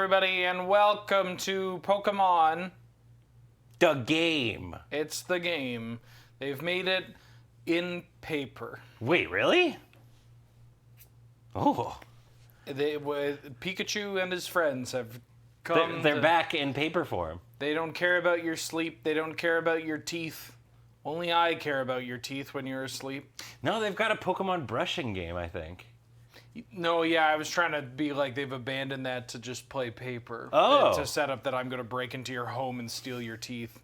everybody, and welcome to Pokemon. The game. It's the game. They've made it in paper. Wait, really? Oh. Pikachu and his friends have come. They're back in paper form. They don't care about your sleep. They don't care about your teeth. Only I care about your teeth when you're asleep. No, they've got a Pokemon brushing game, I think. No, yeah, I was trying to be like they've abandoned that to just play paper. Oh. It's a setup that I'm going to break into your home and steal your teeth.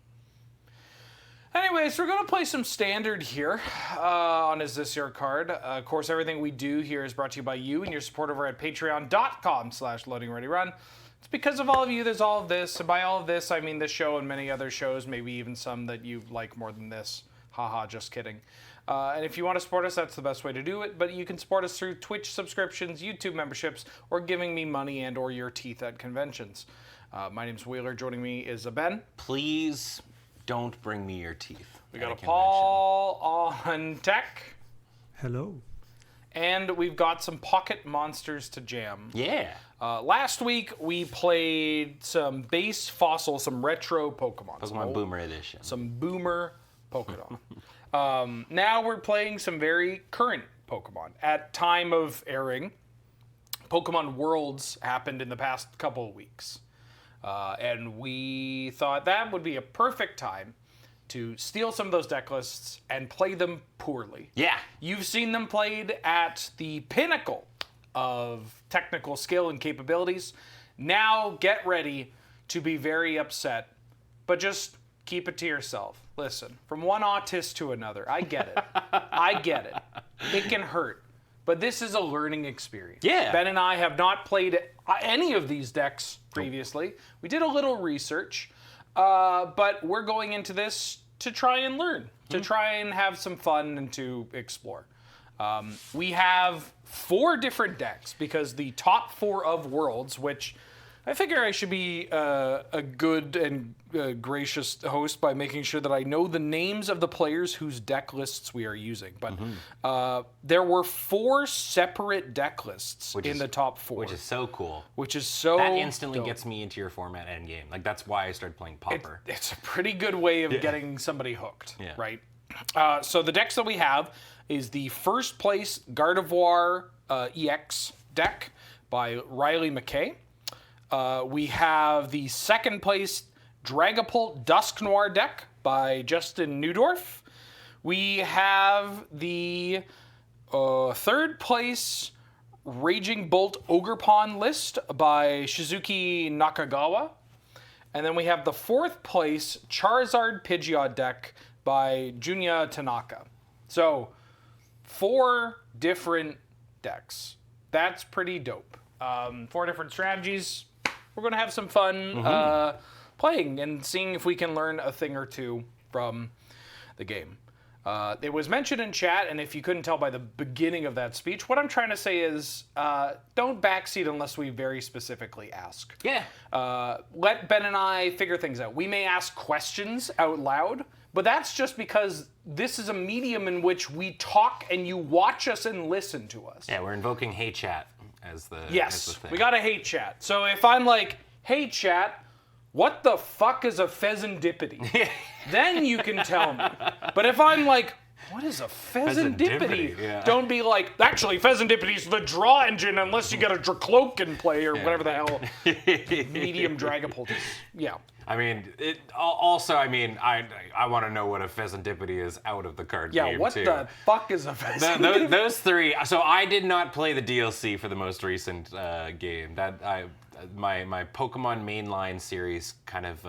Anyways, we're going to play some Standard here on Is This Your Card? Of course, everything we do here is brought to you by you and your support over at patreon.com/loadingreadyrun. It's because of all of you there's all of this. And by all of this, I mean this show and many other shows, maybe even some that you like more than this. Haha, just kidding. And if you want to support us, that's the best way to do it. But you can support us through Twitch subscriptions, YouTube memberships, or giving me money and or your teeth at conventions. My name's Wheeler. Joining me is Ben. Please don't bring me your teeth. We got a Paul on tech. Hello. And we've got some pocket monsters to jam. Yeah. Last week, we played some base fossil, some retro Pokemon. Pokemon Boomer Edition. Some Boomer Pokemon. Now we're playing some very current Pokemon. At time of airing, Pokemon Worlds happened in the past couple of weeks. And we thought that would be a perfect time to steal some of those deck lists and play them poorly. Yeah. You've seen them played at the pinnacle of technical skill and capabilities. Now get ready to be very upset, but just keep it to yourself. Listen, from one autist to another, I get it. I get it. It can hurt, but this is a learning experience. Yeah. Ben and I have not played any of these decks previously. We did a little research, but we're going into this to try and learn, to try and have some fun and to explore. We have 4 different decks because the top 4 of Worlds, which I figure I should be a good and gracious host by making sure that I know the names of the players whose deck lists we are using. But there were 4 separate deck lists in the top 4. Which is so cool. Which is so That instantly dope. gets me into your format endgame. Like, that's why I started playing Popper. It's a pretty good way of getting somebody hooked, Yeah. right? So the decks that we have is the first place Gardevoir EX deck by Riley McKay. We have the second place Dragapult Dusk Noir deck by Justin Neudorf. We have the third place Raging Bolt Ogerpon list by Shizuki Nakagawa. And then we have the fourth place Charizard Pidgeot deck by Junya Tanaka. So 4 different decks. That's pretty dope. 4 different strategies. We're going to have some fun playing and seeing if we can learn a thing or two from the game. It was mentioned in chat, and if you couldn't tell by the beginning of that speech, what I'm trying to say is don't backseat unless we very specifically ask. Yeah. Let Ben and I figure things out. We may ask questions out loud, but that's just because this is a medium in which we talk and you watch us and listen to us. Yeah, we're invoking Hey Chat as the Yes, as the thing. we got a Hey Chat. So if I'm like, hey Chat, what the fuck is a pheasantipity? Then you can tell me. But if I'm like, what is a pheasantipity? Yeah. Don't be like, actually, pheasantipity's the draw engine unless you get a Dracloak in play or whatever the hell medium Dragapult is. Yeah. I mean, I want to know what a pheasantipity is out of the card game, Yeah, what too. the fuck is a pheasantipity? Those 3. So I did not play the DLC for the most recent game. My Pokemon mainline series kind of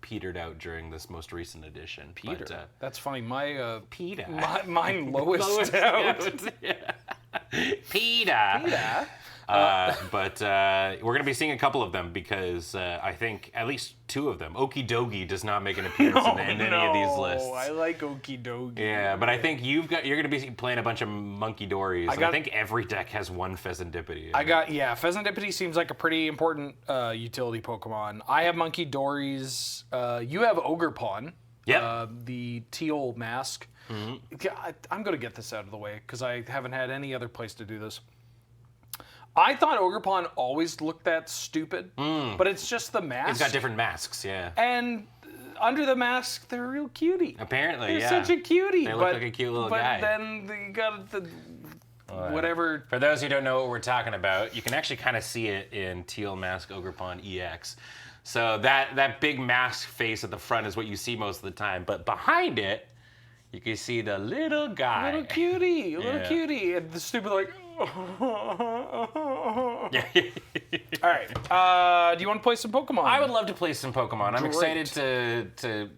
petered out during this most recent edition. Peter. But, That's funny. My Peter. mine lowest out. Peter. But we're going to be seeing a couple of them because I think at least 2 of them. Okie Dogie does not make an appearance in any of these lists. I like Okie Dogie. Yeah, but I think you're going to be playing a bunch of Monkey Dories. I think every deck has one Pheasantipity. Pheasantipity seems like a pretty important utility Pokemon. I have Monkey Dories. You have Ogerpon. Yeah. The teal mask. I'm going to get this out of the way because I haven't had any other place to do this. I thought Ogerpon always looked that stupid, but it's just the mask. It's got different masks, yeah. And under the mask, they're real cutie. Apparently, They're yeah. such a cutie. They look like a cute little guy. But then you got the whatever. For those who don't know what we're talking about, you can actually kind of see it in Teal Mask Ogerpon EX. So that big mask face at the front is what you see most of the time, but behind it, you can see the little guy. Little cutie, and the stupid like. Yeah. All right. Do you want to play some Pokemon? I would love to play some Pokemon. I'm excited to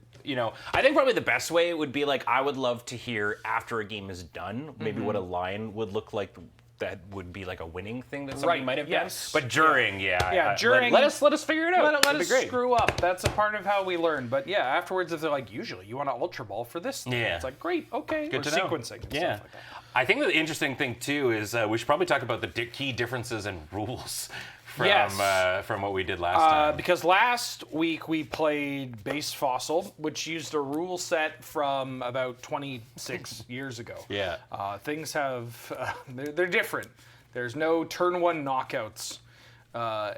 I think probably the best way would be like I would love to hear after a game is done, maybe what a line would look like. That would be like a winning thing that somebody might have done. But during, during. Let us figure it out. Let us screw up. That's a part of how we learn. But yeah, afterwards, if they're like, usually you want to Ultra Ball for this thing. Yeah. It's like, great, okay. Good or to know. sequencing and stuff like that. I think the interesting thing too is we should probably talk about the key differences in rules from what we did last time. Because last week we played Base Fossil, which used a rule set from about 26 years ago. Yeah. Things have they're different. There's no turn one knockouts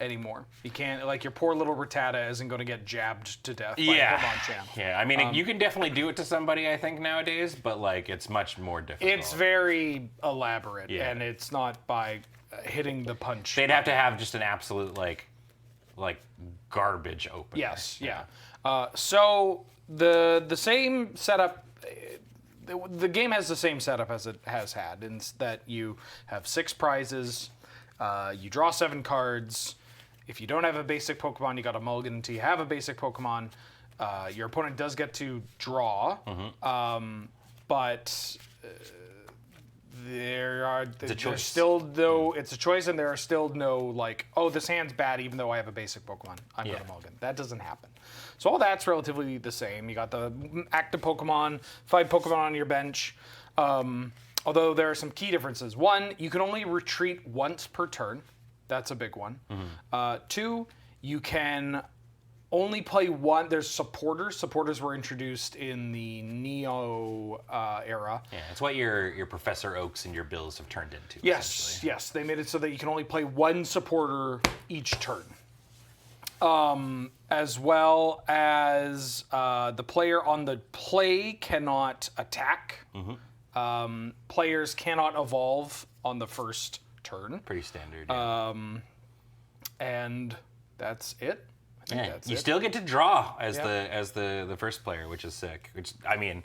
anymore. You can't, like, your poor little Rattata isn't going to get jabbed to death by a Hitmonchan. Yeah, I mean, you can definitely do it to somebody, I think, nowadays, but, like, it's much more difficult. It's very elaborate, and it's not by hitting the punch. They'd have to have just an absolute, like garbage opener. Yes, yeah. So the same setup, the game has the same setup as it has had, in that you have 6 prizes, you draw 7 cards. If you don't have a basic Pokemon, you got a mulligan until you have a basic Pokemon. Your opponent does get to draw, but there's still no. It's a choice, and there are still no like, oh, this hand's bad, even though I have a basic Pokemon. I'm going to mulligan. That doesn't happen. So all that's relatively the same. You got the active Pokemon, 5 Pokemon on your bench. Although there are some key differences. 1, you can only retreat once per turn. That's a big one. 2, you can only play one. There's supporters. Supporters were introduced in the Neo era. Yeah, it's what your Professor Oaks and your Bills have turned into. Yes, yes. They made it so that you can only play one supporter each turn. As well as the player on the play cannot attack. Players cannot evolve on the first turn. Pretty standard. And that's it. I think that's you it. still get to draw as the first player, which is sick. Which, I mean,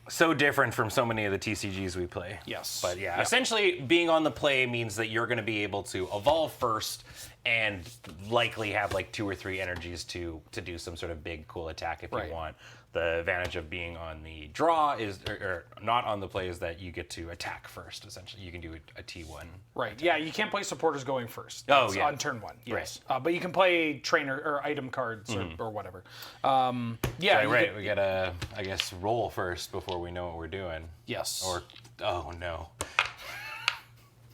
so different from so many of the TCGs we play. Yes. But yeah, essentially being on the play means that you're going to be able to evolve first and likely have like 2 or 3 energies to do some sort of big cool attack if you want. The advantage of being on the draw is, or not on the play, is that you get to attack first. Essentially, you can do a T1. Right. Yeah, you can't play supporters going first. Oh, That's yeah. on turn 1. Yes. But you can play trainer or item cards or whatever. Yeah. So, right. We gotta, I guess, roll first before we know what we're doing. Yes. Or, oh no.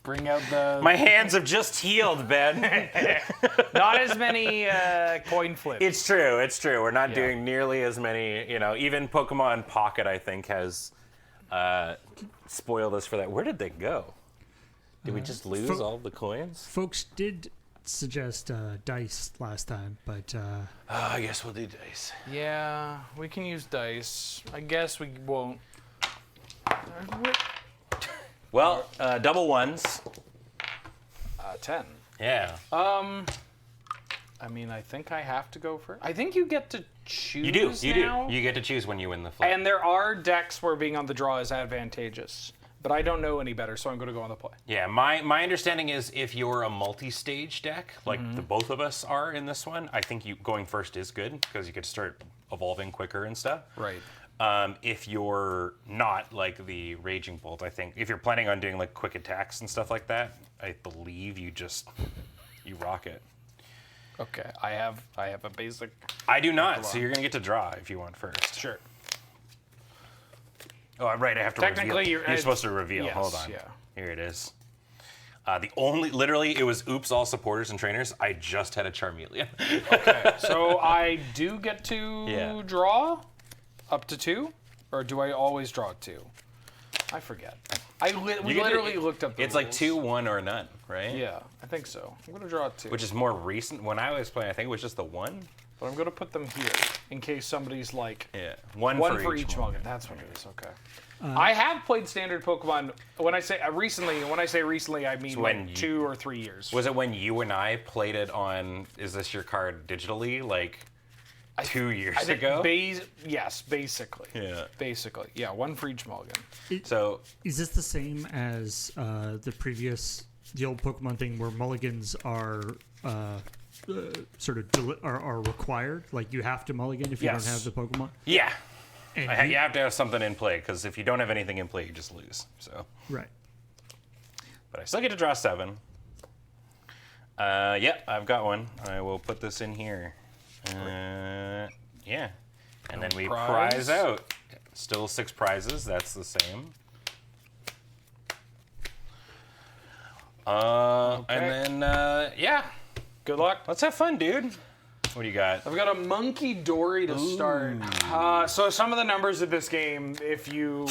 Bring out the. My hands have just healed, Ben. Not as many coin flips. It's true. It's true. We're not doing nearly as many. Even Pokemon Pocket, I think, has spoiled us for that. Where did they go? Did we just lose all the coins? Folks did suggest dice last time, but I guess we'll do dice. Yeah, we can use dice. I guess we won't. Well, double ones. 10. Yeah. I mean, I think I have to go first. I think you get to choose. You do. now. You get to choose when you win the flip. And there are decks where being on the draw is advantageous, but I don't know any better, so I'm going to go on the play. Yeah, my understanding is if you're a multi-stage deck, like the both of us are in this one, I think you going first is good because you get to start evolving quicker and stuff. Right. If you're not like the Raging Bolt, I think if you're planning on doing like quick attacks and stuff like that, I believe you rock it. Okay, I have a basic. I do not, so you're gonna get to draw if you want first. Sure. Oh, right, I have to Technically, reveal. You're supposed to reveal. Yes, Hold on. yeah. Here it is. Literally, it was oops, all supporters and trainers. I just had a Charmeleon. Okay, so I do get to draw up to 2, or do I always draw 2? I forget. We literally looked up the It's like rules. 2, 1, or none, right? Yeah, I think so. I'm going to draw 2. Which is more recent. When I was playing, I think it was just the 1. But I'm going to put them here in case somebody's like... Yeah. One for each Mulligan. That's what it is, okay. I have played standard Pokemon, when I say recently, I mean when like 2 or 3 years. Was it when you and I played it on, is this your card digitally, like 2 years ago? Yes, basically. Yeah. Basically. Yeah, 1 for each Mulligan. So, Is this the same as the old Pokemon thing where mulligans are are required? Like you have to mulligan if you Yes. don't have the Pokemon? yeah. And You have to have something in play, because if you don't have anything in play, you just lose. So, right. but I still get to draw 7. Yeah, I've got one. I will put this in here. Yeah. And then we prize out. Still 6 prizes. That's the same. And then, yeah. Good luck. Let's have fun, dude. What do you got? I've got a Monkey Dory to start. So some of the numbers of this game, if you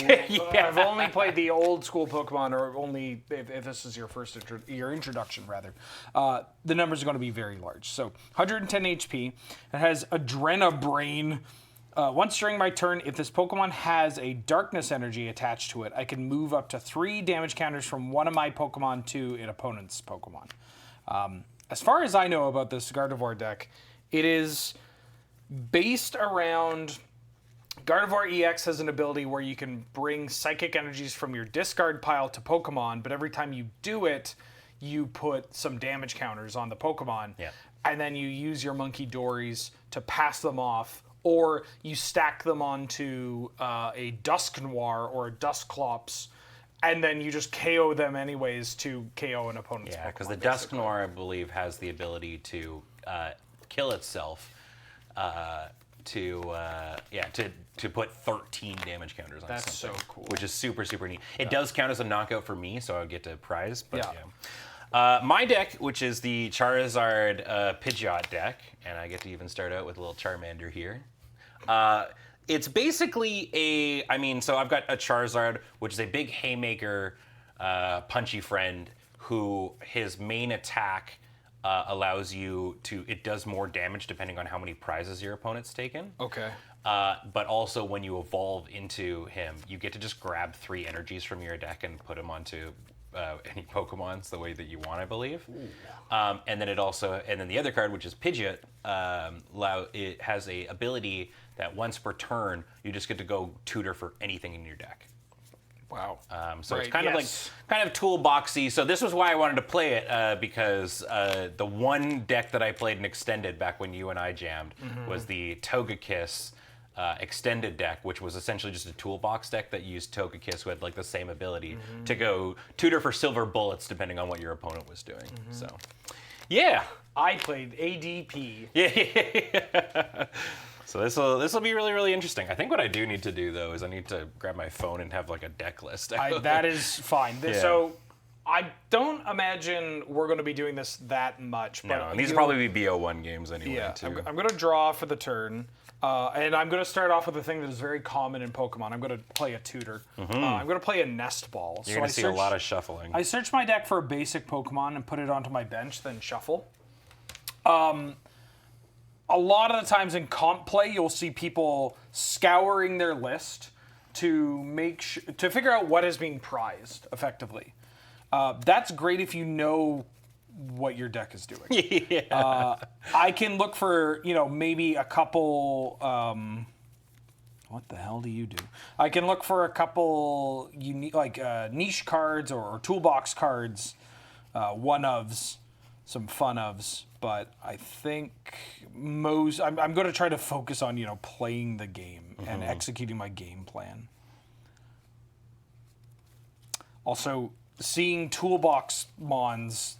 have only played the old school Pokemon, or only if this is your first your introduction rather, the numbers are going to be very large. So 110 HP. It has Adrenabrain. Once during my turn, if this Pokemon has a Darkness energy attached to it, I can move up to 3 damage counters from one of my Pokemon to an opponent's Pokemon. As far as I know about this Gardevoir deck, it is based around... Gardevoir EX has an ability where you can bring psychic energies from your discard pile to Pokemon, but every time you do it, you put some damage counters on the Pokemon. Yeah. And then you use your Monkey Dories to pass them off, or you stack them onto a Dusknoir or a Dusclops, and then you just KO them anyways to KO an opponent's Pokemon. Yeah, because the Dusknoir, I believe, has the ability to kill itself to put 13 damage counters on That's something. so cool. Which is super, super neat. It does count as a knockout for me, so I would get to prize. But Yeah. my deck, which is the Charizard Pidgeot deck, and I get to even start out with a little Charmander here. It's basically so I've got a Charizard, which is a big haymaker, punchy friend, who his main attack allows you to, it does more damage depending on how many prizes your opponent's taken. Okay. But also when you evolve into him, you get to just grab 3 energies from your deck and put them onto any Pokemons the way that you want, I believe. And then the other card, which is Pidgeot, it has a ability that once per turn, you just get to go tutor for anything in your deck. Wow. So Right, it's kind yes. of toolboxy. So this was why I wanted to play it, because the one deck that I played in Extended back when you and I jammed was the Togekiss Extended deck, which was essentially just a toolbox deck that used Togekiss, who had like the same ability to go tutor for silver bullets depending on what your opponent was doing. So, yeah. I played ADP. Yeah. So this will be really, really interesting. I think what I do need to do, though, is I need to grab my phone and have like a deck list. That is fine. So I don't imagine we're going to be doing this that much. But No, and these will probably be BO1 games anyway, Yeah, too. I'm going to draw for the turn. And I'm going to start off with a thing that is very common in Pokemon. I'm going to play a tutor. I'm going to play a Nest Ball. You're going to see a lot of shuffling. I search my deck for a basic Pokemon and put it onto my bench, then shuffle. A lot of the times in comp play, you'll see people scouring their list to to figure out what is being prized effectively. That's great if you know what your deck is doing. Yeah. I can look for, maybe a couple. What the hell do you do? I can look for a couple unique, niche cards or toolbox cards, one-ofs, some fun-ofs. But I think I'm going to try to focus on, playing the game and executing my game plan. Also, seeing toolbox mons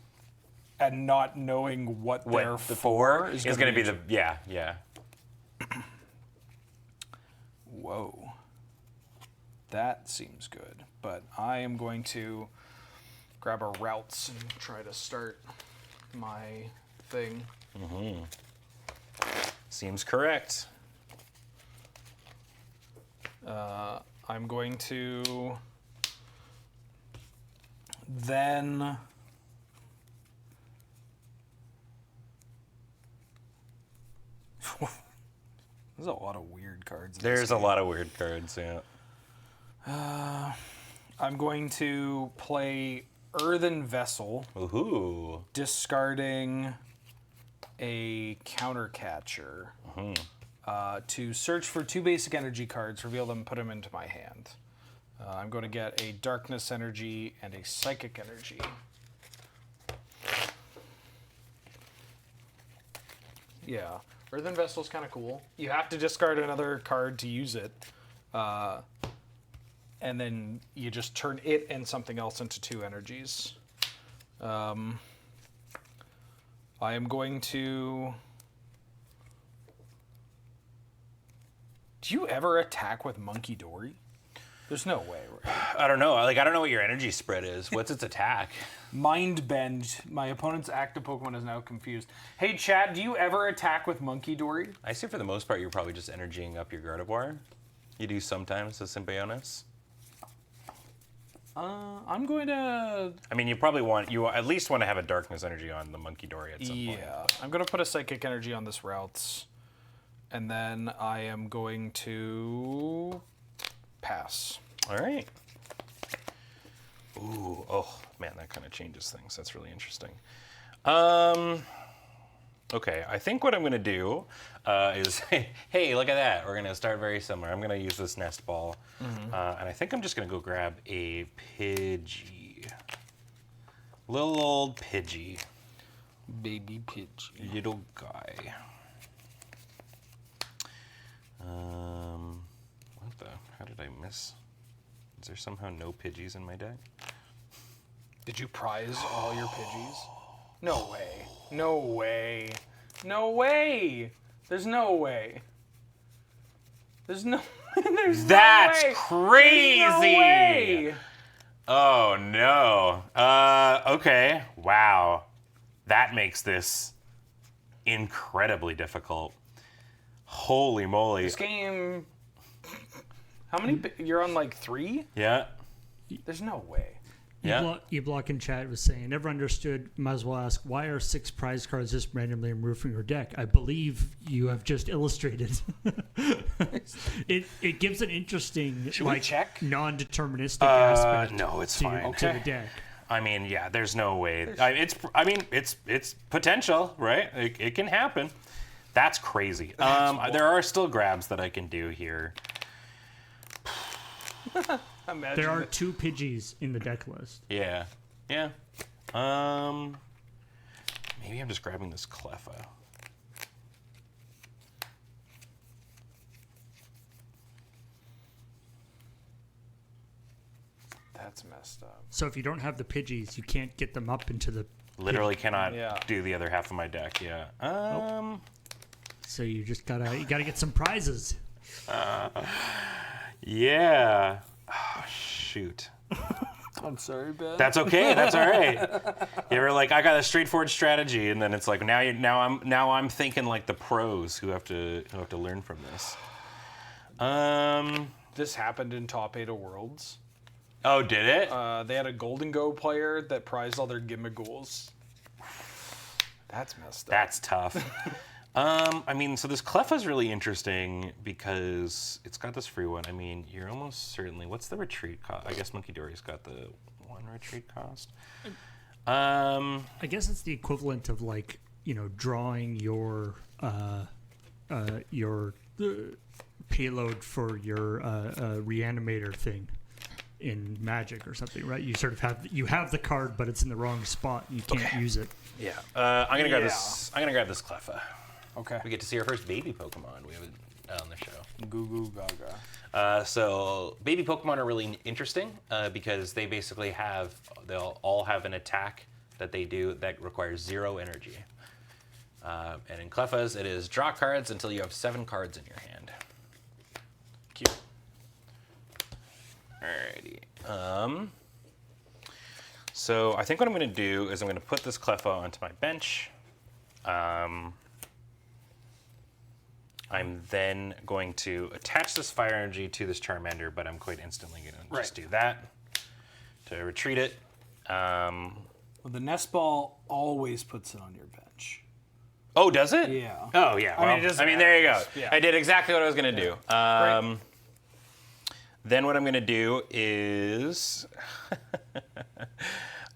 and not knowing what they're for is going to be yeah. Whoa. That seems good. But I am going to grab a routes and try to start my thing. Seems correct. I'm going to Then there's a lot of weird cards. in this There's a game. lot of weird cards, yeah. I'm going to play Earthen Vessel, Ooh. discarding a counter catcher to search for 2 basic energy cards, reveal them, put them into my hand. I'm going to get a Darkness Energy and a Psychic Energy. Yeah, Earthen Vessel's kind of cool. You have to discard another card to use it. And then you just turn it and something else into 2 energies. I am going to... Do you ever attack with Monkey Dory? There's no way, right? I don't know. I don't know what your energy spread is. What's its attack? Mind Bend. My opponent's active Pokemon is now confused. Hey, Chad, do you ever attack with Monkey Dory? I say for the most part, you're probably just energying up your Gardevoir. You do sometimes with Symbionis. I'm going to... I mean, you at least want to have a Darkness Energy on the Monkey Dory at some point. Yeah, I'm going to put a Psychic Energy on this routes. And then I am going to pass. All right. Ooh, oh, man, that kind of changes things. That's really interesting. Okay, I think what I'm going to do is, hey, look at that. We're going to start very similar. I'm going to use this nest ball. And I think I'm just going to go grab a Pidgey. Little old Pidgey. Baby Pidgey. Little guy. What the? How did I miss? Is there somehow no Pidgeys in my deck? Did you prize all your Pidgeys? No way. No way. No way. There's no way. There's no. There's That's no way. crazy. There's no way. Oh no. Okay. Wow. That makes this incredibly difficult. Holy moly. This game. How many? You're on like 3? Yeah. There's no way. Yeah. You block in chat was saying, never understood, might as well ask, why are 6 prize cards just randomly removed from your deck? I believe you have just illustrated. it gives an interesting, Should we check? non-deterministic aspect No, it's to, fine. to the deck. I mean, yeah, there's no way. It's potential, right? It can happen. That's crazy. There are still grabs that I can do here. Imagine There are 2 Pidgeys in the deck list. Yeah. Yeah. Maybe I'm just grabbing this Cleffa. That's messed up. So if you don't have the Pidgeys, you can't get them up into the... Literally cannot Yeah. do the other half of my deck, yeah. So you just gotta get some prizes. Yeah. Oh, shoot. I'm sorry, Ben. That's okay. That's all right. You ever like, I got a straightforward strategy, and then it's like now I'm thinking like the pros who have to learn from this. This happened in Top 8 of Worlds. Oh, did it? They had a Golden Go player that prized all their Gimmigholes. That's messed up. That's tough. I mean, so this Cleffa's really interesting because it's got this free one. I mean, you're almost certainly... What's the retreat cost? I guess Monkey Dory's got the 1 retreat cost. I guess it's the equivalent of like, drawing your payload for your reanimator thing in Magic or something, right? You sort of have the card, but it's in the wrong spot. And you can't use it. Yeah. I'm gonna grab this. I'm gonna grab this Cleffa. Okay. We get to see our first baby Pokemon. We haven't on the show. Goo goo gaga. So baby Pokemon are really interesting because they basically they'll all have an attack that they do that requires 0 energy. And in Cleffa's, it is draw cards until you have 7 cards in your hand. Cute. Alrighty. So I think what I'm going to do is I'm going to put this Cleffa onto my bench. I'm then going to attach this Fire Energy to this Charmander, but I'm quite instantly going to just do that to retreat it. Well, the nest ball always puts it on your bench. Oh, does it? Yeah. Oh, yeah. Well, I mean, there you go. Yeah. I did exactly what I was going to do. Great. Then what I'm going to do is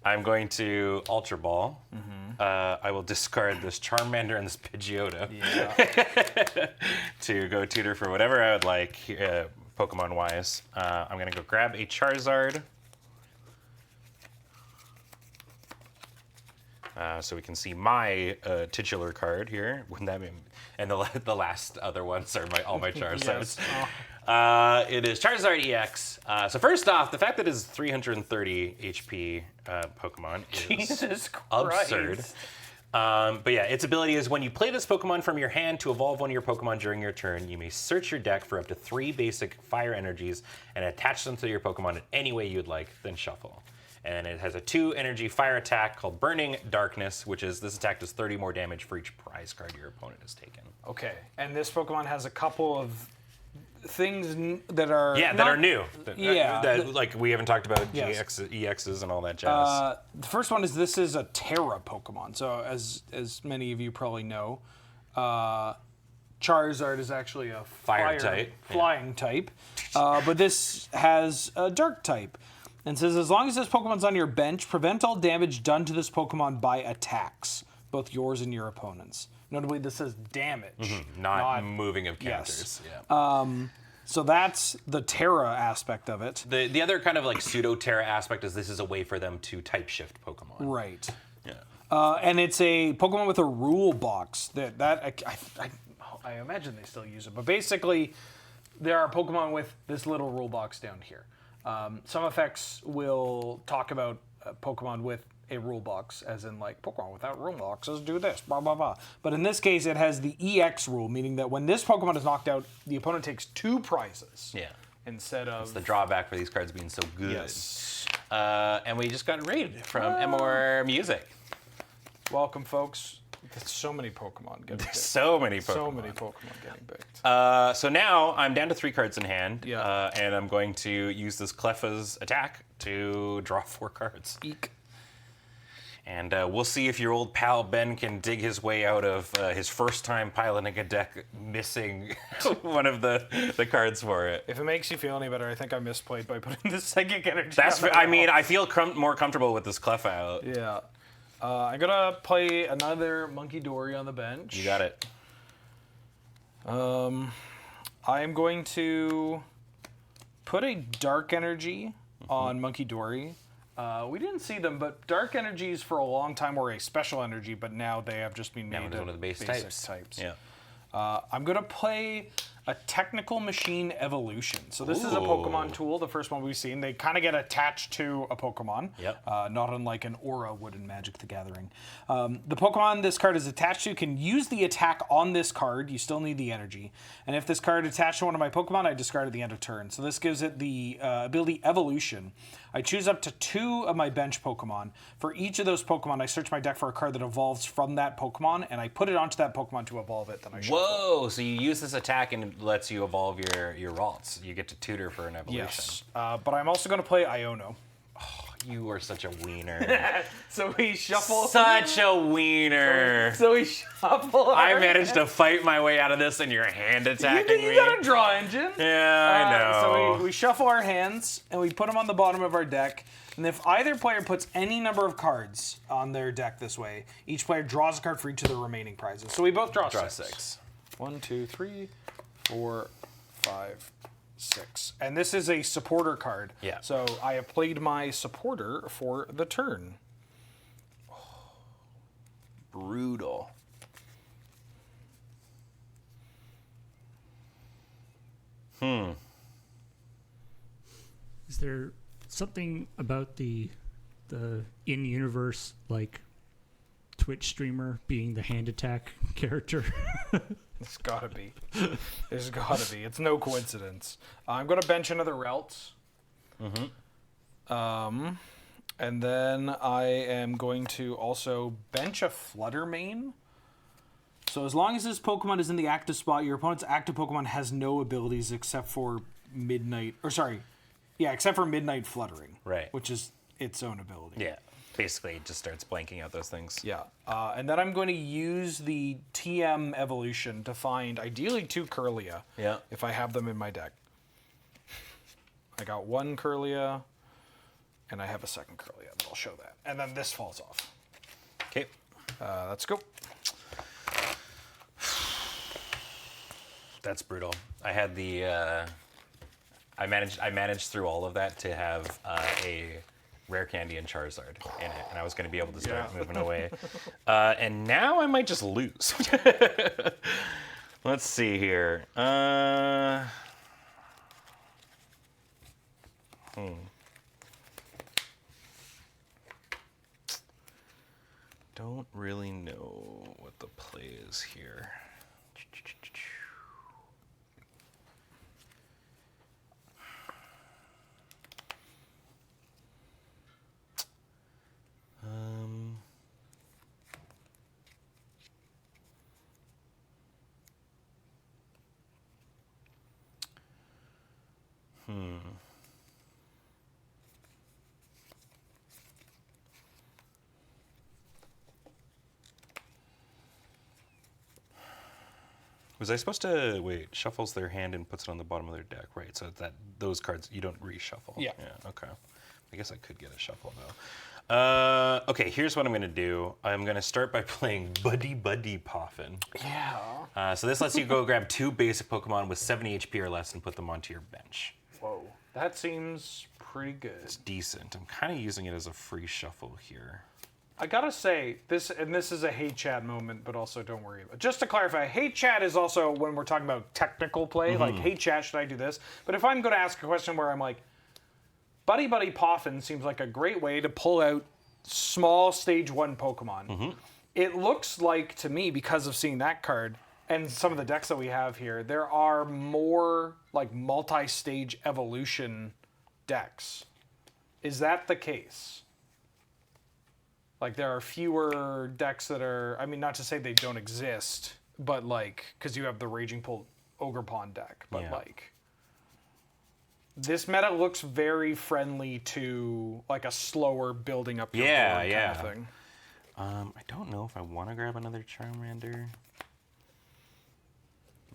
I'm going to Ultra Ball. I will discard this Charmander and this Pidgeotto to go tutor for whatever I would like, Pokemon-wise. I'm going to go grab a Charizard. So we can see my titular card here. Wouldn't that be? And the last other ones are all my Charizards. It is Charizard EX. So first off, the fact that it's 330 HP Pokemon is Jesus Christ. absurd. But yeah, its ability is when you play this Pokemon from your hand to evolve one of your Pokemon during your turn, you may search your deck for up to 3 basic fire energies and attach them to your Pokemon in any way you'd like, then shuffle. And it has a 2 energy fire attack called Burning Darkness, which is this attack does 30 more damage for each prize card your opponent has taken. Okay, and this Pokemon has a couple of things that are that are new. Like we haven't talked about Yes. EXs and all that jazz. The first one is this is a Terra Pokemon. So as many of you probably know, Charizard is actually a Fire type. flying type, but this has a Dark type. And says, as long as this Pokemon's on your bench, prevent all damage done to this Pokemon by attacks, both yours and your opponent's. Notably, this says damage. Not moving of counters. Yes. Yeah. So that's the Terra aspect of it. The other kind of like pseudo-Terra aspect is this is a way for them to type shift Pokemon. Right. Yeah. And it's a Pokemon with a rule box. I imagine they still use it. But basically, there are Pokemon with this little rule box down here. Some effects will talk about Pokemon with a rule box, as in like Pokemon without rule boxes do this, blah, blah, blah. But in this case, it has the EX rule, meaning that when this Pokemon is knocked out, the opponent takes 2 prizes. Yeah. Instead of... It's the drawback for these cards being so good. Yes. And we just got raided from Emor Music. Welcome, folks. There's so many Pokemon getting picked. So many Pokemon. So many Pokemon getting picked. So now I'm down to 3 cards in hand. Yeah. And I'm going to use this Cleffa's attack to draw 4 cards. Eek. And we'll see if your old pal Ben can dig his way out of his first time piloting a deck missing one of the cards for it. If it makes you feel any better, I think I misplayed by putting the Psychic Energy That's. on the I mean, wall. I feel more comfortable with this Cleffa out. Yeah. I'm going to play another Monkey Dory on the bench. You got it. I'm going to put a Dark Energy on Monkey Dory. We didn't see them, but Dark Energies for a long time were a special energy, but now they have just been made Now it's one of the base basic types. types. Yeah. I'm going to play a Technical Machine Evolution. So this is a Pokemon tool, the first one we've seen. They kind of get attached to a Pokemon, not unlike an Aura would in Magic the Gathering. The Pokemon this card is attached to can use the attack on this card. You still need the energy. And if this card attached to one of my Pokemon, I discard at the end of turn. So this gives it the ability Evolution. I choose up to 2 of my bench Pokemon. For each of those Pokemon, I search my deck for a card that evolves from that Pokemon, and I put it onto that Pokemon to evolve it. Then I shuffle. Whoa! So you use this attack and it lets you evolve your Ralts. You get to tutor for an evolution. Yes. But I'm also going to play Iono. You are such a wiener. So we shuffle. Such a wiener. So we shuffle. I managed to fight my way out of this and you're hand attacking You me. got a draw engine. Yeah, I know. So we shuffle our hands and we put them on the bottom of our deck. And if either player puts any number of cards on their deck this way, each player draws a card for each of the remaining prizes. So we both draw 6. 1, 2, 3, 4, 5, 6. And this is a supporter card. Yeah. So I have played my supporter for the turn. Brutal. Is there something about the in-universe, like, Twitch streamer being the hand attack character? It's gotta be. There's gotta be. It's no coincidence. I'm gonna bench another Ralts. And then I am going to also bench a Fluttermane. So as long as this Pokemon is in the active spot, your opponent's active Pokemon has no abilities except for except for Midnight Fluttering. Right. Which is its own ability. Yeah. basically it just starts blanking out those things. Yeah. And then I'm going to use the TM evolution to find ideally 2 Curlia. Yeah. If I have them in my deck. I got 1 Curlia, and I have a 2nd Curlia, but I'll show that. And then this falls off. Okay. Let's go. That's brutal. I had the I managed through all of that to have a rare candy and Charizard in it, and I was going to be able to start moving away. And now I might just lose. Let's see here. Don't really know what the play is here. Was I supposed to wait? Shuffles their hand and puts it on the bottom of their deck, right? So that those cards you don't reshuffle. Yeah. Yeah. Okay. I guess I could get a shuffle though. Okay. Here's what I'm gonna do. I'm gonna start by playing Buddy Buddy Poffin. Yeah. So this lets you go grab 2 basic Pokemon with 70 HP or less and put them onto your bench. Whoa. That seems pretty good. It's decent. I'm kind of using it as a free shuffle here. I gotta say, this is a hate chat moment, but also don't worry about it. Just to clarify, hate chat is also when we're talking about technical play, like, hey chat, should I do this? But if I'm gonna ask a question where I'm like, Buddy Buddy Poffin seems like a great way to pull out small stage 1 Pokemon. It looks like, to me, because of seeing that card, and some of the decks that we have here, there are more, like, multi-stage evolution decks. Is that the case? Like, there are fewer decks that are, I mean, not to say they don't exist, but, like, because you have the Raging Bull Ogre Pond deck, but, Yeah. like, this meta looks very friendly to, like, a slower building up your Yeah, board yeah. kind of thing. I don't know if I want to grab another Charmander.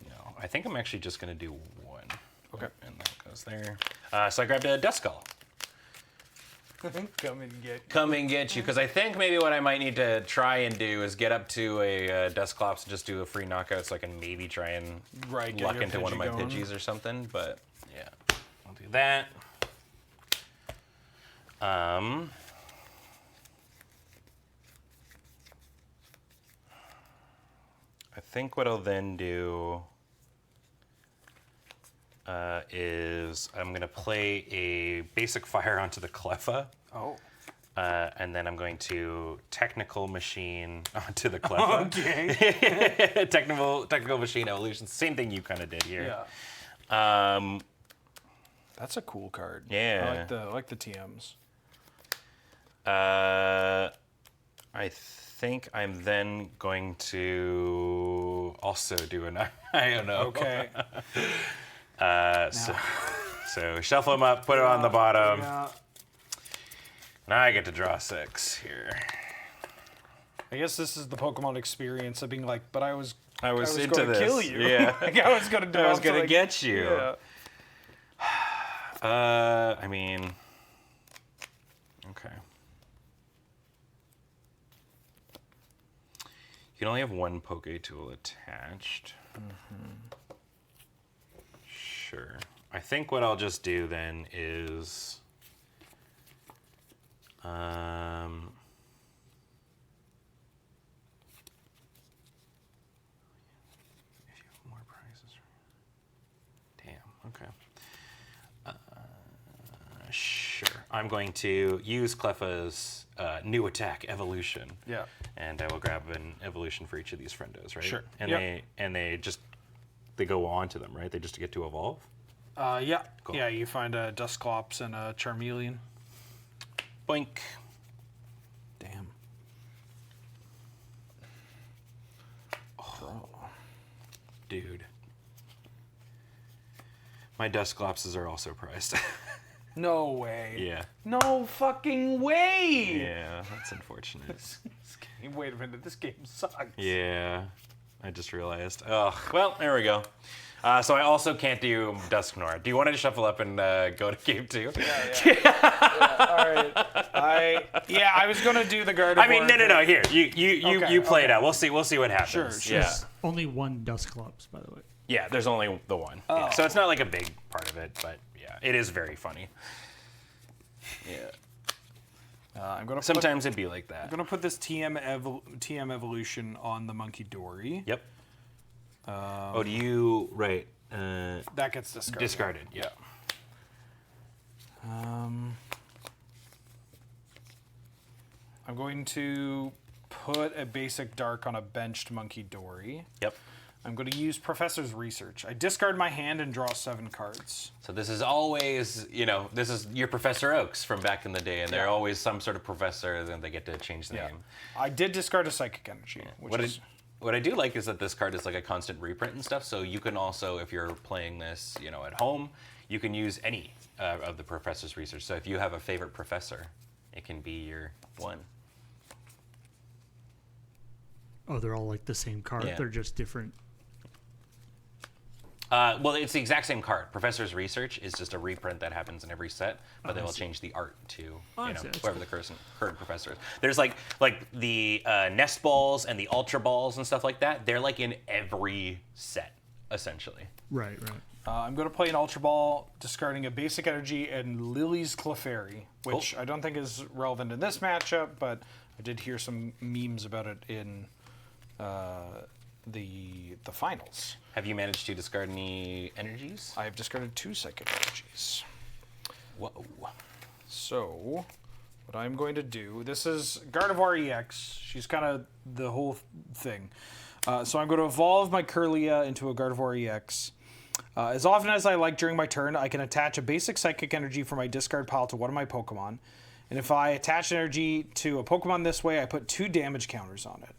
No, I think I'm actually just going to do 1. Okay. And that goes there. So I grabbed a Duskull. Come and get. Come and get you, because I think maybe what I might need to try and do is get up to a Dusclops and just do a free knockout so I can maybe try and Right, get luck your into one of my Pidgey going. Pidgeys or something, but yeah, I'll do that. I think what I'll then do is I'm going to play a basic fire onto the Cleffa. Oh. And then I'm going to technical machine onto the Cleffa. Okay. technical machine evolution. Same thing you kind of did here. Yeah. That's a cool card. Yeah. I like the TMs. I think I'm then going to also do an I don't know. Okay. So shuffle them up, put it on the bottom. Yeah. Now I get to draw 6 here. I guess this is the Pokemon experience of being like, but I was into going to this. kill you. Yeah. Like, I was going to do. I was gonna get you. Yeah. I mean, okay. You can only have 1 Poke Tool attached. Sure. I think what I'll just do then is, if you have more prizes. Damn. Okay. Sure. I'm going to use Cleffa's new attack evolution. Yeah. And I will grab an evolution for each of these friendos, right? Sure. And Yep. they go on to them, right? They just get to evolve. Yeah. Cool. Yeah. You find a Dusclops and a Charmeleon. Boink. Damn. Dude. My Dusclopses are also prized. No way. Yeah. No fucking way. Yeah, that's unfortunate. This game, wait a minute, this game sucks. Yeah, I just realized. Oh, well, there we go. So I also can't do Dusknoir. Do you want to shuffle up and go to game 2? Yeah, all right. I was gonna do the Gardevoir. I mean, no. Here, you play it out. We'll see what happens. Sure. Yeah. There's only one Dusclops, by the way. Yeah, there's only the one. Yeah. So it's not like a big part of it, but yeah, it is very funny. Yeah. I'm gonna Sometimes it'd be like that. I'm gonna put this TM evolution on the Monkey Dory. Yep. Oh, do you right? That gets discarded. Discarded. Yeah. I'm going to put a basic dark on a benched Monkey Dory. Yep. I'm going to use Professor's Research. I discard my hand and draw 7 cards. So this is always, this is your Professor Oaks from back in the day, and they're always some sort of professor, and then they get to change the name. I did discard a Psychic Energy, What I do like is that this card is like a constant reprint and stuff, so you can also, if you're playing this, at home, you can use any of the Professor's Research. So if you have a favorite professor, it can be your one. Oh, they're all like the same card. Yeah. They're just different. Well, it's the exact same card. Professor's Research is just a reprint that happens in every set, but they will change the art to whoever the current professor is. There's like the Nest Balls and the Ultra Balls and stuff like that. They're like in every set, essentially. Right. I'm going to play an Ultra Ball, discarding a Basic Energy and Lily's Clefairy, which I don't think is relevant in this matchup, but I did hear some memes about it in the finals. Have you managed to discard any energies? I have discarded 2 Psychic Energies. Whoa. So, what I'm going to do, this is Gardevoir EX. She's kind of the whole thing. So I'm going to evolve my Kirlia into a Gardevoir EX. As often as I like during my turn, I can attach a basic Psychic Energy from my discard pile to one of my Pokemon. And if I attach energy to a Pokemon this way, I put 2 damage counters on it.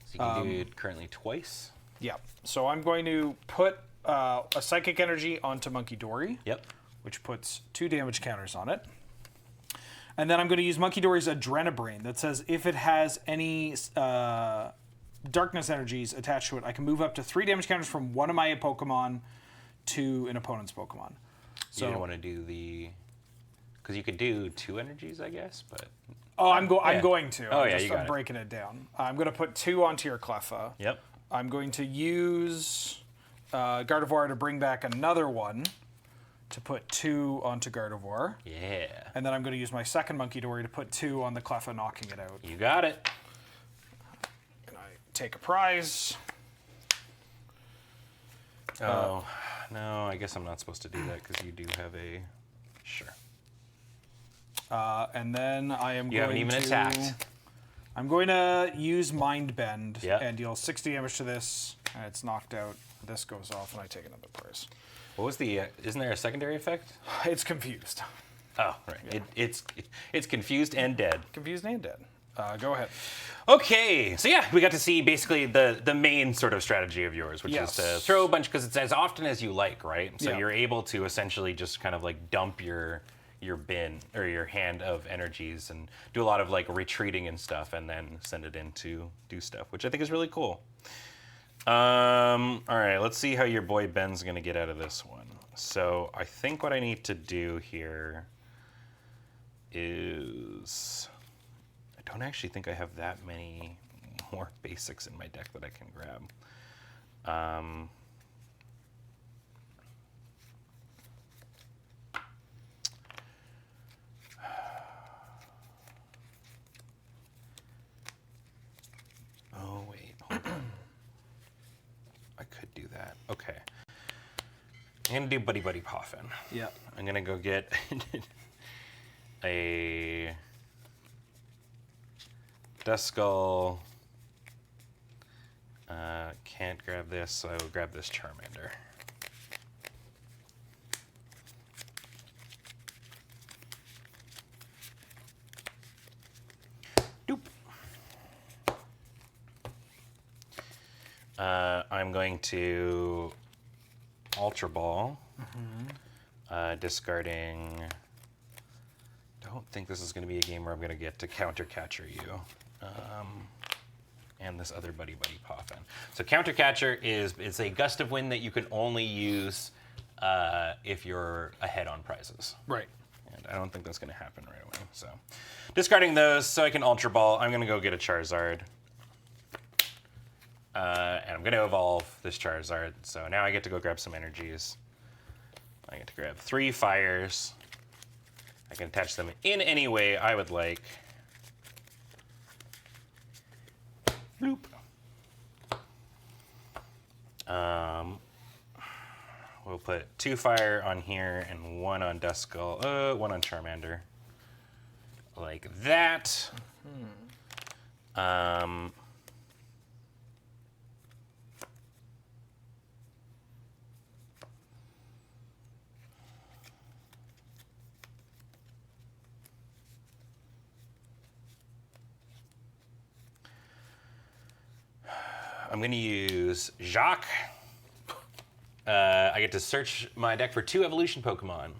So you can do it currently twice? Yeah. So I'm going to put a Psychic Energy onto Monkey Dory. Yep. Which puts 2 damage counters on it. And then I'm going to use Monkey Dory's Adrenabrain that says if it has any darkness energies attached to it, I can move up to 3 damage counters from one of my Pokemon to an opponent's Pokemon. So you don't want to do the... Because you could do 2 energies, I guess, but... Oh, I'm going to. Oh, I'm breaking it down. I'm going to put 2 onto your Cleffa. Yep. I'm going to use Gardevoir to bring back another one to put 2 onto Gardevoir. Yeah. And then I'm going to use my second Monkey Dory to put 2 on the Cleffa, knocking it out. You got it. And I take a prize. Oh, no, I guess I'm not supposed to do that because you do have a... Sure. And then I am You haven't even attacked. I'm going to use Mind Bend Yep. and deal 60 damage to this, and it's knocked out. This goes off, and I take another prize. What was the... isn't there a secondary effect? It's confused. Oh, right. Yeah. It's confused and dead. Confused and dead. Go ahead. Okay, so yeah, we got to see basically the main sort of strategy of yours, which is to throw a bunch, because it's as often as you like, right? So you're able to essentially just kind of like dump your bin or your hand of energies and do a lot of like retreating and stuff, and then send it in to do stuff, which I think is really cool. All right, let's see how your boy Ben's gonna get out of this one. So I think what I need to do here is... I don't actually think I have that many more basics in my deck that I can grab. Oh, wait, hold on. I could do that. Okay. I'm going to do Buddy Buddy Poffin. Yeah. I'm going to go get a... Duskull. Can't grab this, so I will grab this Charmander. Doop. I'm going to Ultra Ball, discarding don't think this is going to be a game where I'm going to get to counter catcher you. And this other buddy Poffin. So counter catcher is a gust of wind that you can only use if you're ahead on prizes. Right. And I don't think that's going to happen right away. So discarding those so I can Ultra Ball, I'm going to go get a Charizard. And I'm going to evolve this Charizard. So now I get to go grab some energies. I get to grab 3 fires. I can attach them in any way I would like. Bloop. We'll put 2 fire on here and 1 on Duskull, 1 on Charmander. Like that. I'm going to use Jacques. I get to search my deck for 2 evolution Pokemon.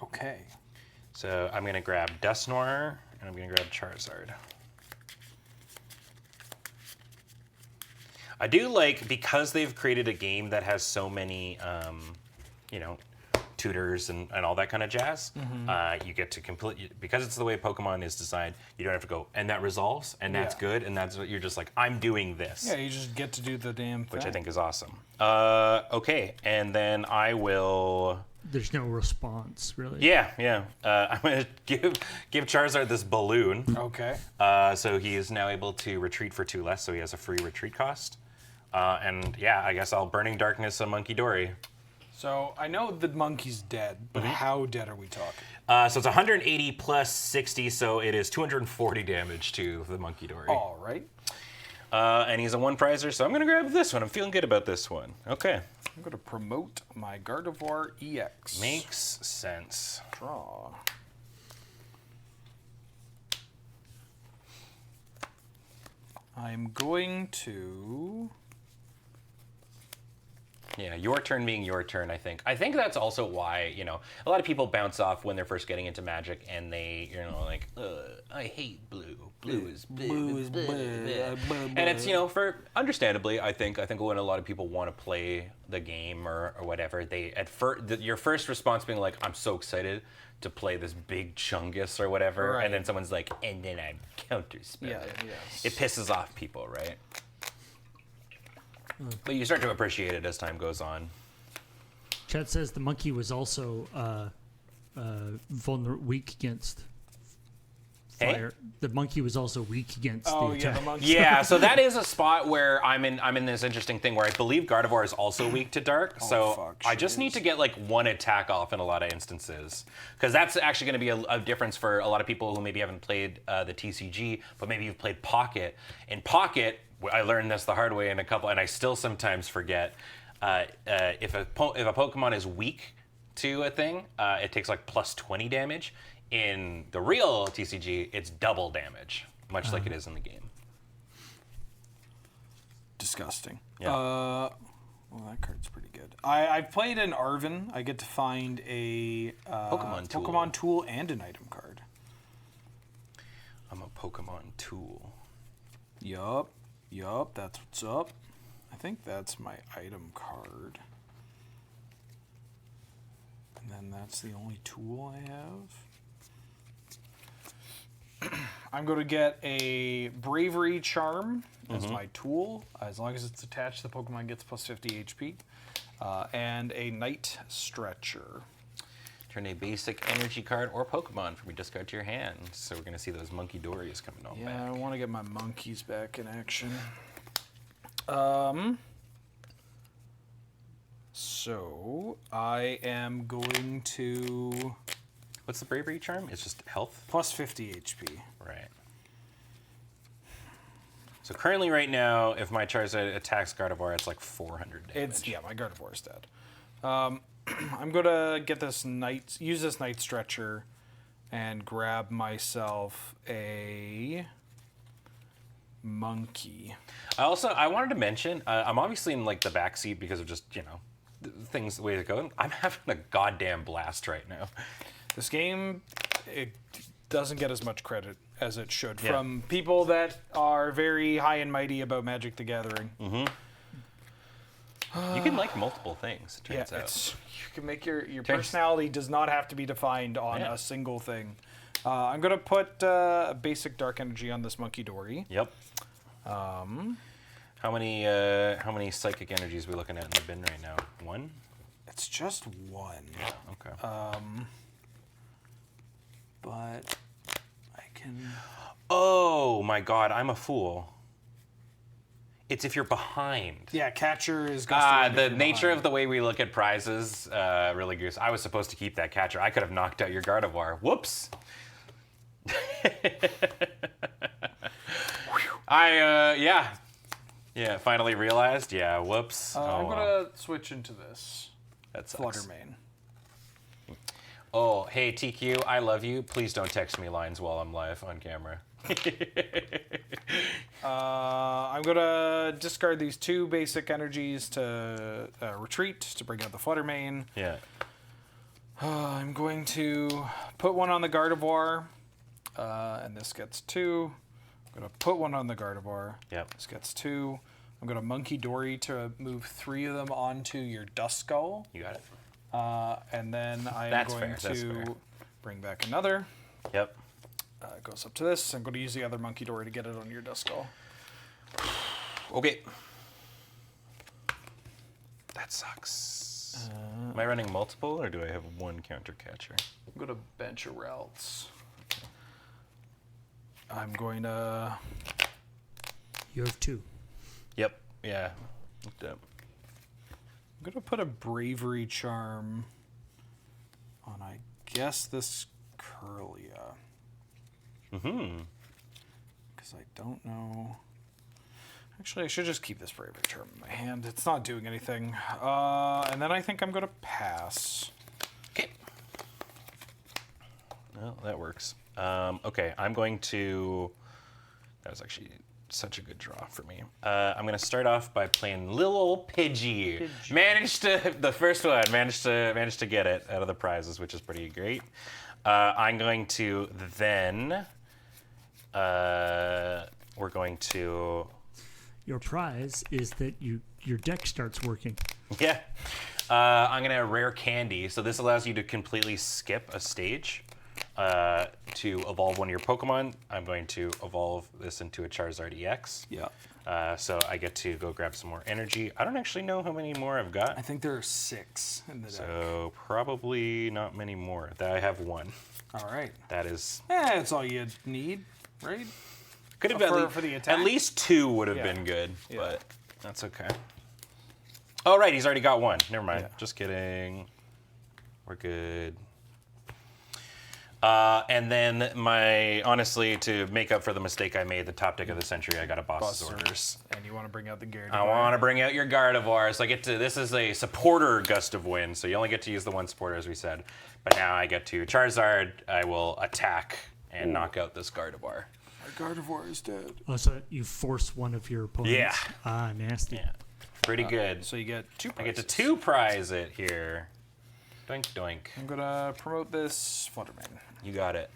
Okay. So I'm going to grab Dusknoir, and I'm going to grab Charizard. I do like, because they've created a game that has so many, tutors and all that kind of jazz, you get to because it's the way Pokemon is designed, you don't have to go, and that resolves, and that's good, and that's what you're just like, I'm doing this. Yeah, you just get to do the damn thing. Which I think is awesome. Okay, and then I will... There's no response, really. Yeah. I'm going to give Charizard this balloon. Okay. So he is now able to retreat for 2 less, so he has a free retreat cost. And yeah, I guess I'll Burning Darkness on Monkey Dory. So I know the monkey's dead, but how dead are we talking? So it's 180 plus 60, so it is 240 damage to the Monkey Dory. All right. And he's a 1-prizer, so I'm going to grab this one. I'm feeling good about this one. Okay. I'm going to promote my Gardevoir EX. Makes sense. Draw. I'm going to... Yeah, your turn being your turn, I think. I think that's also why, a lot of people bounce off when they're first getting into Magic and they, like, I hate blue. Blue is blue. And it's, for understandably, I think when a lot of people want to play the game or whatever, they your first response being like, I'm so excited to play this big Chungus or whatever, right. And then someone's like, and then I counterspell it. Yes. It pisses off people, right? But you start to appreciate it as time goes on. Chad says the monkey was also weak against fire. Hey? The monkey was also weak against the attack. The monkey. Yeah, so that is a spot where I'm in this interesting thing where I believe Gardevoir is also weak to dark. I just need to get like 1 attack off in a lot of instances, because that's actually going to be a difference for a lot of people who maybe haven't played the TCG, but maybe you've played Pocket. In Pocket, I learned this the hard way and I still sometimes forget. If a Pokemon is weak to a thing, it takes like plus 20 damage. In the real TCG, it's double damage, much like it is in the game. Disgusting. Yeah. Well, that card's pretty good. I've played an Arven. I get to find a Pokemon tool and an item card. I'm a Pokemon tool. Yup, that's what's up. I think that's my item card. And then that's the only tool I have. I'm going to get a Bravery Charm as my tool. As long as it's attached, the Pokemon gets plus 50 HP. And a Night Stretcher. Turn a basic energy card or Pokemon from your discard to your hand. So we're going to see those Monkey Dories coming all back. Yeah, I want to get my monkeys back in action. So I am going to... What's the Bravery Charm? It's just health? Plus 50 HP. Right. So currently right now, if my Charizard attacks Gardevoir, it's like 400 damage. My Gardevoir is dead. I'm going to get this use this Night Stretcher and grab myself a monkey. I wanted to mention, I'm obviously in like the backseat because of just, things the way to go. I'm having a goddamn blast right now. This game it doesn't get as much credit as it should from people that are very high and mighty about Magic the Gathering. You can like multiple things, it turns out. You can make your personality does not have to be defined on a single thing. I'm going to put a basic dark energy on this Monkey Dory. Yep. How many psychic energies are we looking at in the bin right now? One? It's just one. Okay. But I can... Oh my god, I'm a fool. It's if you're behind. Yeah, catcher is gusty. The nature of the way we look at prizes, really goose. I was supposed to keep that catcher. I could have knocked out your Gardevoir. Whoops. Yeah, finally realized. Yeah, whoops. I'm going to switch into this. That sucks. Fluttermane. Oh, hey, TQ, I love you. Please don't text me lines while I'm live on camera. I'm going to discard these 2 basic energies to retreat, to bring out the Fluttermane. Yeah. I'm going to put one on the Gardevoir, and this gets 2. I'm going to put one on the Gardevoir. Yep. This gets 2. I'm going to Monkey Dory to move 3 of them onto your Duskull. You got it. And then I am That's going fair. to bring back another. Yep. It goes up to this. I'm going to use the other Monkey Dory to get it on your Duskull. Okay. That sucks. Am I running multiple, or do I have one counter catcher? I'm going to bench a Ralts. I'm going to... You have 2. Yep. Yeah. Looked up. I'm going to put a Bravery Charm on, I guess, this Curlia. Because I don't know... Actually, I should just keep this Bravery Charm in my hand. It's not doing anything. And then I think I'm going to pass. Okay. Well, that works. Okay, I'm going to... That was actually such a good draw for me. I'm going to start off by playing Lil Ol' Pidgey. Managed to... The first one, managed to get it out of the prizes, which is pretty great. I'm going to then... we're going to... Your prize is that your deck starts working. Yeah. I'm going to rare Candy. So this allows you to completely skip a stage to evolve one of your Pokemon. I'm going to evolve this into a Charizard EX. Yeah. So I get to go grab some more energy. I don't actually know how many more I've got. I think there are 6 in the deck. So probably not many more. I have 1. All right. That is... That's all you need, right? Could have been for the attack? At least 2 would have been good, but that's okay. Oh, right, he's already got 1. Never mind. Just kidding. We're good. And then honestly, to make up for the mistake I made, the top deck of the century, I got a Boss's Orders. And you want to bring out the Gardevoir. I want to bring out your Gardevoir. So this is a supporter Gust of Wind, so you only get to use the 1 supporter, as we said. But now I get to Charizard. I will attack and knock out this Gardevoir. My Gardevoir is dead. Oh, so you force one of your opponents. Yeah. Ah, nasty. Yeah. Pretty good. So you get 2 prizes. I get to 2 prize it here. Doink, doink. I'm going to promote this Fluttermane. You got it.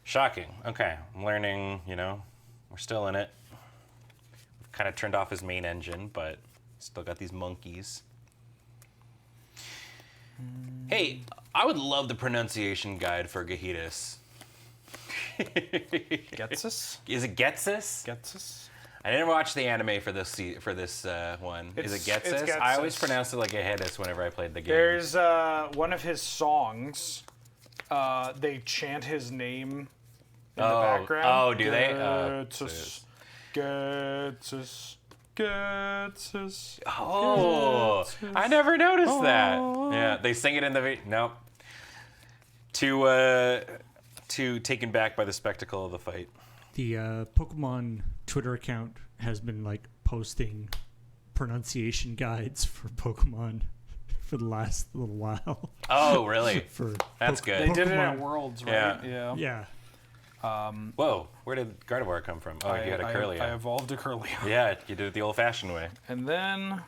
Shocking. Okay, I'm learning, we're still in it. We've kind of turned off his main engine, but still got these monkeys. Hey, I would love the pronunciation guide for Gahidas. Getsus? Is it Getsus? Getsus? I didn't watch the anime for this one. Is it Getsus? I always pronounced it like Gahidas whenever I played the game. There's one of his songs. They chant his name in the background. Oh, do they? Getsus. Getsus. Getsus. Oh, Getsus. I never noticed that. Oh. Yeah, they sing it in the nope. Too taken back by the spectacle of the fight. The Pokemon Twitter account has been posting pronunciation guides for Pokemon for the last little while. Oh, really? That's good. They did it at Pokemon. Worlds, right? Yeah. Yeah. Whoa, where did Gardevoir come from? Oh, you had a Curlia. I evolved a Curlia. Yeah, you did it the old-fashioned way. And then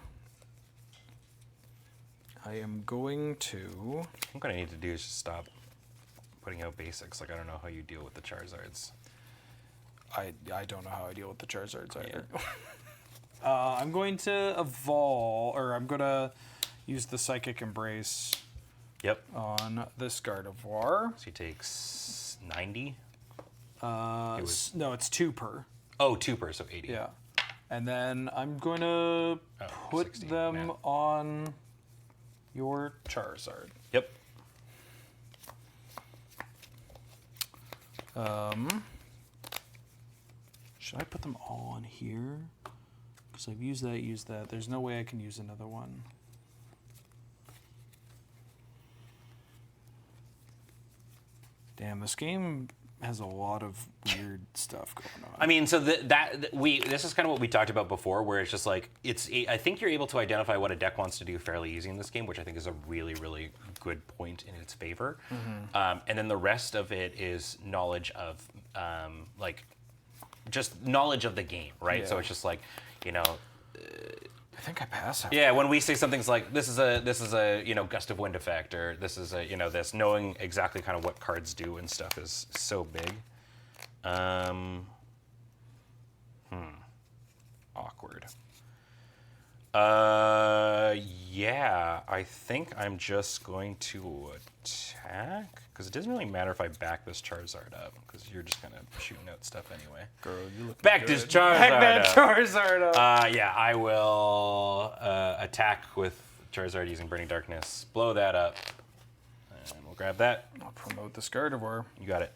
I am going to... I think what I need to do is just stop putting out basics. Like, I don't know how you deal with the Charizards. I don't know how I deal with the Charizards either. I'm going to evolve, or I'm going to use the Psychic Embrace Yep. on this Gardevoir. So he takes 90? No, it's 2 per. Oh, 2 per, so 80. Yeah. And then I'm going to put 60, them yeah. on your Charizard. Yep. Should I put them all on here? Because I've used that. There's no way I can use another one. Damn, this game has a lot of weird stuff going on. I mean, so this is kind of what we talked about before, where it's just like I think you're able to identify what a deck wants to do fairly easy in this game, which I think is a really, really good point in its favor. And then the rest of it is knowledge of just knowledge of the game, right? Yeah. So it's just like, I think I pass. yeah, when we say something's like this is a gust of wind effect, or this is a this, knowing exactly kind of what cards do and stuff is so big. Awkward. Yeah, I think I'm just going to attack, because it doesn't really matter if I back this Charizard up, because you're just kind of shooting out stuff anyway. Girl, you look Back good. this Charizard Back that up. Charizard up. Yeah, I will attack with Charizard using Burning Darkness. Blow that up. And we'll grab that. I'll promote this Gardevoir. You got it.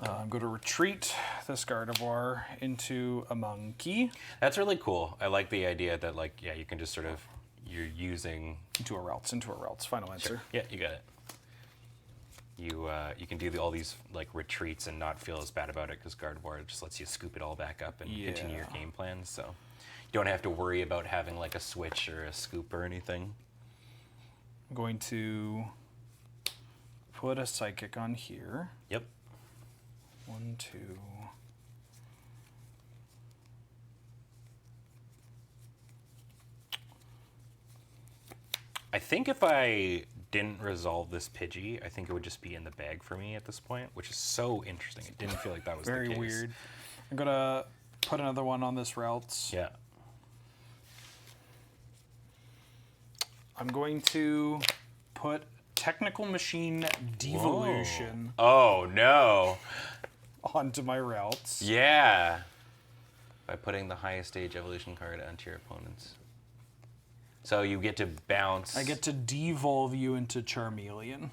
I'm going to retreat this Gardevoir into a monkey. That's really cool. I like the idea that, like, yeah, you can just sort of, you're using... Into a Routes. Final answer. Yeah, you got it. You can do all these, like, retreats and not feel as bad about it, because Gardevoir just lets you scoop it all back up and continue your game plan, so you don't have to worry about having, like, a switch or a scoop or anything. I'm going to put a Psychic on here. Yep. 1, 2. I think if I didn't resolve this Pidgey, I think it would just be in the bag for me at this point, which is so interesting. It didn't feel like that was Very the case. weird. I'm going to put another one on this Routes. Yeah. I'm going to put Technical Machine Devolution Oh, no. onto my Routes. Yeah. By putting the highest stage evolution card onto your opponents. So you get to bounce. I get to devolve you into Charmeleon.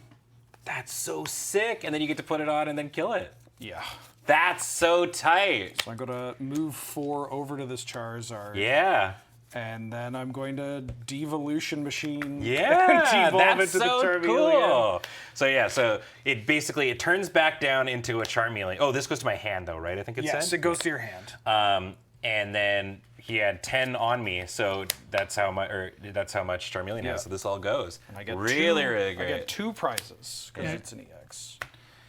That's so sick. And then you get to put it on and then kill it. Yeah. That's so tight. So I'm going to move 4 over to this Charizard. Yeah. And then I'm going to Devolution Machine. Yeah, devolve that's into so the Charmeleon. cool. So yeah, so it basically, it turns back down into a Charmeleon. Oh, this goes to my hand though, right? I think it Yes, said? it goes to your hand. And then he had 10 on me, so that's how much Charmeleon Yeah. has. So this all goes. And I get really, two, really great. I get 2 prizes because Yeah. it's an EX.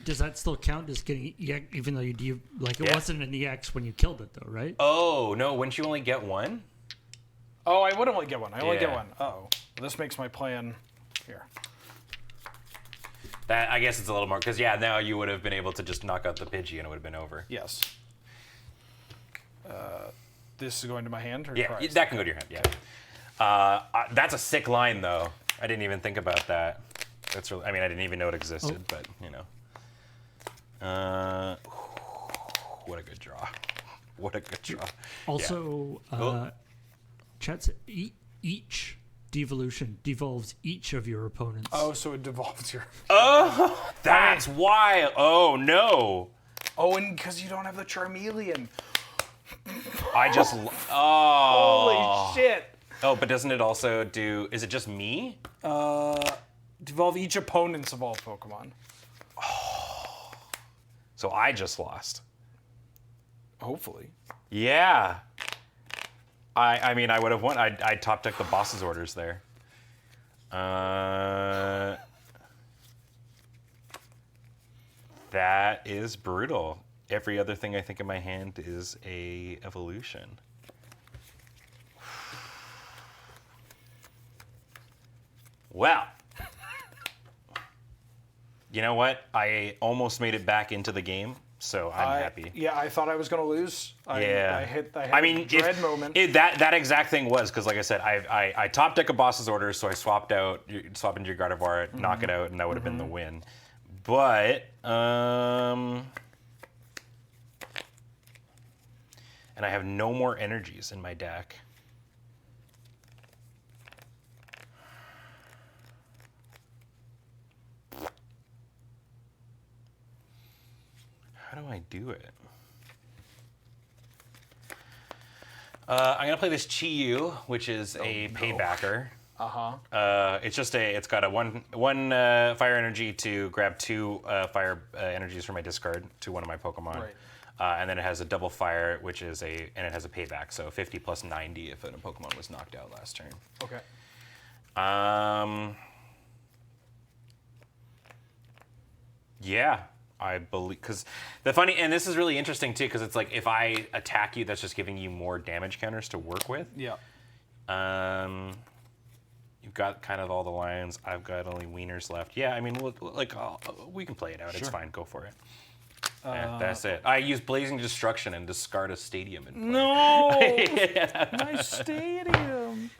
Does that still count as getting EX, even though it Yeah. wasn't an EX when you killed it though, right? Oh, no, wouldn't you only get one? Oh, I would only get one. I only get Yeah. one. Uh-oh. This makes my plan here. That, I guess it's a little more, because yeah, now you would have been able to just knock out the Pidgey and it would have been over. Yes. This is going to my hand or Yeah, prize? that can go to your hand, yeah. That's a sick line though. I didn't even think about that. That's really, I mean, I didn't even know it existed, but you know. What a good draw. What a good draw. Also, chat said each devolution devolves each of your opponents. Oh, so it devolves your... Oh, that's why. Oh, no. Oh, and because you don't have the Charmeleon. I just... Holy shit. Oh, but doesn't it also do... Is it just me? Devolve each opponents of all Pokemon. So I just lost. Hopefully. Yeah. I mean, I would have won. I top decked the boss's orders there. That is brutal. Every other thing I think in my hand is a evolution. Well, you know what? I almost made it back into the game, so I'm happy. Yeah, I thought I was going to lose. I hit I mean, a dread moment. That exact thing was because, like I said, I top deck a boss's orders, so I swap into your Gardevoir, knock it out, and that would have been the win. But and I have no more energies in my deck. How do I do it? I'm gonna play this Chi-Yu, which is a paybacker. It's got a one fire energy to grab 2 fire energies from my discard to one of my Pokemon. Right. And then it has a double fire, and it has a payback, so 50 plus 90 if a Pokemon was knocked out last turn. Okay. Yeah, I believe, because and this is really interesting too, because it's like if I attack you, that's just giving you more damage counters to work with. Yeah. You've got kind of all the lines. I've got only wieners left. Yeah, I mean, we can play it out. Sure. It's fine. Go for it. That's it. I use Blazing Destruction and discard a stadium. No! My stadium!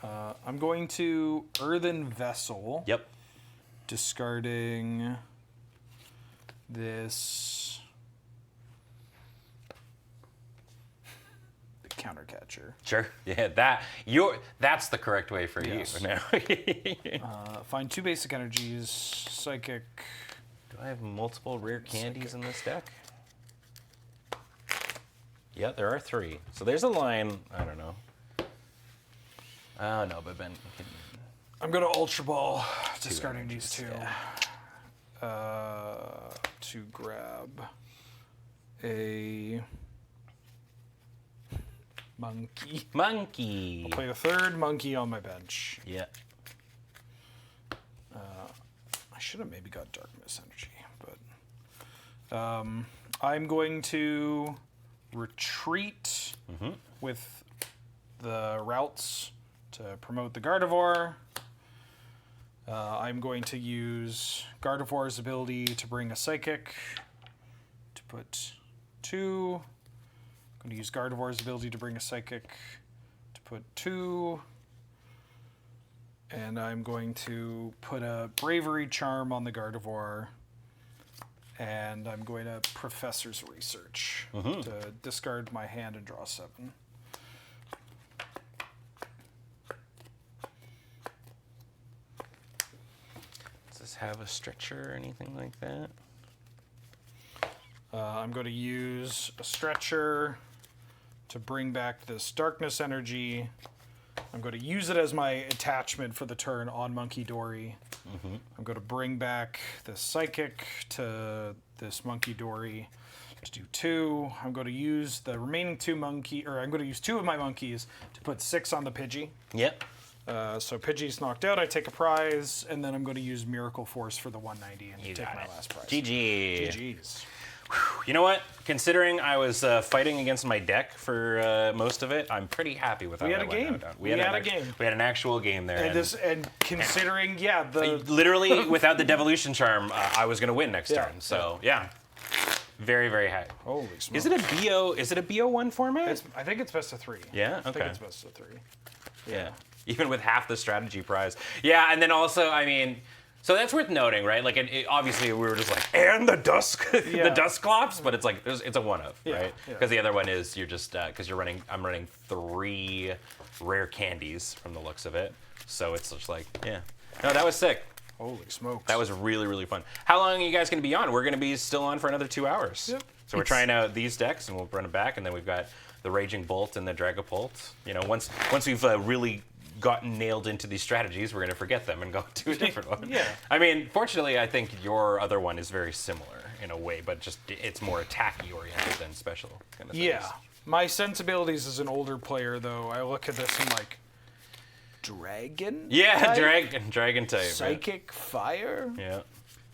I'm going to Earthen Vessel. Yep. Discarding this the counter catcher. Sure. Yeah, that's the correct way for you now. Find 2 basic energies, psychic. Do I have multiple rare candies in this deck? Yeah, there are 3. So there's a line. I don't know. Oh no, but Ben. I'm going to Ultra Ball, discarding these 2. To grab a monkey. Monkey. I'll play a 3rd monkey on my bench. Yeah. I should have maybe got Darkness Energy, but I'm going to retreat with the routes to promote the Gardevoir. I'm going to use Gardevoir's ability to bring a Psychic to put 2. I'm going to use Gardevoir's ability to bring a Psychic to put 2. And I'm going to put a Bravery Charm on the Gardevoir. And I'm going to Professor's Research to discard my hand and draw 7. Have a stretcher or anything like that? I'm going to use a stretcher to bring back this Darkness Energy. I'm going to use it as my attachment for the turn on Monkey Dory. I'm going to bring back the Psychic to this Monkey Dory to do 2. I'm going to use the remaining 2 I'm going to use 2 of my monkeys to put 6 on the Pidgey. Yep. So Pidgey's knocked out, I take a prize, and then I'm going to use Miracle Force for the 190 and take my last prize. GG. GG's. You know what? Considering I was fighting against my deck for most of it, I'm pretty happy with how that went out. We had a game. We had an actual game there. And considering, literally without the Devolution Charm, I was going to win next turn. So yeah. Very, very high. Holy smokes. Is it a BO? Is it a BO1 format? I think it's best of 3. Yeah. Okay. I think it's best of 3. Yeah. Even with half the strategy prize. Yeah, and then also, I mean, so that's worth noting, right? Like, obviously, we were just like, and the Dusk, the Dusclops, but it's like, it's a one-of, right? Because the other one is you're just, because I'm running 3 rare candies from the looks of it. So it's just like, yeah. No, that was sick. Holy smokes. That was really, really fun. How long are you guys going to be on? We're going to be still on for another 2 hours. Yep. So we're trying out these decks, and we'll run it back, and then we've got the Raging Bolt and the Dragapult. You know, once we've really gotten nailed into these strategies, we're going to forget them and go to a different one. Yeah. I mean, fortunately, I think your other one is very similar in a way, but just it's more attacky oriented than special kind of things. Yeah. My sensibilities as an older player, though, I look at this and like, dragon? Yeah, type? dragon type. Psychic fire? Yeah.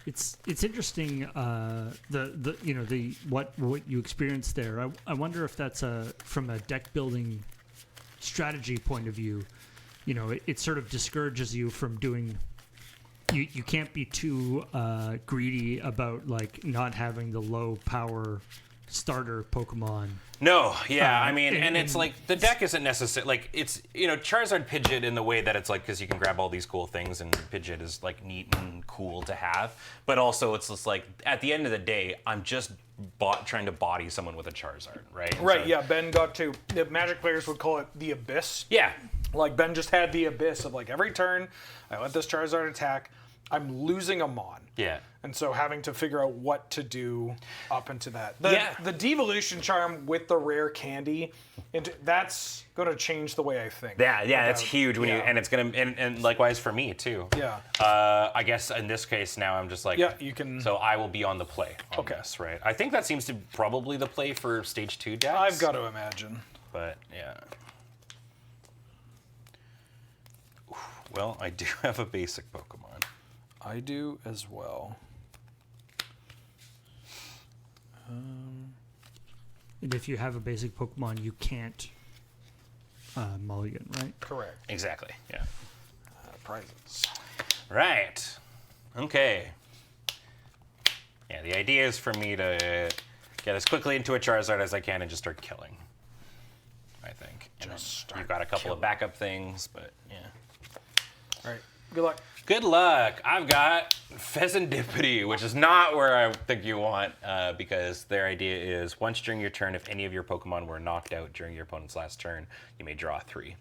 It's interesting the what you experienced there. I wonder if that's from a deck building strategy point of view. It sort of discourages you from doing. You can't be too greedy about like not having the low power starter Pokemon. No, yeah, I mean, and it's like the deck isn't necessary. Like it's Charizard Pidgeot in the way that it's like because you can grab all these cool things and Pidgeot is like neat and cool to have, but also it's just like at the end of the day, I'm just trying to body someone with a Charizard, right? And Right. so- Yeah. Ben got to. The Magic players would call it the Abyss. Yeah. Like Ben just had the Abyss of like every turn, I let this Charizard attack. I'm losing a Mon. Yeah. And so having to figure out what to do up into that. Yeah. The Devolution Charm with the rare candy, that's going to change the way I think. Yeah, that's about- huge when yeah. and it's gonna and likewise for me too. Yeah. I guess in this case now I'm just like Yeah, you can- So I will be on the play on Okay. this, right? I think that seems to probably the play for stage 2 decks. I've got to imagine. But yeah. Well, I do have a basic Pokemon. I do as well. And if you have a basic Pokemon, you can't mulligan, right? Correct. Exactly. Yeah. Prizes. Right. Okay. Yeah, the idea is for me to get as quickly into a Charizard as I can and just start killing. I think. And then you've got a couple of backup things, but yeah. All right. Good luck. Good luck. I've got Pheasantipity, which is not where I think you want, because their idea is once during your turn, if any of your Pokemon were knocked out during your opponent's last turn, you may draw 3.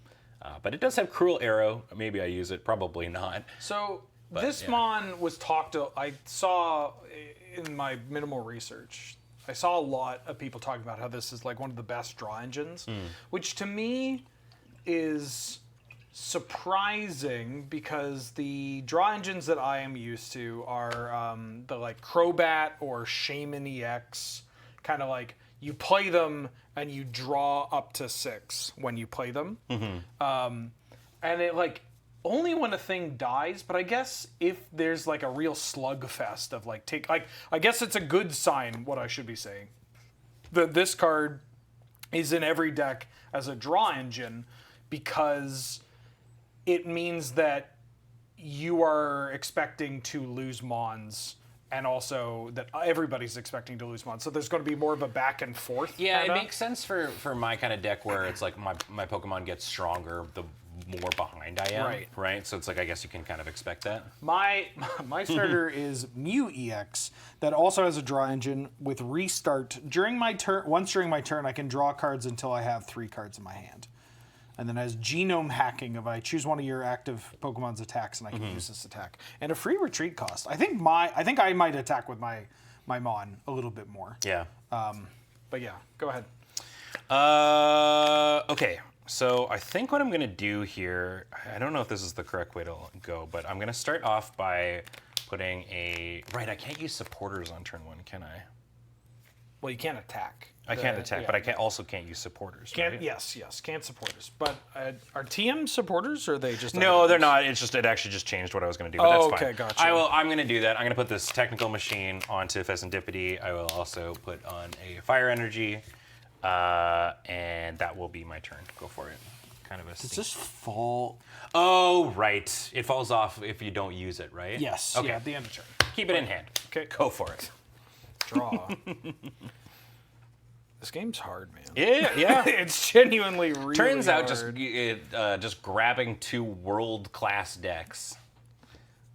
But it does have Cruel Arrow. Maybe I use it. Probably not. So this yeah. Mon was talked to. I saw in my minimal research. I saw a lot of people talking about how this is like one of the best draw engines, which to me is surprising because the draw engines that I am used to are the like Crobat or Shaman EX, kind of like you play them and you draw up to 6 when you play them. And it like only when a thing dies, but I guess if there's like a real slugfest of like I guess it's a good sign what I should be saying. This card is in every deck as a draw engine because it means that you are expecting to lose Mons, and also that everybody's expecting to lose Mons. So there's going to be more of a back and forth. Yeah, kinda. it makes sense for my kind of deck where it's like my Pokemon gets stronger the more behind I am. Right. So it's like I guess you can kind of expect that. My starter is Mew EX that also has a draw engine with restart. During my turn, once during my turn, I can draw cards until I have 3 cards in my hand. And then has genome hacking if I choose one of your active Pokemon's attacks and I can use this attack. And a free retreat cost. I think I might attack with my Mon a little bit more. Yeah. But yeah, go ahead. Okay. So I think what I'm going to do here, I don't know if this is the correct way to go, but I'm going to start off by putting Right, I can't use supporters on turn 1, can I? Well, you can't attack. I can't attack, but I also can't use supporters. Can't, right? yes, can't supporters. But are TM supporters or are they just... No, they're not. It actually just changed what I was going to do, but that's fine. Okay, gotcha. I'm going to do that. I'm going to put this technical machine onto Pheasantipity. I will also put on a fire energy, and that will be my turn. Go for it. Kind of a. Does this fall? Oh, right. It falls off if you don't use it, right? Yes. Okay. Yeah, at the end of turn. Keep it in hand. Okay. Go for it. Draw. This game's hard, man. Yeah. It's genuinely really Turns out hard. just grabbing 2 world-class decks.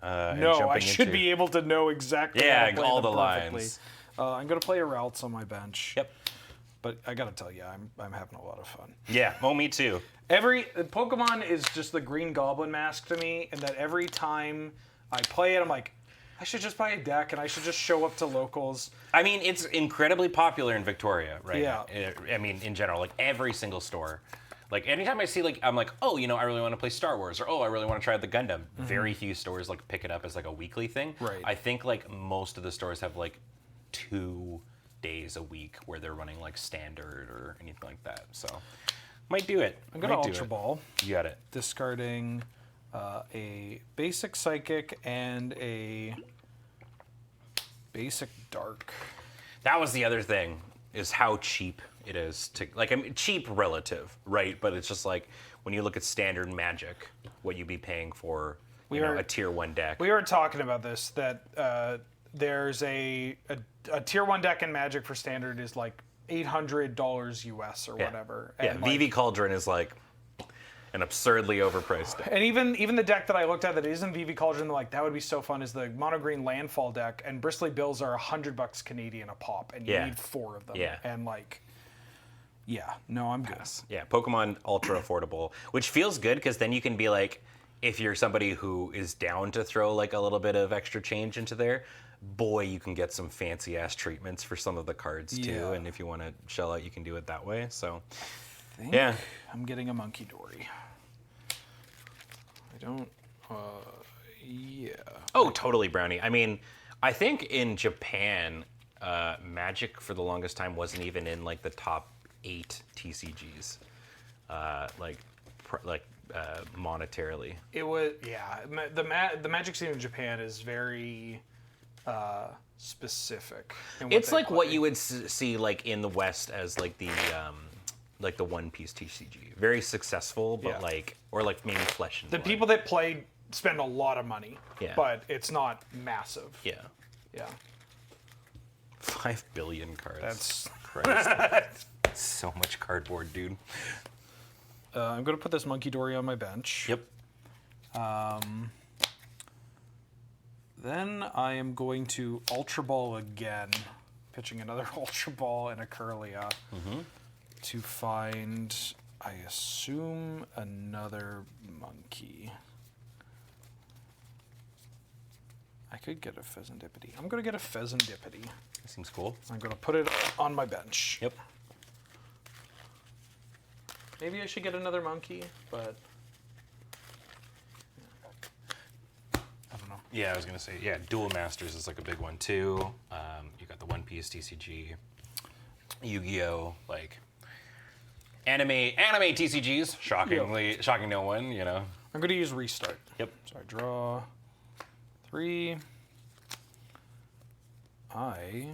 and No, I jumping should into- be able to know exactly Yeah, how to play all them the perfectly. lines. I'm going to play a Ralts on my bench. Yep. But I got to tell you, I'm having a lot of fun. Yeah. Oh, me too. Pokemon is just the Green Goblin mask to me, and that every time I play it, I'm like, I should just buy a deck, and I should just show up to locals. I mean, it's incredibly popular in Victoria, right? Yeah. I mean, in general, like every single store. Like anytime I see, like, I'm like, oh, I really want to play Star Wars, or oh, I really want to try out the Gundam. Very few stores like pick it up as like a weekly thing. Right. I think like most of the stores have like 2 days a week where they're running like standard or anything like that. So might do it. I'm going to Ultra Ball, You got it. discarding a basic Psychic and a Basic dark. That was the other thing, is how cheap it is to, like, I mean, cheap relative, right? But it's just like, when you look at standard Magic, what you'd be paying for a tier 1 deck. We were talking about this, that there's a tier 1 deck in Magic for standard is like $800 US or whatever. Yeah, And VV Cauldron is like an absurdly overpriced deck. And even the deck that I looked at that isn't VV Cauldron, like that would be so fun, is the mono green landfall deck, and Bristly Bills are $100 Canadian a pop, and you need 4 of them. Yeah. And like, yeah, no, I'm good. Yeah, Pokemon ultra affordable, which feels good because then you can be like, if you're somebody who is down to throw like a little bit of extra change into there, boy, you can get some fancy ass treatments for some of the cards too. Yeah. And if you want to shell out, you can do it that way. So, I think I'm getting a Monkey Dory. I don't. Yeah. Oh, totally, Brownie. I mean, I think in Japan, Magic for the longest time wasn't even in like the top 8 TCGs, monetarily. It was, yeah. The Magic scene in Japan is very specific. in It's they like what play. you would see like in the West as like the One Piece TCG. Very successful, but Yeah. or maybe Flesh and The Blood. people that play spend a lot of money, Yeah. but it's not massive. Yeah. Yeah. 5 billion cards. That's. Christ. So much cardboard, dude. I'm going to put this Monkey Dory on my bench. Yep. Then I am going to Ultra Ball again, pitching another Ultra Ball and a Curlia to find, I assume, another monkey. I could get a Pheasantipity. I'm going to get a Pheasantipity. That seems cool. I'm going to put it on my bench. Yep. Maybe I should get another monkey, but I don't know. Yeah, I was gonna say, yeah, Duel Masters is like a big one too. You got the One Piece TCG, Yu-Gi-Oh, like anime TCGs. Shocking no one, you know. I'm going to use Restart. Yep. So I draw 3. I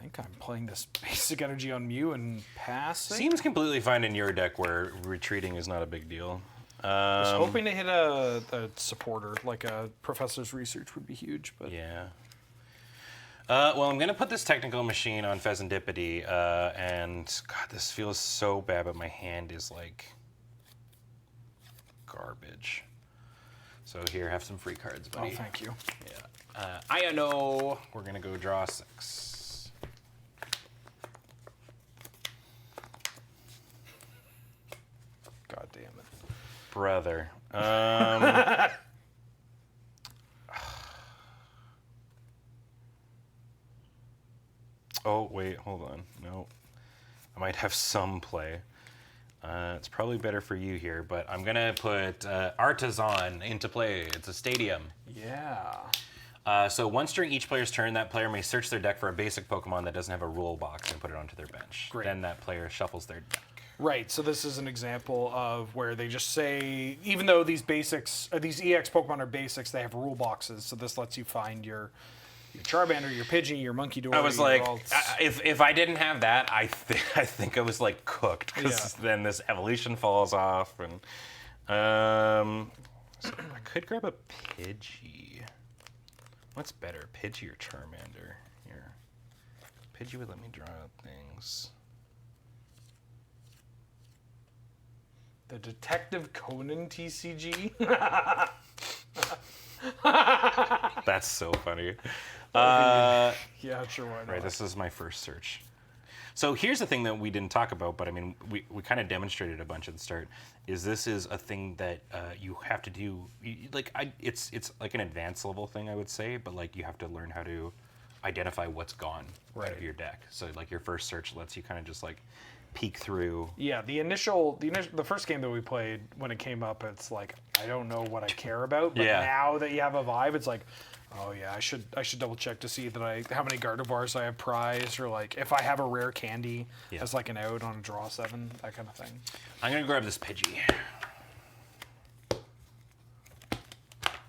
think I'm playing this basic energy on Mew and passing. Seems completely fine in your deck where retreating is not a big deal. I was hoping to hit a supporter, like a Professor's Research would be huge, but Yeah. Well, I'm gonna put this technical machine on Pheasantipity, and God, this feels so bad, but my hand is like garbage. So here, have some free cards, buddy. oh, thank you. Yeah. Iono, we're gonna go draw 6. God damn it. Brother. Oh, wait, hold on. No. I might have some play. It's probably better for you here, but I'm going to put Artisan into play. It's a stadium. Yeah. So once during each player's turn, that player may search their deck for a basic Pokemon that doesn't have a rule box and put it onto their bench. Great. Then that player shuffles their deck. Right, so this is an example of where they just say, even though these basics, these EX Pokemon are basics, they have rule boxes. So this lets you find your Charmander, your Pidgey, your Monkey Dory. I was like, if I didn't have that, I think I was like cooked, because then this evolution falls off, and so I could grab a Pidgey. What's better, Pidgey or Charmander? Here, Pidgey would let me draw out things. the Detective Conan TCG. That's so funny. Yeah, sure, why not? Right, this is my first search. So here's the thing that we didn't talk about, but I mean, we kind of demonstrated a bunch at the start. This is a thing that you have to do. It's like an advanced level thing, I would say, but like you have to learn how to identify what's gone out of your deck. So like your first search lets you kind of just like peek through. Yeah, the first game that we played when it came up, it's like I don't know what I care about. But now that you have a vibe, it's like, oh yeah, I should double check to see that how many Gardevoirs I have prized, or like if I have a rare candy as like an out on a draw 7, that kind of thing. I'm gonna grab this Pidgey.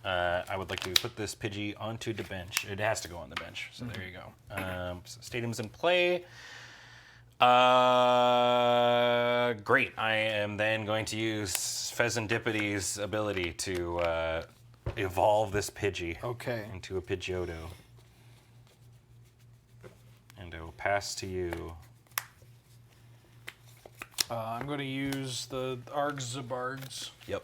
I would like to put this Pidgey onto the bench. It has to go on the bench, so there you go. So stadium's in play. Great. I am then going to use Pheasandipity's ability to evolve this Pidgey into a Pidgeotto. And I will pass to you. I'm going to use the Argzabargs. Yep.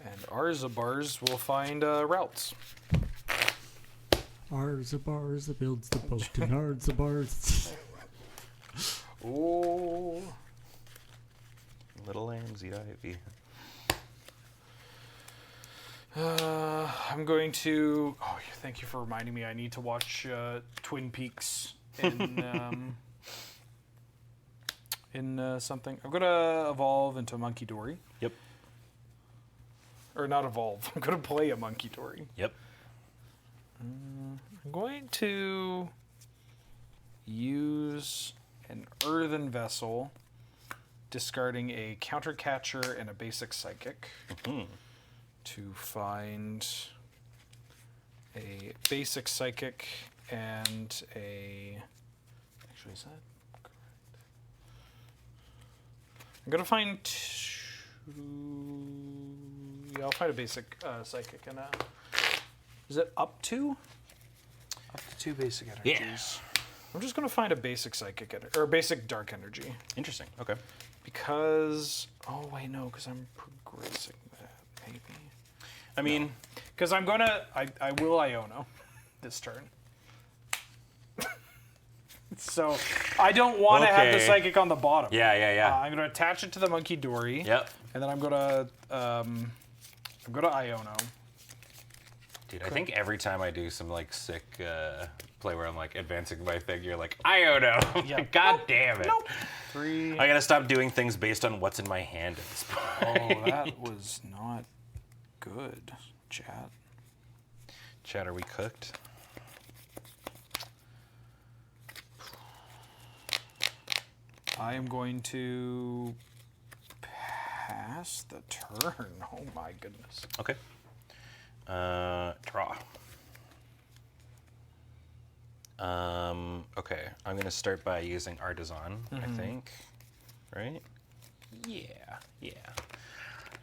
And Arzabars will find routes. Arzabars that builds the boat and Arzabars. Oh. Little lambs eat ivy. I'm going to... Oh, thank you for reminding me. I need to watch Twin Peaks in something. I'm going to evolve into Monkey Dory. Yep. Or not evolve. I'm going to play a Monkey Dory. Yep. I'm going to use an Earthen Vessel, discarding a Counter Catcher and a Basic Psychic to find a Basic Psychic and a... Actually, is that correct? I'm going to find two... Yeah, I'll find a Basic Psychic and a... Is it up to? Up to 2 basic energies. Yeah. I'm just going to find a basic psychic or basic dark energy. Interesting. Okay. Because, oh wait, no, because I'm progressing that, maybe. I mean, because I'm going to, I will Iono this turn. So I don't want to have the psychic on the bottom. Yeah. I'm going to attach it to the Monkey Dory. Yep. And then I'm going to Iono. Dude, I think every time I do some like sick play where I'm like advancing my thing, you're like, Iono. Yeah. God damn it. Nope. 3. I gotta stop doing things based on what's in my hand at this point. Oh, that was not good, chat. Chat, are we cooked? I am going to pass the turn. Oh my goodness. Okay. Draw. Okay, I'm gonna start by using Artisan, I think. Right? Yeah.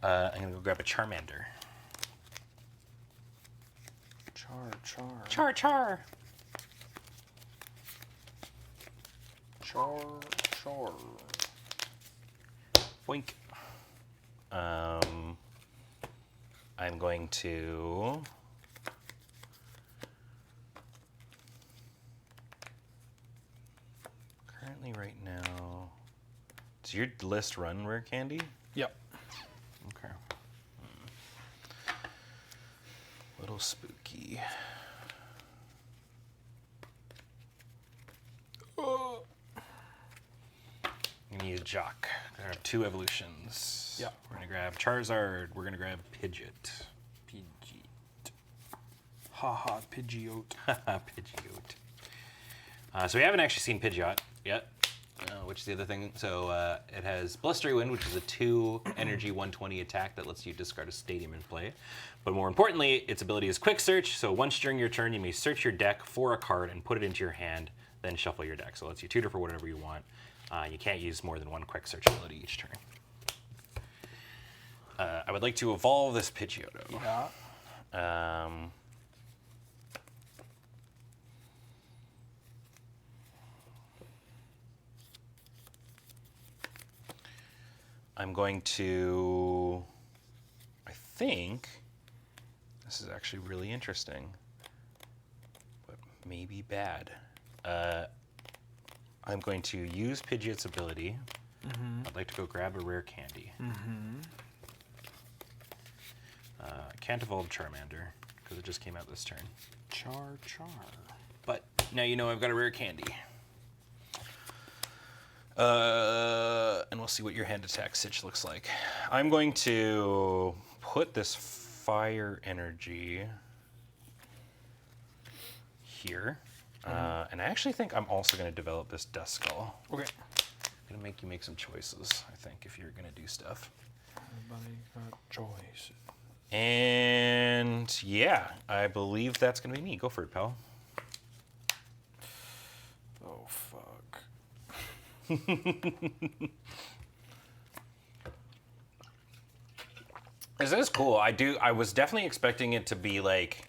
I'm gonna go grab a Charmander. Char. Char. Boink. I'm going to currently right now. Does your list run rare candy? Yep. Okay. Little spooky. I'm gonna use Jock. There are 2 evolutions. Yep. We're gonna grab Charizard. We're gonna grab Pidgeot. Haha, Pidgeot. Pidgeot. So we haven't actually seen Pidgeot yet, which is the other thing. So it has Blustery Wind, which is a 2 energy 120 attack that lets you discard a stadium in play. But more importantly, its ability is Quick Search. So once during your turn, you may search your deck for a card and put it into your hand, then shuffle your deck. So it lets you tutor for whatever you want. You can't use more than 1 Quick Search ability each turn. I would like to evolve this Pidgeotto. Yeah. I'm going to, I think, this is actually really interesting, but maybe bad. I'm going to use Pidgeot's ability. I'd like to go grab a rare candy. Can't evolve Charmander, because it just came out this turn. Char. But now you know I've got a rare candy. And we'll see what your hand attack sitch looks like. I'm going to put this fire energy here. And I actually think I'm also going to develop this Duskull. Okay. I'm going to make you make some choices, I think, if you're going to do stuff. Everybody got choices. And yeah, I believe that's gonna be me. Go for it, pal. Oh fuck. This is cool. I was definitely expecting it to be like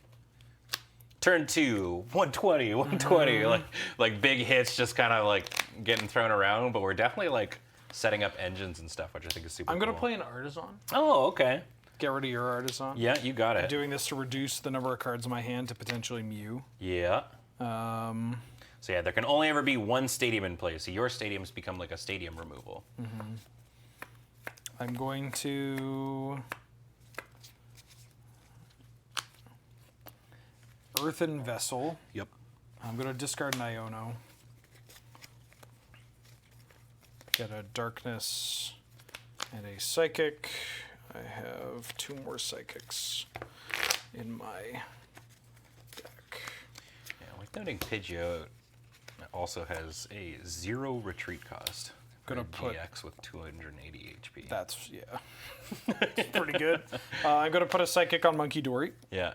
turn 2, 120, 120, like big hits just kind of like getting thrown around, but we're definitely like setting up engines and stuff, which I think is super I'm gonna cool. play an artisan. Oh, okay. Get rid of your artisan. Yeah, you got it. Doing this to reduce the number of cards in my hand to potentially Mew. Yeah. So yeah, there can only ever be one stadium in play, so your stadiums become like a stadium removal. I'm going to Earthen Vessel. Yep. I'm going to discard an Iono. Get a Darkness and a Psychic. I have 2 more Psychics in my deck. Yeah, worth noting Pidgeot also has a 0 retreat cost. Gonna A put GX with 280 HP. That's, yeah. That's pretty good. I'm going to put a Psychic on Monkey Dory. Yeah.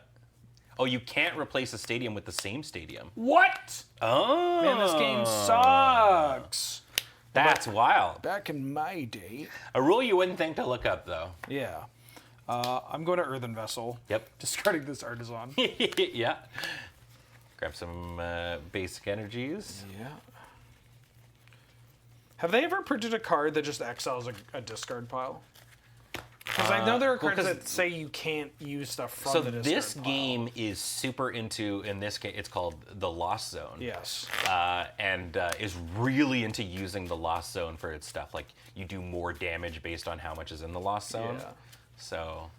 Oh, you can't replace a stadium with the same stadium. What? Oh. Man, this game sucks. That's wild. Back in my day. A rule you wouldn't think to look up, though. Yeah. I'm going to Earthen Vessel. Yep. Discarding this Artisan. Yeah. Grab some basic energies. Yeah. Have they ever printed a card that just exiles a discard pile? Because I know there are cards that say you can't use stuff from So the discard this pile. game is super into, in this case, it's called the Lost Zone. Yes. And is really into using the Lost Zone for its stuff. Like, you do more damage based on how much is in the Lost Zone. Yeah. So,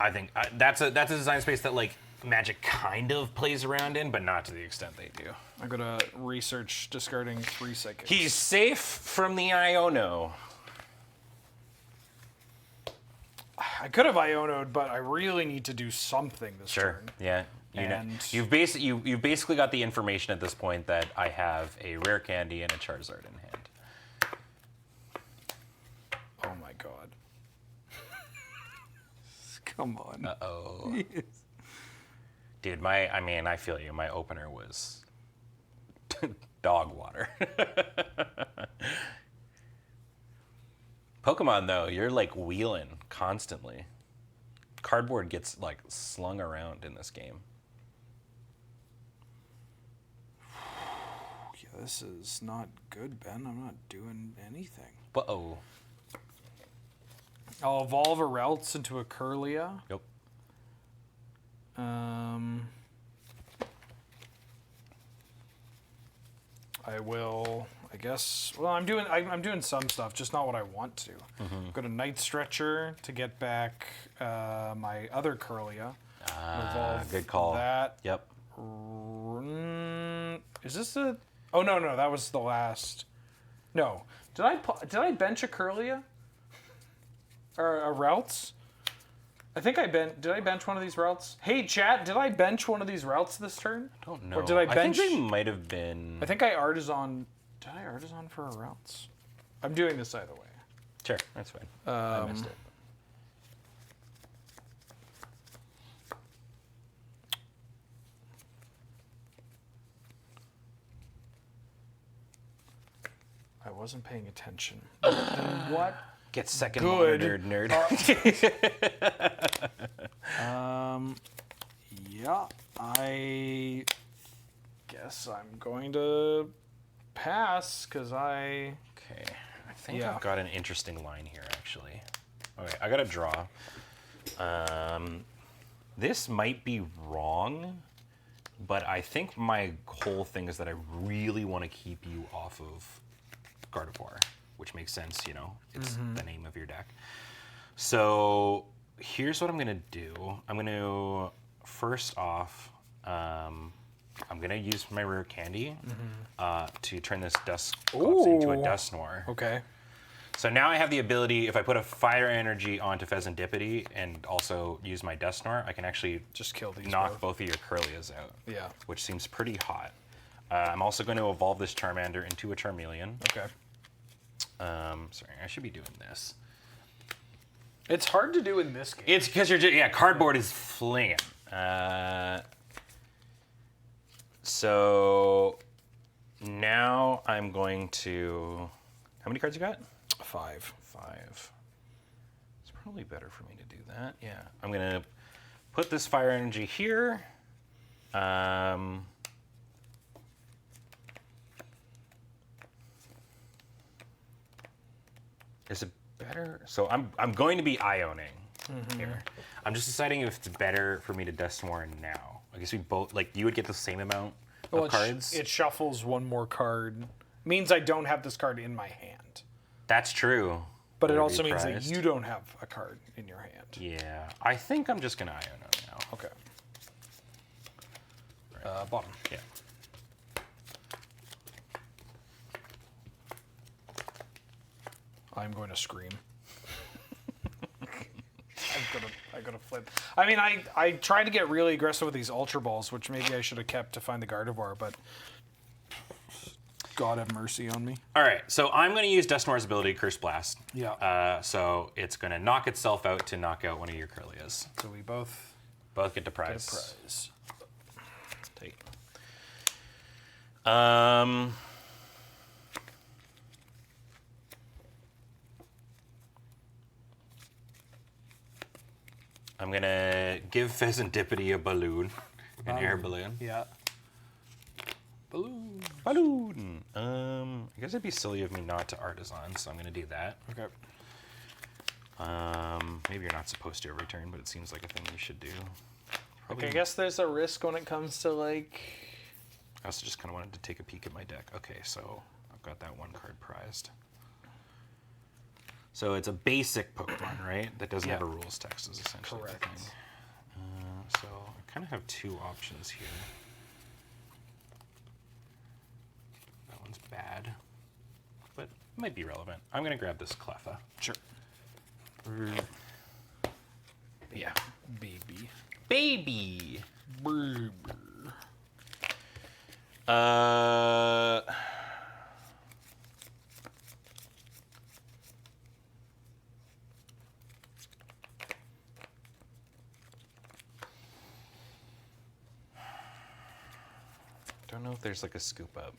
I think that's a design space that, like, Magic kind of plays around in, but not to the extent they do. I'm going to research discarding 3 Psychics. He's safe from the Iono. I could have Iono'd, but I really need to do something this turn. Yeah. And You've basically got the information at this point that I have a rare candy and a Charizard in hand. Oh my god. Come on. Uh-oh. Dude, I feel you. My opener was dog water. Pokemon, though, you're like wheeling constantly. Cardboard gets like slung around in this game. Yeah, this is not good, Ben. I'm not doing anything. Uh-oh. I'll evolve a Ralts into a Curlia. Yep. I will, I guess. Well, I'm doing some stuff, just not what I want to. Go to Night Stretcher to get back my other Curlia. Evolve Good call. That. Yep. Is this a? Oh no, that was the last. No, did I bench a Curlia? Or a Ralts? I think did I bench one of these routes? Hey, chat, did I bench one of these routes this turn? I don't know. Or did I bench? think they might have been... I think I artisan. Did I artisan for a routes? I'm doing this either way. Sure, that's fine. I missed it. I wasn't paying attention. Then what? Get second Good. nerd. Yeah, I guess I'm going to pass because I. Okay, I think Yeah. I've got an interesting line here, actually. Okay, I got to draw. This might be wrong, but I think my whole thing is that I really want to keep you off of Gardevoir, which makes sense, you know, it's the name of your deck. So here's what I'm going to do. I'm going to, first off, I'm going to use my rare candy to turn this Dusclops into a Dusknoir. Okay. So now I have the ability, if I put a fire energy onto Pheasantipity and also use my Dusknoir, I can actually Just kill these. knock both of your Curlias out. Yeah. Which seems pretty hot. I'm also going to evolve this Charmander into a Charmeleon. Okay. Sorry, I should be doing this. It's hard to do in this game. It's because you're just, cardboard is flinging. So now I'm going to. How many cards you got? 5. 5. It's probably better for me to do that. Yeah, I'm gonna put this fire energy here. Is it better? So I'm going to be ioning here. I'm just deciding if it's better for me to Duskmourn now. I guess we both you would get the same amount of cards. It shuffles one more card. Means I don't have this card in my hand. That's true. But it Would also be means that prized. you don't have a card in your hand. Yeah, I think I'm just gonna ion now. Okay. Bottom. Yeah. I'm going to scream. I gotta flip. I mean, I tried to get really aggressive with these Ultra Balls, which maybe I should have kept to find the Gardevoir, but God have mercy on me. All right, so I'm going to use Duskmour's ability, Curse Blast. Yeah. So it's going to knock itself out to knock out one of your Curlias. So we both Both get to get a prize. prize. Take. I'm going to give Pheasantipity a balloon, an air balloon. Yeah. Balloon. Balloon. I guess it'd be silly of me not to Artisan, so I'm going to do that. Okay. Maybe you're not supposed to every turn, but it seems like a thing you should do. Probably. Okay, I guess there's a risk when it comes to like. I also just kind of wanted to take a peek at my deck. Okay, so I've got that one card prized. So it's a basic Pokemon, right? That doesn't have a rules text, is essentially Correct. the thing. So I kind of have two options here. That one's bad, but might be relevant. I'm going to grab this Cleffa. Sure. Yeah. Baby. Baby! Brr. Don't know if there's like a scoop up.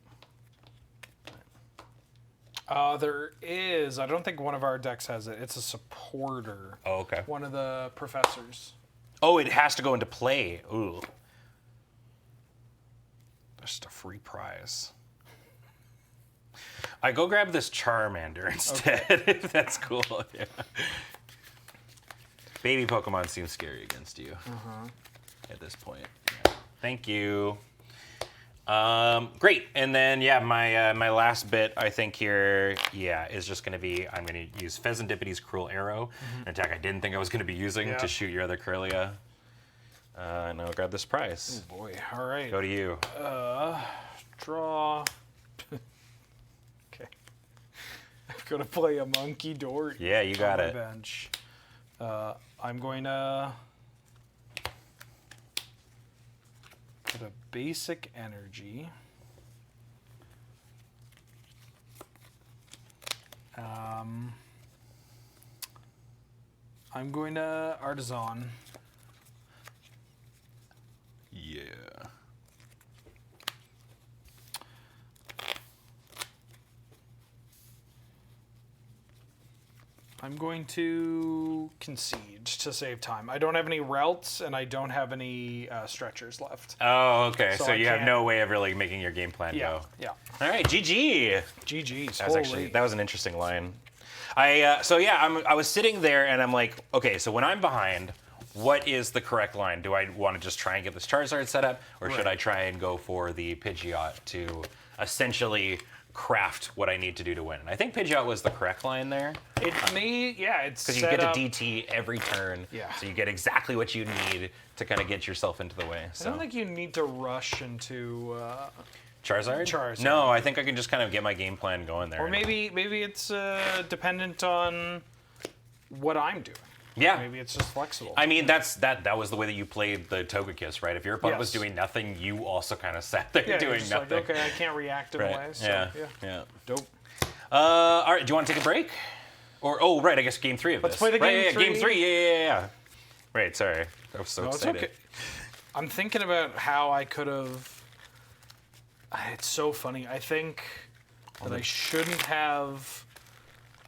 There is. I don't think one of our decks has it. It's a supporter. Oh, okay. One of the professors. Oh, it has to go into play. Ooh. That's just a free prize. I go grab this Charmander instead, if that's cool. Yeah. Baby Pokemon seems scary against you at this point. Yeah. Thank you. Great, and then my last bit I think here, is just going to be I'm going to use Pheasantipity's Cruel Arrow, an attack I didn't think I was going to be using to shoot your other Curlia. And I'll grab this prize. Oh boy! All right. Go to you. Draw. Okay. I've got to play a Monkey Dory. Yeah, you got on it. my bench. I'm going to put a basic energy. I'm going to Artisan. Yeah. I'm going to concede to save time. I don't have any routes, and I don't have any stretchers left. Oh, okay. So So I you have can't- no way of really making your game plan Yeah, go. yeah. All right, GG. GG's. That was an interesting line. I was sitting there and I'm like, okay, so when I'm behind, what is the correct line? Do I want to just try and get this Charizard set up, or should I try and go for the Pidgeot to essentially craft what I need to do to win? And I think Pidgeot was the correct line there. It's me. Yeah, it's Because you set get up. to DT every turn, Yeah. so you get exactly what you need to kind of get yourself into the way. I So don't think you need to rush into, Charizard? Charizard. No, I think I can just kind of get my game plan going there. or maybe it's dependent on what I'm doing. Yeah. Maybe it's just flexible. I mean, that was the way that you played the Togekiss, right? If your opponent was Yes. doing nothing, you also kind of sat there yeah, you're doing just nothing. like, okay, I can't react in a way. Right. So, Yeah. Dope. All right. Do you want to take a break? Or oh, right, I guess game 3 of Let's this. play the right, game yeah, game 3. 3. Yeah. Right, sorry. I was so No, it's excited. okay. I'm thinking about how I could have. It's so funny. I think that I shouldn't have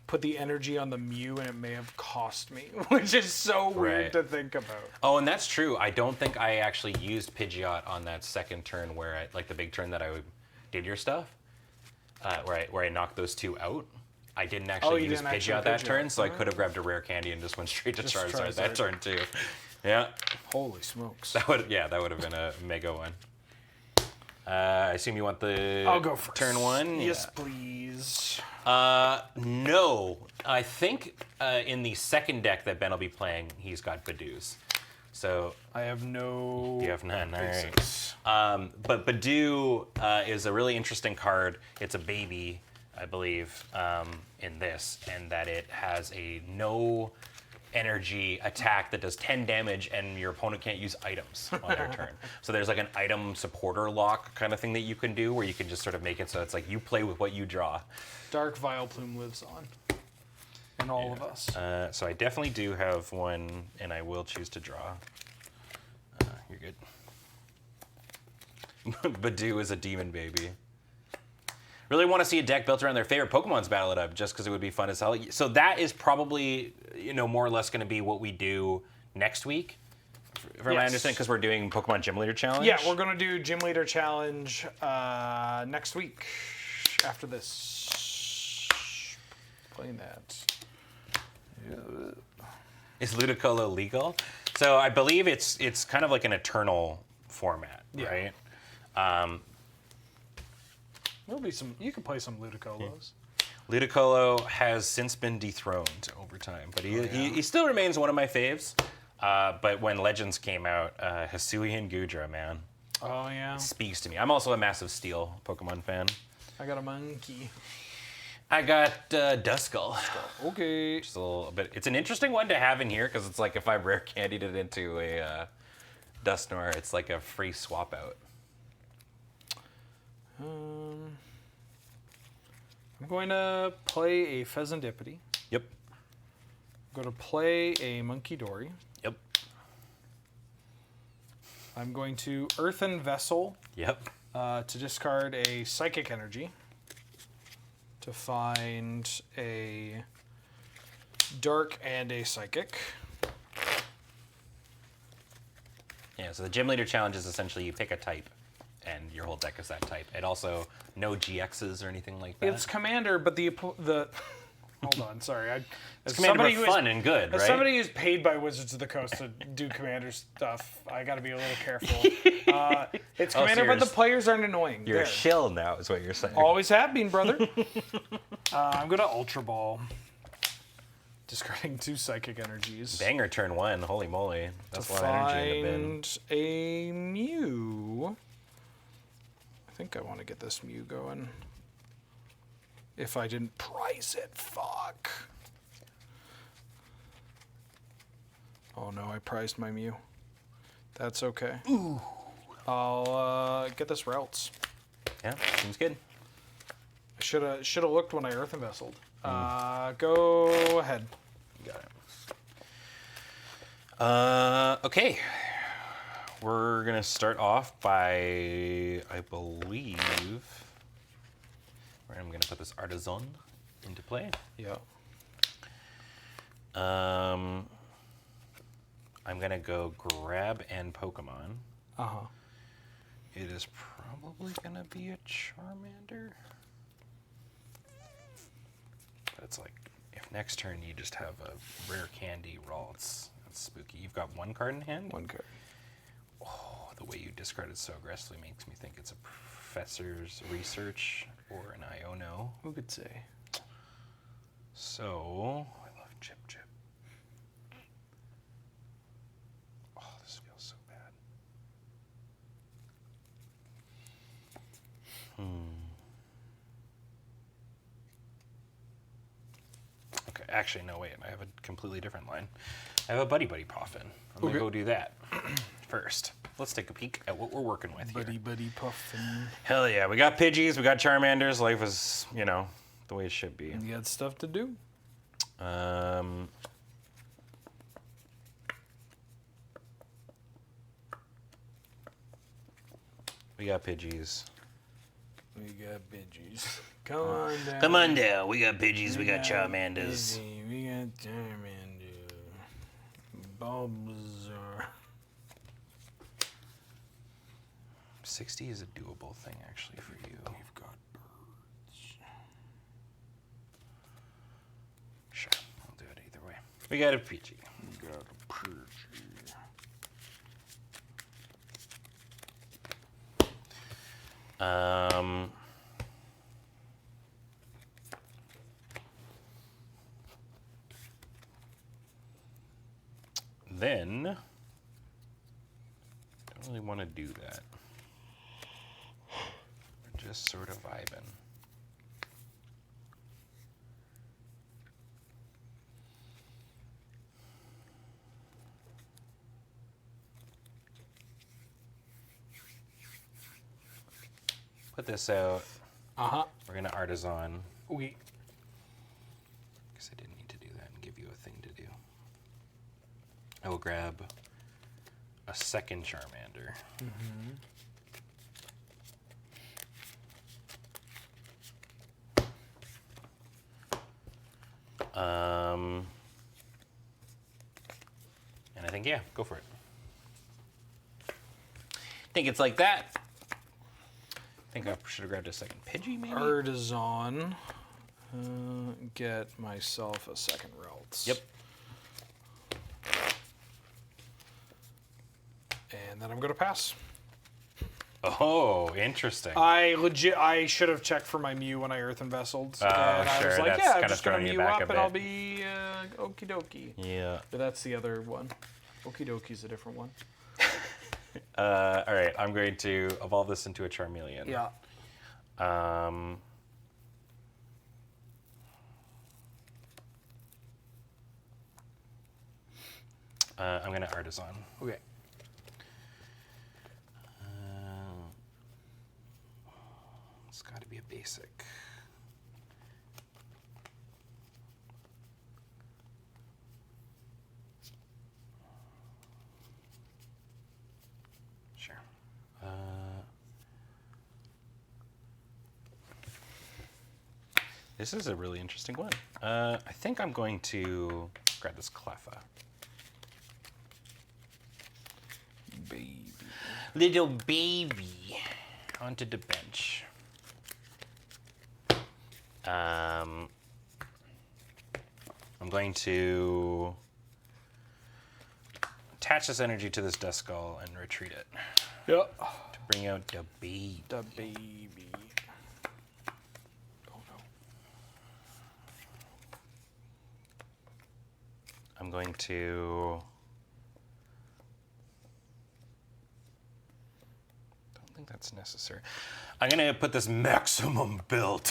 put the energy on the Mew, and it may have cost me, which is so weird Right. to think about. Oh, and that's true. I don't think I actually used Pidgeot on that second turn where I, like the big turn that I did your stuff, where I knocked those 2 out. I didn't actually you use didn't actually Pidgeot that Pidgeot. turn, so I could have grabbed a rare candy and just went straight to Charizard Charizard. that turn too. Yeah, Holy smokes! that would have been a mega one. I assume you want the I'll go first. turn 1. Yes, please. No, I think in the second deck that Ben will be playing, he's got Badoo's. So I have no. you have none. All right. basics. But Badoo is a really interesting card. It's a baby, I believe, in this, and that it has a no energy attack that does 10 damage, and your opponent can't use items on their turn. So there's like an item supporter lock kind of thing that you can do, where you can just sort of make it so it's like you play with what you draw. Dark Vileplume lives on. In all of us. So I definitely do have one, and I will choose to draw. You're good. Badoo is a demon baby. Really want to see a deck built around their favorite Pokemon's Battle It Up, just because it would be fun as hell. So that is probably, more or less going to be what we do next week, from my understanding, because we're doing Pokemon Gym Leader Challenge. Yeah, we're gonna do Gym Leader Challenge next week. After this, playing that. Is Ludicolo legal? So I believe it's kind of like an Eternal format, Yeah. right? There'll be some. You can play some Ludicolos. Ludicolo has since been dethroned over time, but he still remains one of my faves. But when Legends came out, Hisuian Gudra, man, Oh yeah. speaks to me. I'm also a massive Steel Pokemon fan. I got a monkey. I got Duskull. Okay. It's a little bit. It's an interesting one to have in here because it's like if I rare candied it into a Dusknoir, it's like a free swap out. I'm going to play a Pheasantipity. Yep. I'm going to play a Monkey Dory. Yep. I'm going to Earthen Vessel Yep. to discard a Psychic Energy to find a Dark and a Psychic. Yeah. So the Gym Leader Challenge is essentially you pick a type, and your whole deck is that type. It also no GXs or anything like that. It's Commander, but the hold on, sorry. It's Commander, but fun and good, As right? somebody who's paid by Wizards of the Coast to do Commander stuff, I got to be a little careful. It's Oh, so Commander, you're but the players aren't annoying. You're There. a shill now, is what you're saying. Always have been, brother. I'm going to Ultra Ball. Discarding 2 Psychic Energies. Banger turn 1. Holy moly. That's a lot of energy in the bin. Find a Mew. I think I want to get this Mew going. If I didn't prize it, fuck. Oh no, I prized my Mew. That's okay. Ooh. I'll get this Routes. Yeah, seems good. I should have looked when I Earthen Vesseled. Go ahead. Got it. Okay. We're going to start off by, I believe, I'm going to put this Artisan into play. Yeah. I'm going to go grab and Pokemon. Uh-huh. It is probably going to be a Charmander. But it's like, if next turn you just have a rare candy roll, that's spooky. You've got 1 card in hand? 1 card. Oh, the way you discard it so aggressively makes me think it's a Professor's Research or an Iono. Who could say? So, I love Chip Chip. Oh, this feels so bad. Okay, actually, no, wait. I have a completely different line. I have a Buddy Buddy Poffin. I'm going to go do that first. Let's take a peek at what we're working with here. Buddy Puffin. Hell yeah. We got Pidgeys. We got Charmanders. Life is, the way it should be. You got stuff to do? We got Pidgeys. We got Pidgeys. Come on down. Come on down. We got Pidgeys. We got Charmanders. Pidgey, we got Charmander. Bulbasaur. 60 is a doable thing, actually, for you. We've got birds. Sure, I'll do it either way. We got a Pidgey. We got a Pidgey. Then, don't really want to do that. We're just sort of vibing. Put this out. We're gonna artisan. We. Because I didn't need to do that and give you a thing to do. I will grab a second Charmander. And I think, yeah, go for it. I think it's like that. I think I should have grabbed a second Pidgey, maybe? Artisan. Get myself a second Ralts. Yep. And then I'm going to pass. Oh, interesting. I should have checked for my Mew when I Earthen Vesseled. And I was sure, like, that's yeah, I'm kinda just going throwing to you Mew back up a and I'll bit. be okie dokie. Yeah. But that's the other one. Okie dokie's a different one. All right, I'm going to evolve this into a Charmeleon. Yeah. I'm going to Artisan. Okay. It's got to be a basic. Sure. This is a really interesting one. I think I'm going to grab this Cleffa. Baby. Little baby onto the bench. I'm going to attach this energy to this Duskull and retreat it Yep. to bring out the baby. The baby. Oh no. I'm going to. Don't think that's necessary. I'm gonna put this maximum build,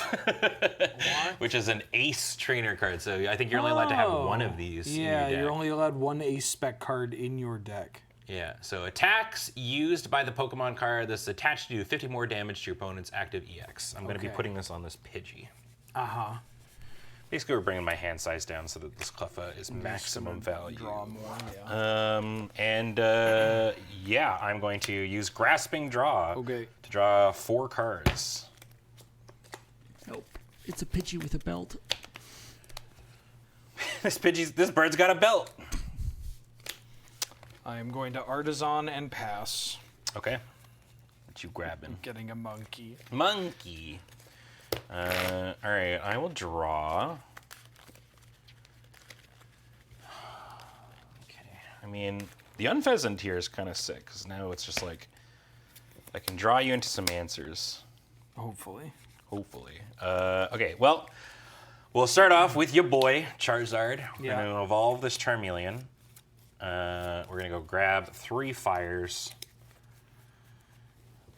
which is an ace trainer card. So I think you're only allowed to have one of these. Yeah, in your deck. you're only allowed one ace spec card in your deck. Yeah. So attacks used by the Pokemon card that's attached to do 50 more damage to your opponent's active EX. I'm gonna be Okay. putting this on this Pidgey. Uh-huh. Basically, we're bringing my hand size down so that this Cleffa is maximum value. Draw more, yeah. Yeah, I'm going to use Grasping Draw Okay. to draw 4 cards. Nope. It's a Pidgey with a belt. This bird's got a belt. I'm going to Artisan and pass. Okay. What you grabbing? Getting a monkey. Monkey. All right, I will draw. Okay. I mean, the Unpheasant here is kind of sick because now it's just like I can draw you into some answers. Hopefully. Hopefully. Okay, well, we'll start off with your boy, Charizard. We're Yeah. going to evolve this Charmeleon. We're going to go grab 3 fires.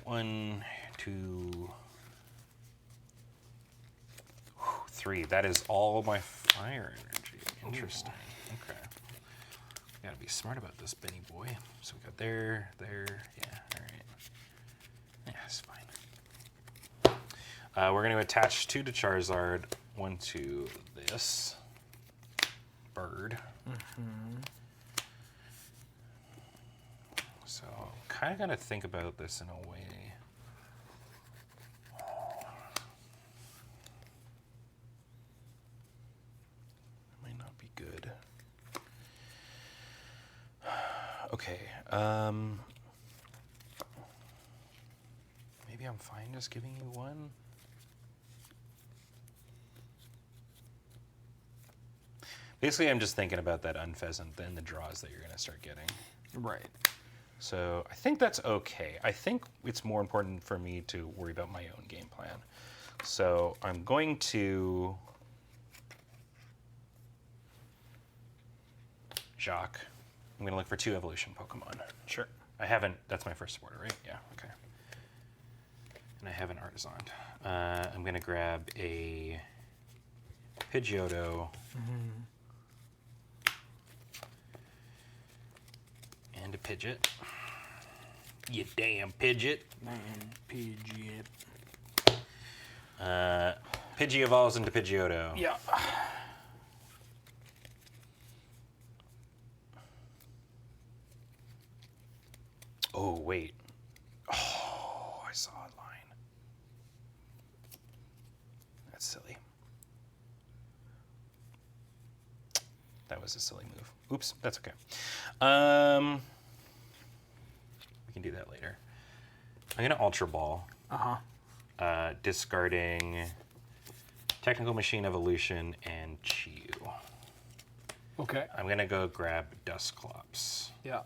1, 2, 3. That is all my fire energy. Interesting. Okay. We gotta be smart about this, Benny boy. So we got there. Yeah, all right. Yeah, it's fine. We're going to attach 2 to Charizard, 1 to this. bird. So kind of got to think about this in a way. Might not be good. Okay. Maybe I'm fine just giving you one. Basically, I'm just thinking about that unpheasant and the draws that you're going to start getting. Right. So I think that's okay. I think it's more important for me to worry about my own game plan. So I'm going to Jacques. I'm going to look for 2 evolution Pokemon. Sure. I haven't, that's my first supporter, right? Yeah, okay. And I have an Artisan. I'm going to grab a Pidgeotto. And a Pidgeot. You damn Pidgeot. Pidgeot. Pidgey evolves into Pidgeotto. Yeah. Oh, wait. Oh, I saw a line. That's silly. That was a silly move. Oops, that's okay. We can do that later. I'm gonna Ultra Ball. Discarding Technical Machine Evolution and Chew. Okay. I'm gonna go grab Dusclops. Yeah.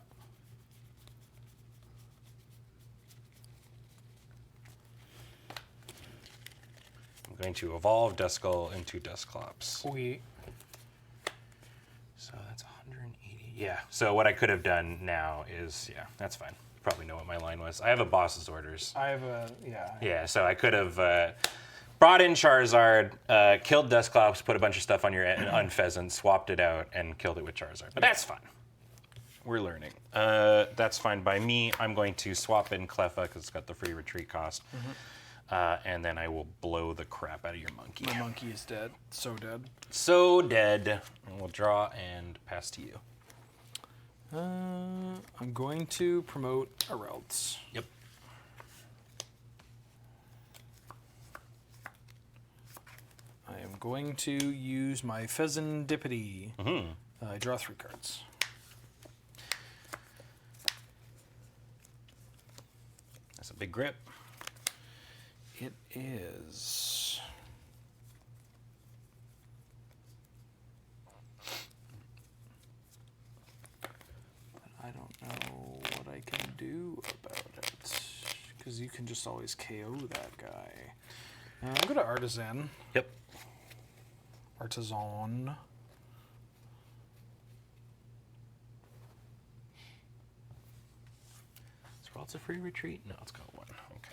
I'm going to evolve Duskull into Dusclops. We. So that's 180. Yeah. So what I could have done now is, yeah, that's fine. You probably know what my line was. I have a boss's orders. I have a Yeah. So I could have brought in Charizard, killed Dusclops, put a bunch of stuff on your Unpheasant, swapped it out, and killed it with Charizard. But that's fine. We're learning. That's fine by me. I'm going to swap in Cleffa because it's got the free retreat cost. And then I will blow the crap out of your monkey. My monkey is dead. So dead. So dead. And we'll draw and pass to you. I'm going to promote Arelds. Yep. I am going to use my Pheasantipity. I draw 3 cards. That's a big grip. It is. But I don't know what I can do about it. Because you can just always KO that guy. I'm going to Artisan. Yep. Artisan. Is Ralts a free retreat? No, it's got 1. Okay.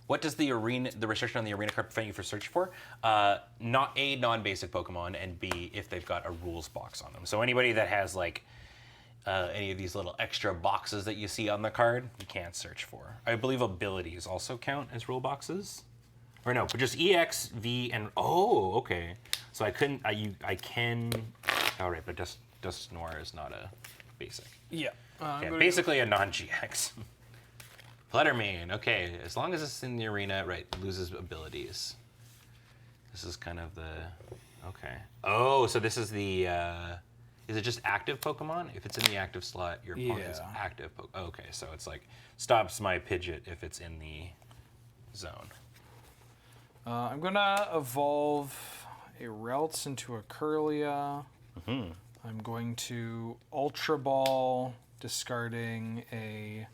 What does the restriction on the arena card prevent you from searching for? Not A, non-basic Pokemon, and B, if they've got a rules box on them. So anybody that has like any of these little extra boxes that you see on the card, you can't search for. I believe abilities also count as rule boxes. Or no, but just EX, V, and oh, okay. So I couldn't. I can. All right, but Dusknoir is not a basic. Yeah. Yeah, basically a non-GX. Fluttermane, okay. As long as it's in the arena, right, loses abilities. This is kind of the, okay. Oh, so this is the, is it just active Pokemon? If it's in the active slot, your opponent's active Pokemon. Okay, so it's like, stops my Pidgeot if it's in the zone. I'm going to evolve a Ralts into a Kirlia. I'm going to Ultra Ball, discarding a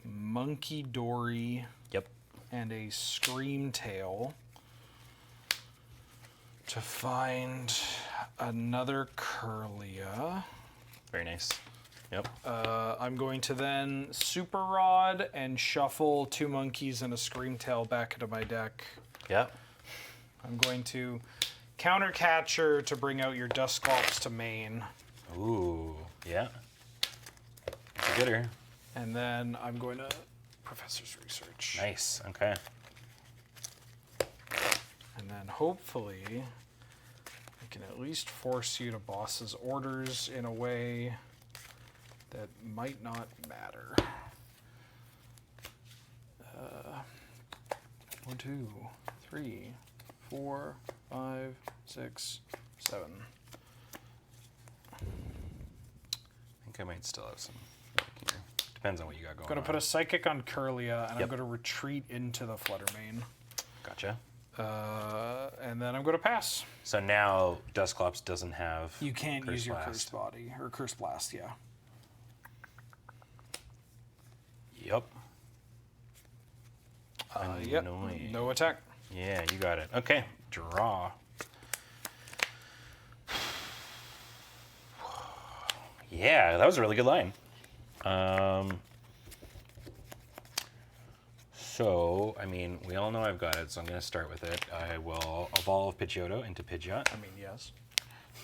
Monkey Dory. Yep. And a Scream Tail to find another Kirlia. Very nice. Yep. I'm going to then Super Rod and shuffle 2 monkeys and a Scream Tail back into my deck. Yep. I'm going to Counter Catcher to bring out your Dusclops to main. Ooh, yeah. a gooder. And then I'm going to Professor's Research. Nice. Okay. And then hopefully I can at least force you to boss's orders in a way that might not matter. 1, 2, 3, 4, 5, 6, 7. I think I might still have some. Here. Depends on what you got going on. I'm going to put a Psychic on Curlia, and I'm Yep. going to retreat into the Fluttermane. Gotcha. And then I'm going to pass. So now Dusclops doesn't have. You can't Curse use your Blast. Cursed Body, or Cursed Blast, yeah. Yep. Yep, Annoying. no attack. Yeah, you got it. Okay, draw. Yeah, that was a really good line. So, I mean, we all know I've got it, so I'm going to start with it. I will evolve Pidgeotto into Pidgeot. I mean, yes.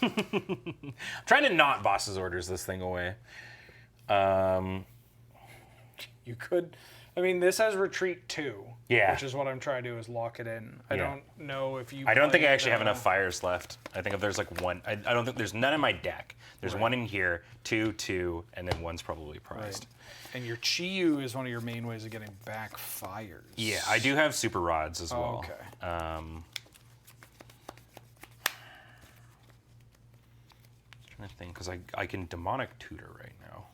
I'm trying to not boss's orders this thing away. You could. I mean, this has retreat 2. Yeah. Which is what I'm trying to do is lock it in. I Yeah. don't know if you. I don't think I played, actually have enough fires left. I think if there's like one, I don't think there's none in my deck. There's one in here, two, and then one's probably prized. Right. And your Chi-Yu is one of your main ways of getting back fires. Yeah, I do have super rods as well. Okay. Trying to think, because I can demonic tutor right now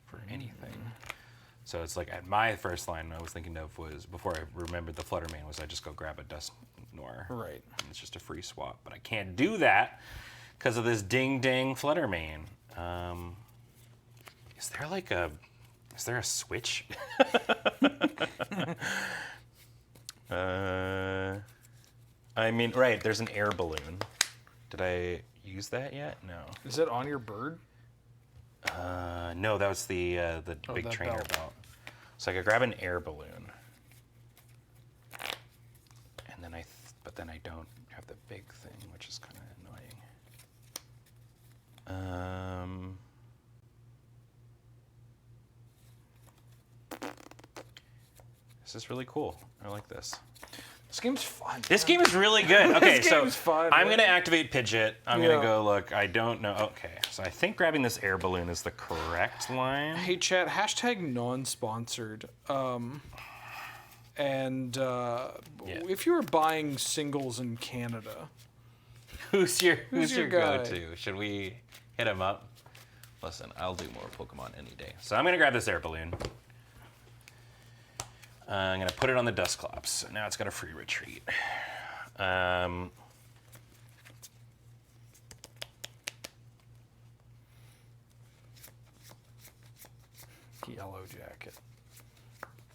for anything. So it's like at my first line I was thinking of was, before I remembered the Fluttermane, was I just go grab a Dust Noir. Right. And it's just a free swap. But I can't do that because of this ding-ding Fluttermane. Is there like a... Is there a switch? I mean, right, there's an air balloon. Did I use that yet? No. Is it on your bird? No, that was the big that trainer belt. belt. So I could grab an air balloon. And then but then I don't have the big thing, which is kind of annoying. This is really cool. I like this. This game's fun. This game is really good. Okay, This so game's fun, I'm man. going to activate Pidgeot. I'm going Yeah. to go look. I don't know. Okay, so I think grabbing this air balloon is the correct line. Hey, chat, hashtag non-sponsored. If you were buying singles in Canada, Who's your your guy? go-to? Should we hit him up? Listen, I'll do more Pokemon any day. So I'm going to grab this air balloon. I'm going to put it on the Dusclops. Now it's got a free retreat. Yellow Jacket.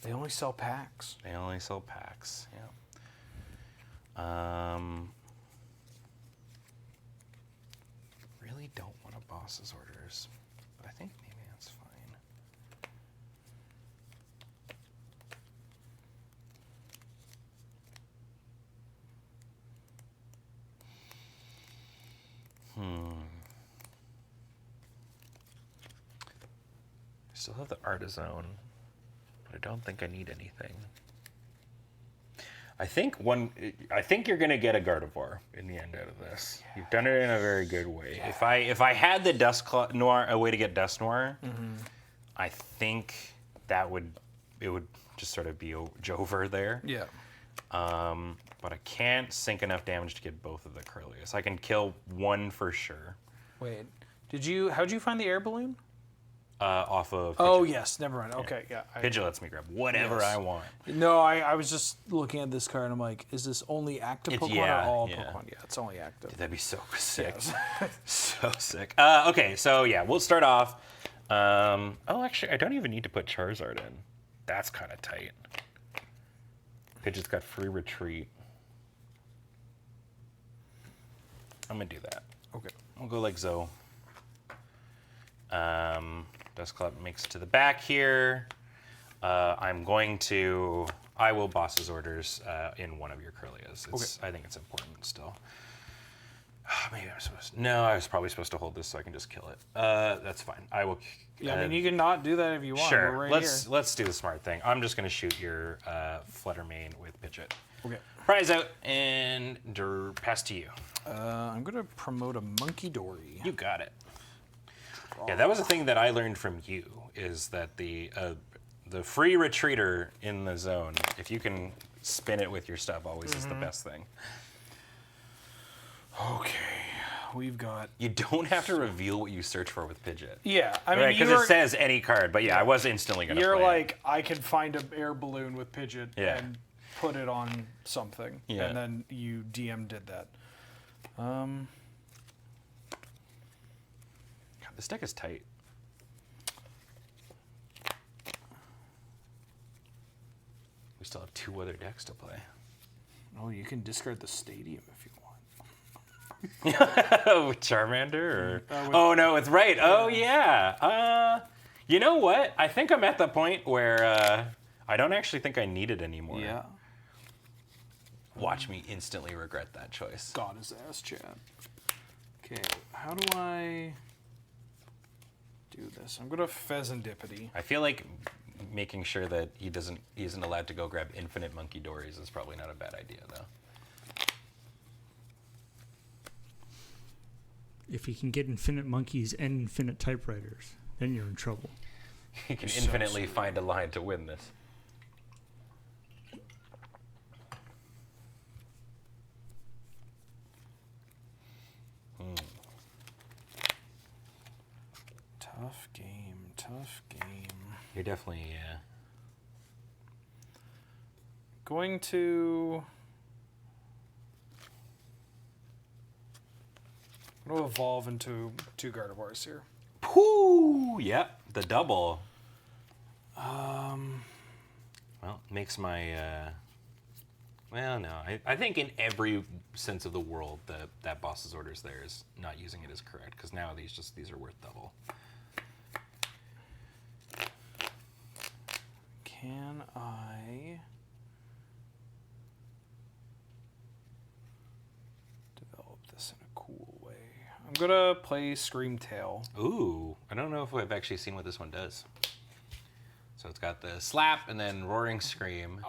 They only sell packs. They only sell packs, yeah. Really don't want a boss's orders, but I think maybe that's fine. I still have the Artizone, but I don't think I need anything. I think you're gonna get a Gardevoir in the end out of this. You've done it in a very good way. Yeah. If I had the Noir, a way to get Dust Noir, I think it would just sort of be a Jover there. Yeah. But I can't sink enough damage to get both of the Curlius. I can kill one for sure. Wait. How'd you find the air balloon? Off of Pidgeot. Oh, yes. Never mind. Okay, yeah. Pidgeot lets me grab whatever Yes. I want. No, I was just looking at this card and I'm like, is this only active Pokemon yeah, or all yeah. Pokemon? Yeah, it's only active. That'd be so sick. Yes. So sick. Okay, so yeah, we'll start off. Actually, I don't even need to put Charizard in. That's kind of tight. Pidgeot's got free retreat. I'm gonna do that. Okay. We'll go like Zoe. Dusclops makes it to the back here. I will boss's orders in one of your Curlias. I think it's important still. Maybe I'm supposed to. No, I was probably supposed to hold this so I can just kill it. That's fine. I will. Yeah, I mean, you can not do that if you want. Sure. We're right Let's do the smart thing. I'm just gonna shoot your Fluttermane with Pidgeot. Okay. Prize out and pass to you. I'm gonna promote a Monkey Dory. You got it. Yeah, that was a thing that I learned from you. Is that the free retreater in the zone? If you can spin it with your stuff, always is the best thing. Okay, we've got. You don't have to reveal what you search for with Pidgeot. Yeah, I mean, Because it says any card, but yeah, I was instantly gonna. You're play like, I can find an air balloon with Pidgeot Yeah. and put it on something, Yeah. and then you DM did that. God, this deck is tight. We still have 2 other decks to play. Oh, you can discard the stadium if you want. Oh, Charmander? Or... oh, no, it's right. Oh, yeah. You know what? I think I'm at the point where I don't actually think I need it anymore. Yeah. Watch me instantly regret that choice. God his ass, chat. Okay, how do I do this? I'm gonna Pheasantipity. I feel like making sure that he isn't allowed to go grab infinite Monkey Dories is probably not a bad idea, though. If you can get infinite monkeys and infinite typewriters, then you're in trouble. He can infinitely find a line to win this. Tough game, tough game. You're definitely, Going to evolve into 2 Gardevoirs here. Whoo! Yep, the double. Well, makes my. Well, no, I think in every sense of the world, that boss's orders there is not using it is correct because now these are worth double. Can I develop this in a cool way? I'm gonna play Screamtail. Ooh, I don't know if I've actually seen what this one does. So it's got the slap and then roaring scream.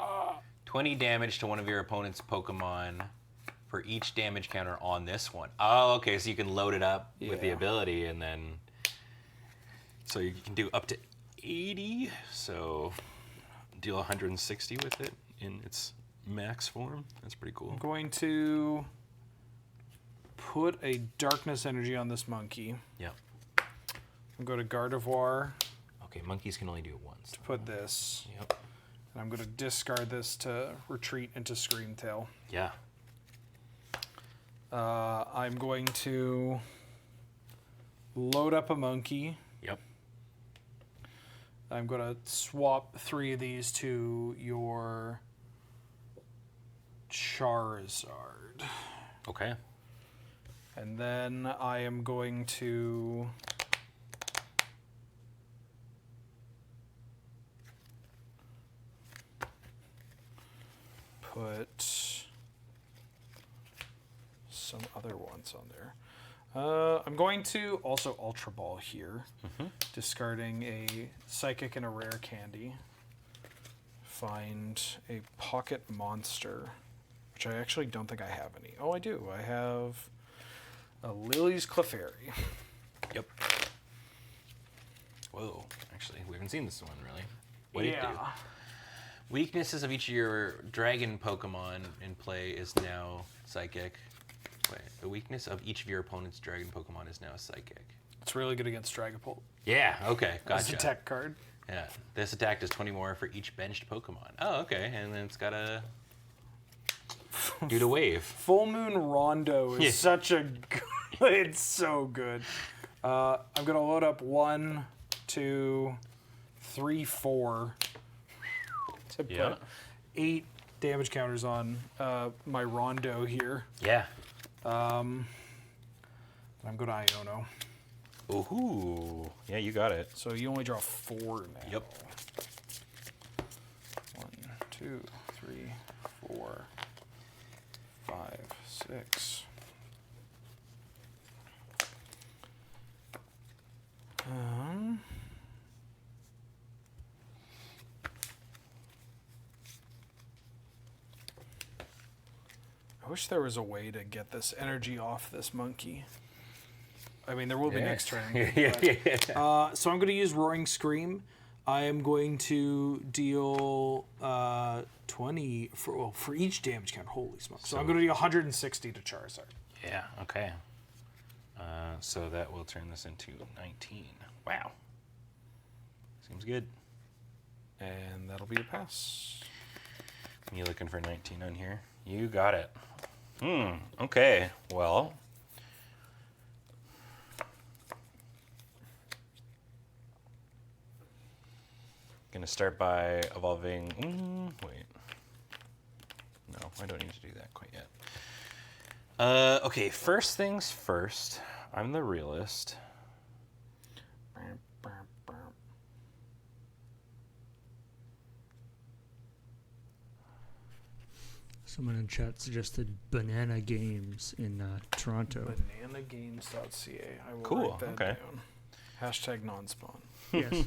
20 damage to one of your opponent's Pokemon for each damage counter on this one. Oh, okay, so you can load it up with the ability and then... So you can do up to 80, so deal 160 with it in its max form. That's pretty cool. I'm going to put a Darkness Energy on this monkey. Yep. I'm going to Gardevoir Okay, monkeys can only do it once. to put this. Yep. And I'm going to discard this to retreat into Screamtail. Yeah. I'm going to load up a monkey. Yep. I'm going to swap 3 of these to your Charizard. Okay. And then I am going to put some other ones on there. I'm going to also Ultra Ball here, discarding a Psychic and a Rare Candy. Find a Pocket Monster, which I actually don't think I have any. Oh, I do. I have a Lily's Clefairy. Yep. Whoa. Actually, we haven't seen this one really. What did it do? Weaknesses of each of your dragon Pokemon in play is now Psychic. Wait, the weakness of each of your opponent's dragon Pokemon is now Psychic. It's really good against Dragapult. Yeah, okay, It's gotcha. a tech card. Yeah, this attack does 20 more for each benched Pokemon. Oh, okay, and then it's got a... do the wave. Full Moon Rondo is such a good... It's so good. I'm going to load up 1, 2, 3, 4 to put 8 damage counters on my Rondo here. Yeah. I'm going to Iono. Ooh, yeah, you got it. So you only draw 4 now. Yep. 1, 2, 3, 4, 5, 6. I wish there was a way to get this energy off this monkey. I mean, there will be next turn. So I'm going to use Roaring Scream. I am going to deal 20 for each damage count. Holy smokes. So I'm going to do 160 to Charizard. Yeah, okay. So that will turn this into 19. Wow. Seems good. And that'll be a pass. You looking for 19 on here? You got it. Okay. Well. Gonna start by evolving. Wait. No, I don't need to do that quite yet. Okay, first things first. I'm the realist. Someone in chat suggested Banana Games in Toronto. Bananagames.ca. I will Cool, write that okay. down. Hashtag non-spawn. Yes.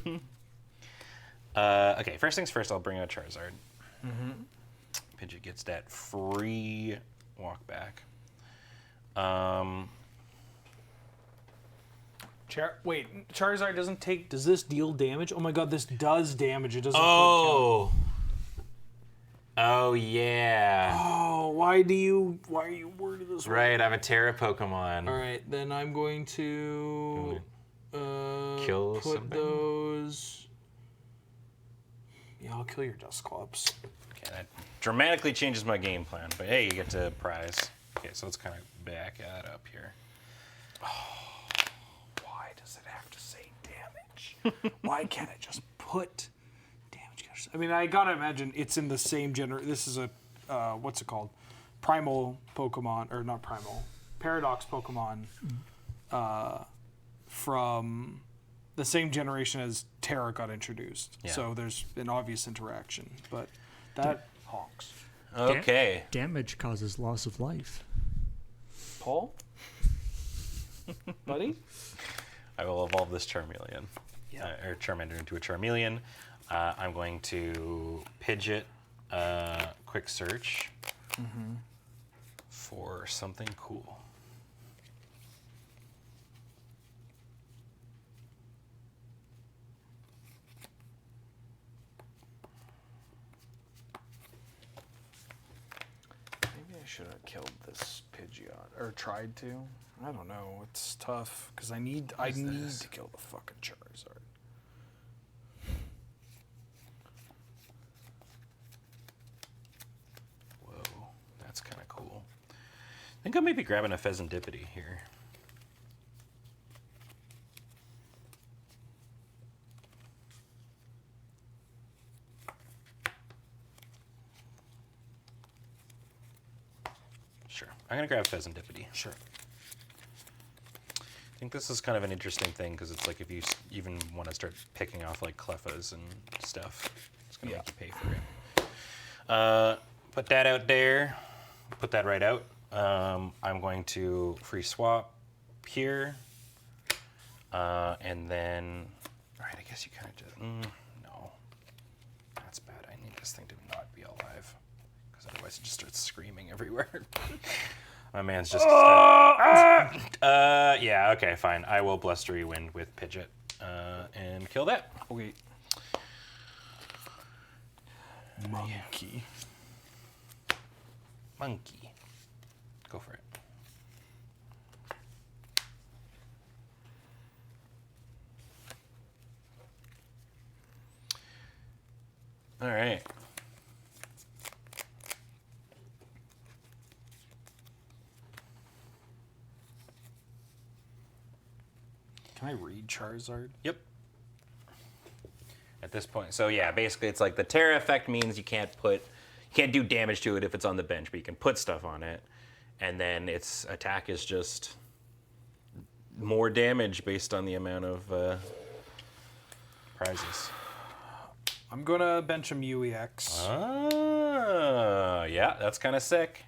Okay, first things first, I'll bring out Charizard. Pidgey gets that free walk back. Wait, Charizard doesn't take... Does this deal damage? Oh my god, this does damage. It doesn't Oh, yeah. Oh, why are you worded this way? Right, I have a Terra Pokemon. Alright, then I'm going to... Kill put something? those... Yeah, I'll kill your Dusclops. Okay, that dramatically changes my game plan, but hey, you get to prize. Okay, so let's kind of back that up here. Why does it have to say damage? Why can't it just put damage counters? I mean, I gotta imagine it's in the same This is a, what's it called? Primal Pokemon, or not Primal, Paradox Pokemon from the same generation as Terra got introduced. Yeah. So there's an obvious interaction, but that honks. Okay. Damage causes loss of life. Paul? Buddy? I will evolve this Charmeleon. Or Charmander into a Charmeleon. I'm going to Pidgeot Quick Search for something cool. Maybe I should have killed this Pidgeot, or tried to. I don't know. It's tough because I need to kill the fucking Charizard. Whoa, that's kind of cool. I think I may be grabbing a Pheasantipity here. Sure, I'm gonna grab Pheasantipity. Sure. I think this is kind of an interesting thing because it's like if you even want to start picking off like Cleffas and stuff, it's gonna make you pay for it. Put that out there. Put that right out. I'm going to free swap here, and then. All right, I guess you kind of just. No, that's bad. I need this thing to not be alive because otherwise it just starts screaming everywhere. My man's just. Yeah. Okay. Fine. I will blustery wind with Pidgeot and kill that. Okay. Monkey. Monkey. Go for it. All right. Can I read Charizard? Yep. At this point, so yeah, basically it's like the Terra effect means you can't do damage to it if it's on the bench, but you can put stuff on it, and then its attack is just more damage based on the amount of prizes. I'm gonna bench a Mew EX. Yeah, that's kind of sick.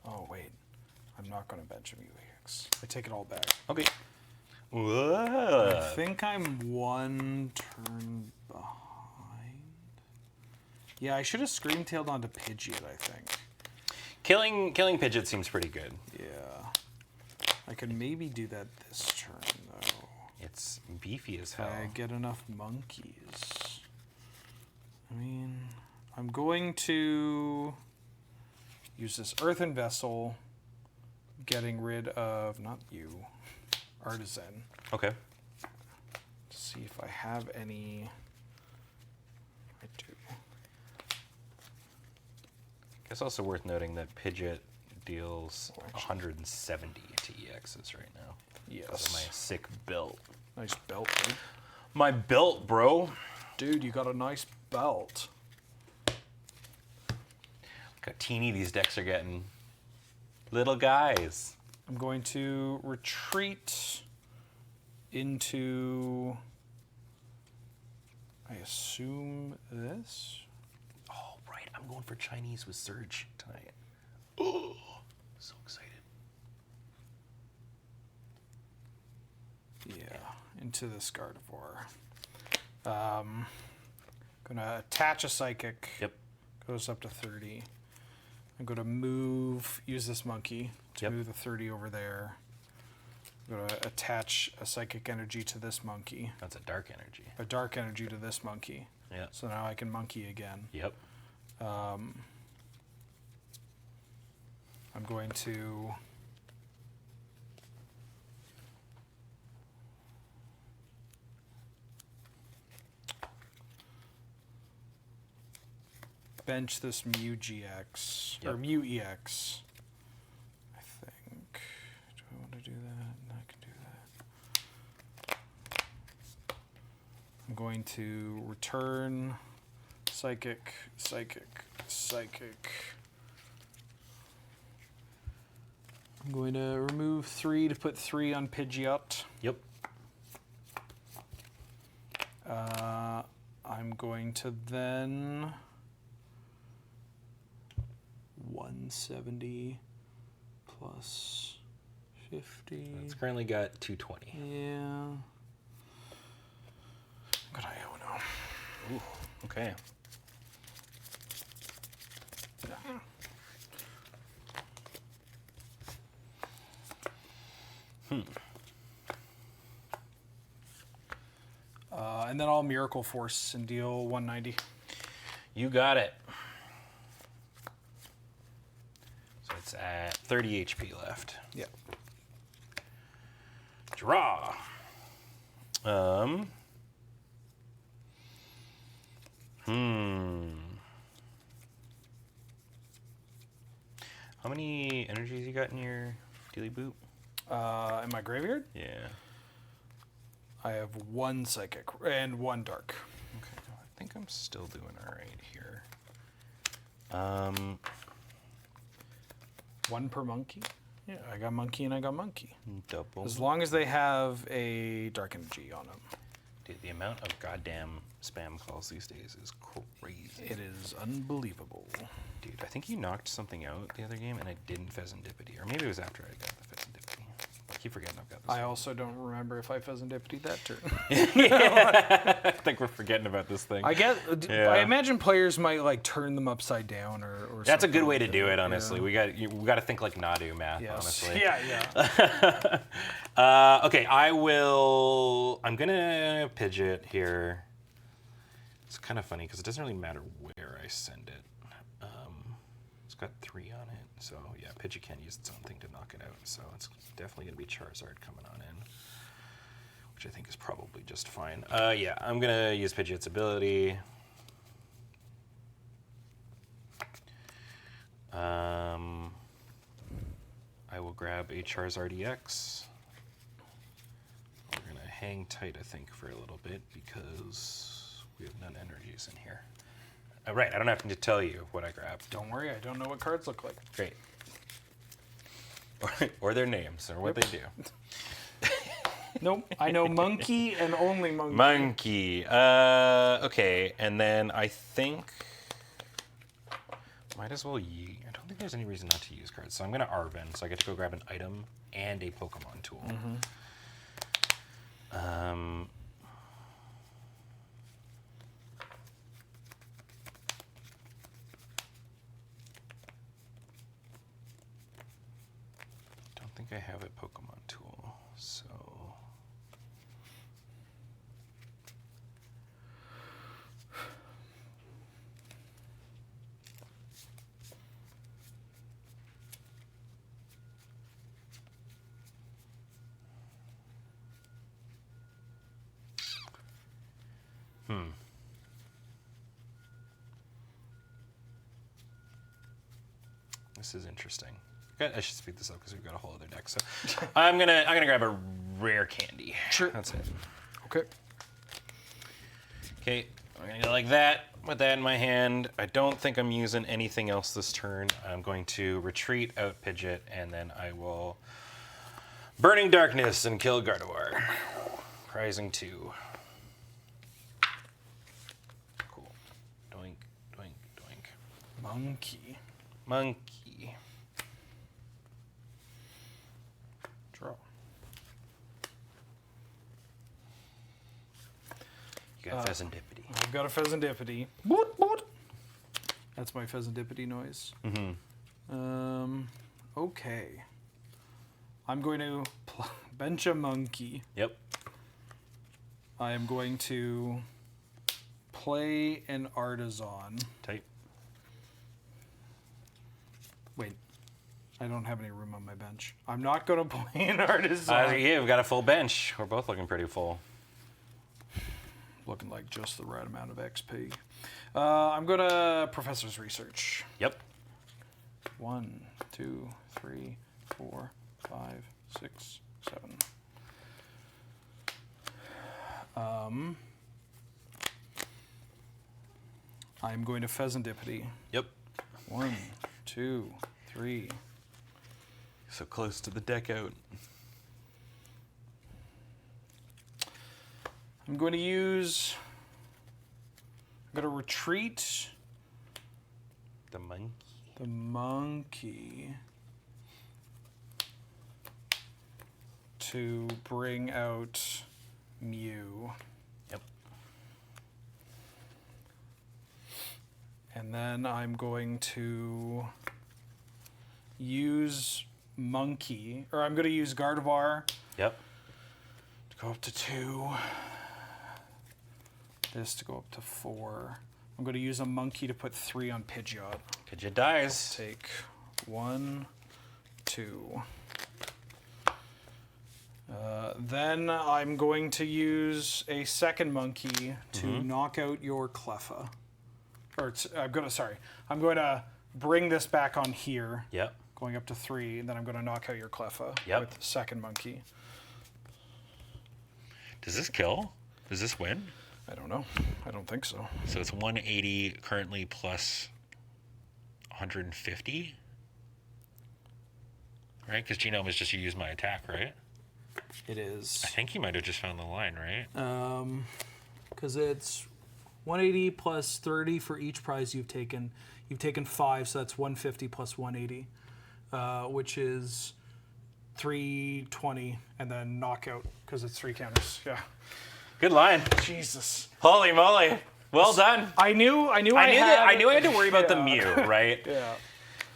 Oh wait, I'm not gonna bench a Mew EX. I take it all back. Okay. I think I'm one turn behind. Yeah, I should have scream-tailed onto Pidgeot, I think. Killing Pidgeot seems pretty good. Yeah. I could maybe do that this turn, though. It's beefy as If hell. I get enough monkeys. I mean, I'm going to use this earthen vessel, getting rid of, not you, artisan. Okay. See if I have any. I do. It's also worth noting that Pidgeot deals 170 to EXs right now. Yes. Because of my sick belt. Nice belt, dude. My belt, bro. Dude, you got a nice belt. Look how teeny these decks are getting. Little guys. I'm going to retreat into, I assume, this. Oh, right. I'm going for Chinese with Surge tonight. Oh, so excited. Yeah, into this Gardevoir. Gonna attach a Psychic. Yep. Goes up to 30. I'm gonna use this monkey to move the 30 over there. I'm gonna attach a Psychic Energy to this monkey. That's a dark energy. A Dark Energy to this monkey. Yeah. So now I can monkey again. Yep. I'm going to bench this Mew GX or Yep. Mew EX. I think. Do I want to do that? I can do that. I'm going to return Psychic, Psychic, Psychic. I'm going to remove 3 to put 3 on Pidgeot. Yep. I'm going to then 170 plus 50. It's currently got 220. Yeah. Good Iono. Ooh, okay. And then I'll Miracle Force and deal 190. You got it. So it's at 30 HP left. Yeah. Draw. How many energies you got in your Dealy Boot? In my graveyard, Yeah. I have 1 Psychic and 1 Dark. Okay. I think I'm still doing all right here. 1 per monkey. Yeah, I got monkey and I got monkey. Double. As long as they have a Dark Energy on them. Dude, the amount of goddamn spam calls these days is crazy. It is unbelievable. Dude, I think you knocked something out the other game and I didn't Pheasantipity. Or maybe it was after I got the Pheasantipity. I keep forgetting I've got this. I also don't remember if I Pheasantipity that turn. I think we're forgetting about this thing. I guess. Yeah. I imagine players might like turn them upside down or That's a something good way to like do that. it, honestly. Yeah. We got to think like Nadu math, Yes. honestly. Yeah. Okay, I'm gonna Pidgeot here. It's kind of funny because it doesn't really matter where I send it. It's got 3 on it, so yeah, Pidgeot can't use its own thing to knock it out. So it's definitely gonna be Charizard coming on in, which I think is probably just fine. Yeah, I'm gonna use Pidgeot's ability. I will grab a Charizard EX. We're gonna hang tight, I think, for a little bit because we have none energies in here. Right, I don't have to tell you what I grabbed. Don't worry, I don't know what cards look like. Great. Or their names, or what they do. Nope, I know monkey and only monkey. Monkey. Okay, and then I think might as well I don't think there's any reason not to use cards. So I'm gonna Arven, so I get to go grab an item and a Pokemon tool. I have a Pokemon tool, so... This is interesting. I should speed this up because we've got a whole other deck. So I'm gonna grab a rare candy. Sure. That's it. Okay. Okay, I'm gonna go like that. With that in my hand, I don't think I'm using anything else this turn. I'm going to retreat out Pidgeot, and then I will Burning Darkness and kill Gardevoir. Rising 2. Cool. Doink, doink, doink. Monkey. Draw. You got Pheasantipity. I've got a Pheasantipity. Boot, boot. That's my Pheasantipity noise. Okay. I'm going to bench a monkey. Yep. I am going to play an Artisan. Type. Wait. I don't have any room on my bench. I'm not going to play an Artisan. Yeah, we've got a full bench. We're both looking pretty full. Looking like just the right amount of XP. I'm going to Professor's Research. Yep. 1, 2, 3, 4, 5, 6, 7. I'm going to Pheasantipity. Yep. 1, 2, 3. So close to the deck out. I'm going to retreat The monkey. the monkey to bring out Mew. Yep. And then I'm going to use monkey, or I'm going to use Gardevoir Yep. to go up to 2. This to go up to 4. I'm going to use a monkey to put 3 on Pidgeot. Pidgeot dies. Take 1, 2. Then I'm going to use a second monkey to knock out your Cleffa. I'm going to bring this back on here, Yep. going up to 3, and then I'm going to knock out your Cleffa Yep. with the second monkey. Does this kill? Does this win? I don't know. I don't think so. So it's 180 currently plus 150? Right? Because Genome is just you use my attack, right? It is. I think he might have just found the line, right? Because it's 180 plus 30 for each prize you've taken. You've taken 5, so that's 150 plus 180, which is 320, and then knockout because it's 3 counters. Yeah. Good line. Jesus. Holy moly. Well done. I knew I I knew I had to worry about the Mew, right? Yeah.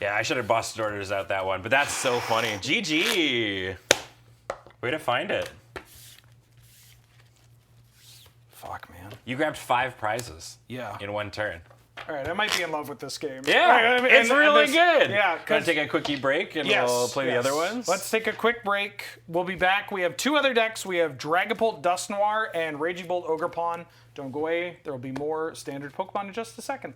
Yeah, I should have busted orders out that one, but that's so funny. GG. Way to find it. Fuck, man. You grabbed 5 prizes Yeah. in one turn. All right, I might be in love with this game. Yeah, All right, it's really good. Yeah, Gonna take a quickie break and we'll play the other ones. Let's take a quick break. We'll be back. We have 2 other decks. We have Dragapult Dusknoir and Raging Bolt Ogerpon. Don't go away. There will be more standard Pokemon in just a second.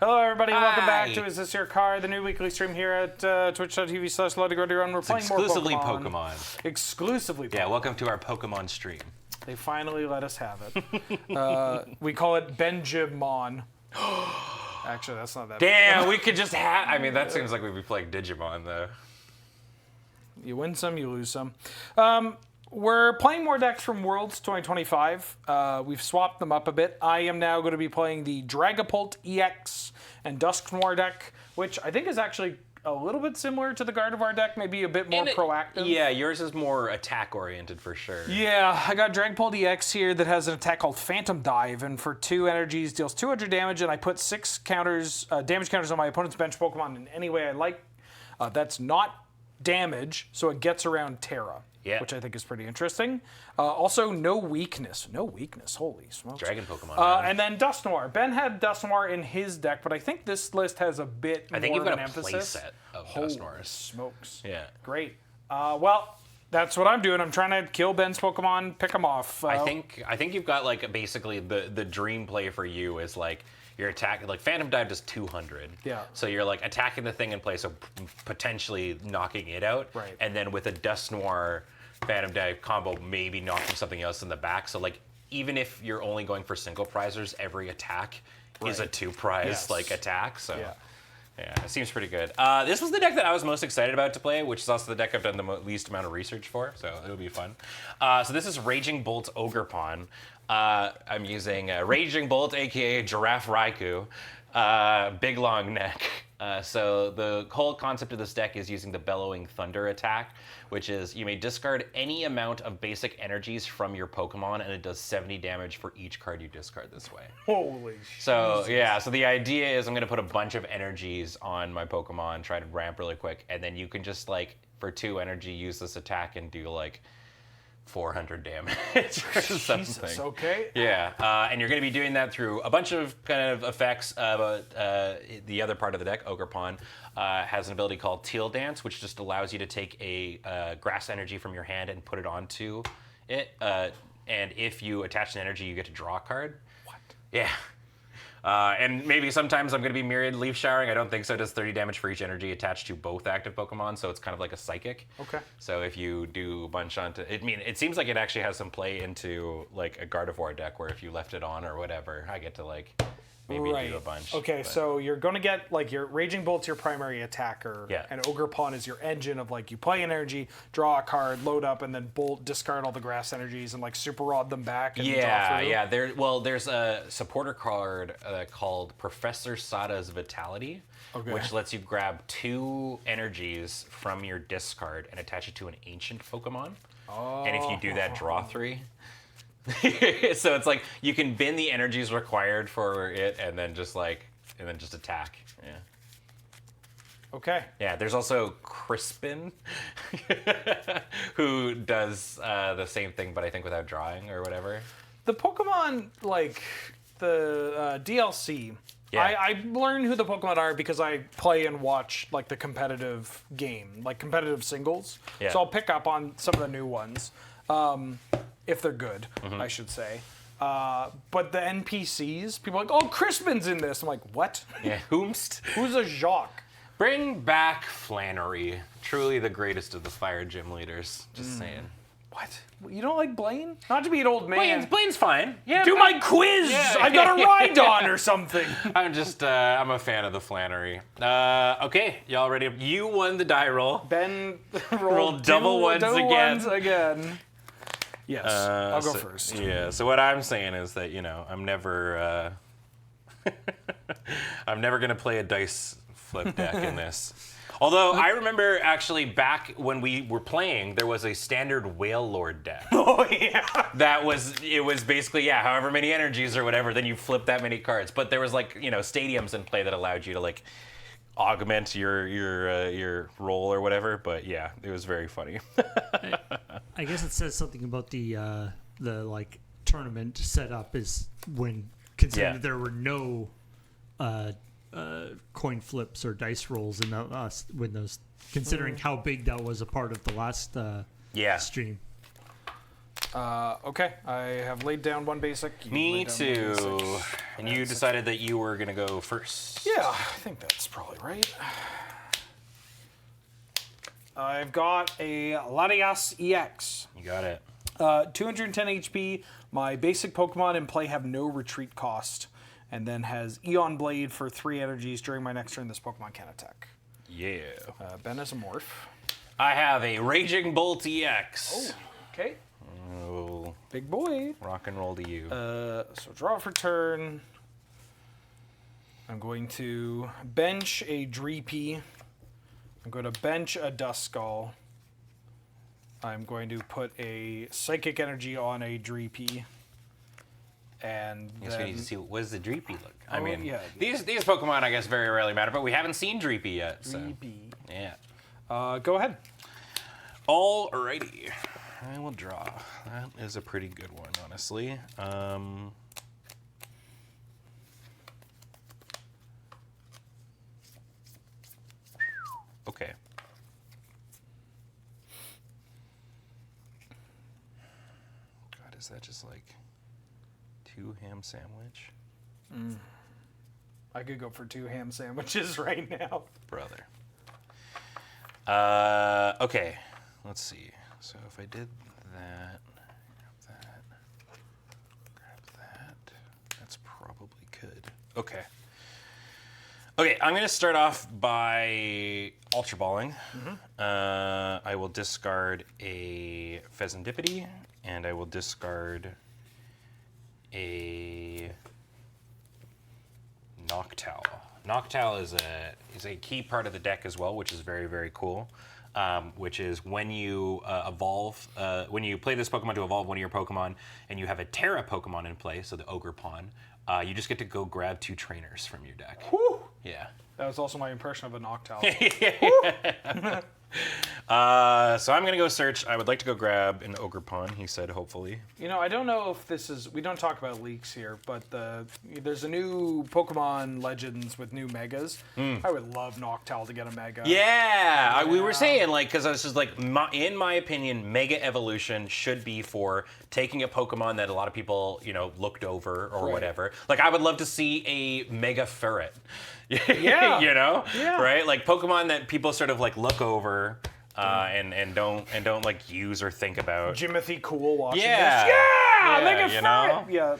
Hello, everybody, and welcome back Hi. to Is This Your Car, the new weekly stream here at twitch.tv/LetItGoDrun. We're playing more Exclusively Pokemon. Pokemon. Exclusively Pokemon. Yeah, welcome to our Pokemon stream. They finally let us have it. We call it Benjamon. Actually, that's not that Damn, we could just have. I mean, that seems like we'd be playing Digimon, though. You win some, you lose some. We're playing more decks from Worlds 2025. We've swapped them up a bit. I am now going to be playing the Dragapult EX and Dusknoir deck, which I think is actually a little bit similar to the Gardevoir deck, maybe a bit more proactive. Yeah, yours is more attack oriented for sure. Yeah, I got Dragapult EX here that has an attack called Phantom Dive, and for 2 energies deals 200 damage, and I put 6 counters, damage counters on my opponent's bench Pokemon in any way I like. That's not damage, so it gets around Terra, which I think is pretty interesting. Also, no weakness. No weakness, holy smokes. Dragon Pokemon. And then Dusknoir. Ben had Dusknoir in his deck, but I think this list has a bit more of an emphasis. I think you've got a play set of Dusknoirs. Smokes. Yeah. Great. Well, that's what I'm doing. I'm trying to kill Ben's Pokemon, pick them off. I think you've got like basically the dream play for you is like your attack, like Phantom Dive does 200. Yeah. So you're like attacking the thing in place, so potentially knocking it out. Right. And then with a Dusknoir Phantom Dive combo, maybe knocking something else in the back. So like even if you're only going for single prizers, every attack is a 2-prize like attack. So. Yeah, it seems pretty good. This was the deck that I was most excited about to play, which is also the deck I've done the least amount of research for, so it'll be fun. So this is Raging Bolt Ogerpon. I'm using Raging Bolt, aka Giraffe Raikou, big long neck. So the whole concept of this deck is using the Bellowing Thunder attack, which is you may discard any amount of basic energies from your Pokemon, and it does 70 damage for each card you discard this way. Holy So yeah, so the idea is I'm gonna put a bunch of energies on my Pokemon, try to ramp really quick, and then you can just like for 2 energy use this attack and do like 400 damage or something. Jesus, okay. Yeah, and you're going to be doing that through a bunch of kind of effects. The other part of the deck, Ogerpon, has an ability called Teal Dance, which just allows you to take a grass energy from your hand and put it onto it. And if you attach an energy, you get to draw a card. What? Yeah. And maybe sometimes I'm going to be Myriad Leaf Showering. I don't think so. It does 30 damage for each energy attached to both active Pokemon, so it's kind of like a Psychic. Okay. So if you do a bunch onto... it seems like it actually has some play into like a Gardevoir deck where if you left it on or whatever, I get to like maybe do a bunch. Okay, but... so you're going to get like your Raging Bolt's your primary attacker, and Ogerpon is your engine of like you play an energy, draw a card, load up, and then Bolt discard all the grass energies and like Super Rod them back. And draw through. There's a supporter card called Professor Sada's Vitality, which lets you grab 2 energies from your discard and attach it to an ancient Pokemon. Oh. And if you do that, draw 3. So it's like you can bin the energies required for it and then just attack. Yeah. Okay. Yeah, there's also Crispin who does the same thing, but I think without drawing or whatever. The Pokemon, like the DLC, I learn who the Pokemon are because I play and watch like the competitive game, like competitive singles. Yeah. So I'll pick up on some of the new ones. If they're good, I should say. But the NPCs, people are like, oh, Crispin's in this. I'm like, what? Yeah, whomst? Who's a Jacques? Bring back Flannery. Truly the greatest of the fire gym leaders. Just saying. What? You don't like Blaine? Not to be an old man. Blaine's fine. Yeah, do my quiz! Yeah. I've got a ride on or something. I'm just, I'm a fan of the Flannery. Okay, y'all ready? You won the die roll. Ben rolled double ones again. Yes, I'll go first. Yeah, so what I'm saying is that, I'm never going to play a dice flip deck in this. Although I remember actually back when we were playing, there was a standard Whale Lord deck. Oh, yeah. It was basically, however many energies or whatever, then you flip that many cards. But there was like, stadiums in play that allowed you to like augment your roll or whatever. But yeah, it was very funny. I guess it says something about the like tournament setup is when considering that there were no coin flips or dice rolls in when those considering how big that was a part of the last stream. Okay, I have laid down one basic. Me too. And you decided that you were gonna go first. Yeah, I think that's probably right. I've got a Latias EX. You got it. 210 HP. My basic Pokemon in play have no retreat cost, and then has Eon Blade for 3 energies. During my next turn, this Pokemon can attack. Yeah. Ben is a morph. I have a Raging Bolt EX. Oh, okay. Oh. Big boy. Rock and roll to you. So draw for turn. I'm going to bench a Dreepy I'm going to bench a Duskull. I'm going to put a Psychic Energy on a Dreepy. And I guess we need to see what does the Dreepy look. I Oh, mean, yeah. these Pokemon I guess very rarely matter, but we haven't seen Dreepy yet. So. Dreepy. Yeah. Go ahead. Alrighty. I will draw. That is a pretty good one, honestly. Okay. God, is that just like 2 ham sandwich? I could go for 2 ham sandwiches right now. Brother. Okay. Let's see. So if I did that, grab that, that's probably good. Okay. Okay, I'm going to start off by Ultra Balling. I will discard a Pheasantipity, and I will discard a Noctowl. Noctowl is a key part of the deck as well, which is very, very cool. Which is when you evolve, when you play this Pokemon to evolve one of your Pokemon, and you have a Terra Pokemon in play, so the Ogre Pawn, you just get to go grab 2 trainers from your deck. Whew. Yeah. That was also my impression of a Noctowl. So I'm going to go search. I would like to go grab an Ogre Pawn, he said, hopefully. You know, I don't know if this is... We don't talk about leaks here, but there's a new Pokemon Legends with new Megas. I would love Noctowl to get a Mega. Yeah, we were saying, like, because this is like, in my opinion, Mega Evolution should be for taking a Pokemon that a lot of people, you know, looked over or Right. whatever. Like, I would love to see a Mega Ferret. Yeah. You know? Yeah. Right? Like Pokemon that people sort of like look over and don't like use or think about. Jimothy Cool watching Yeah. this. Yeah! Yeah, Mega you Ferret! know? Yeah.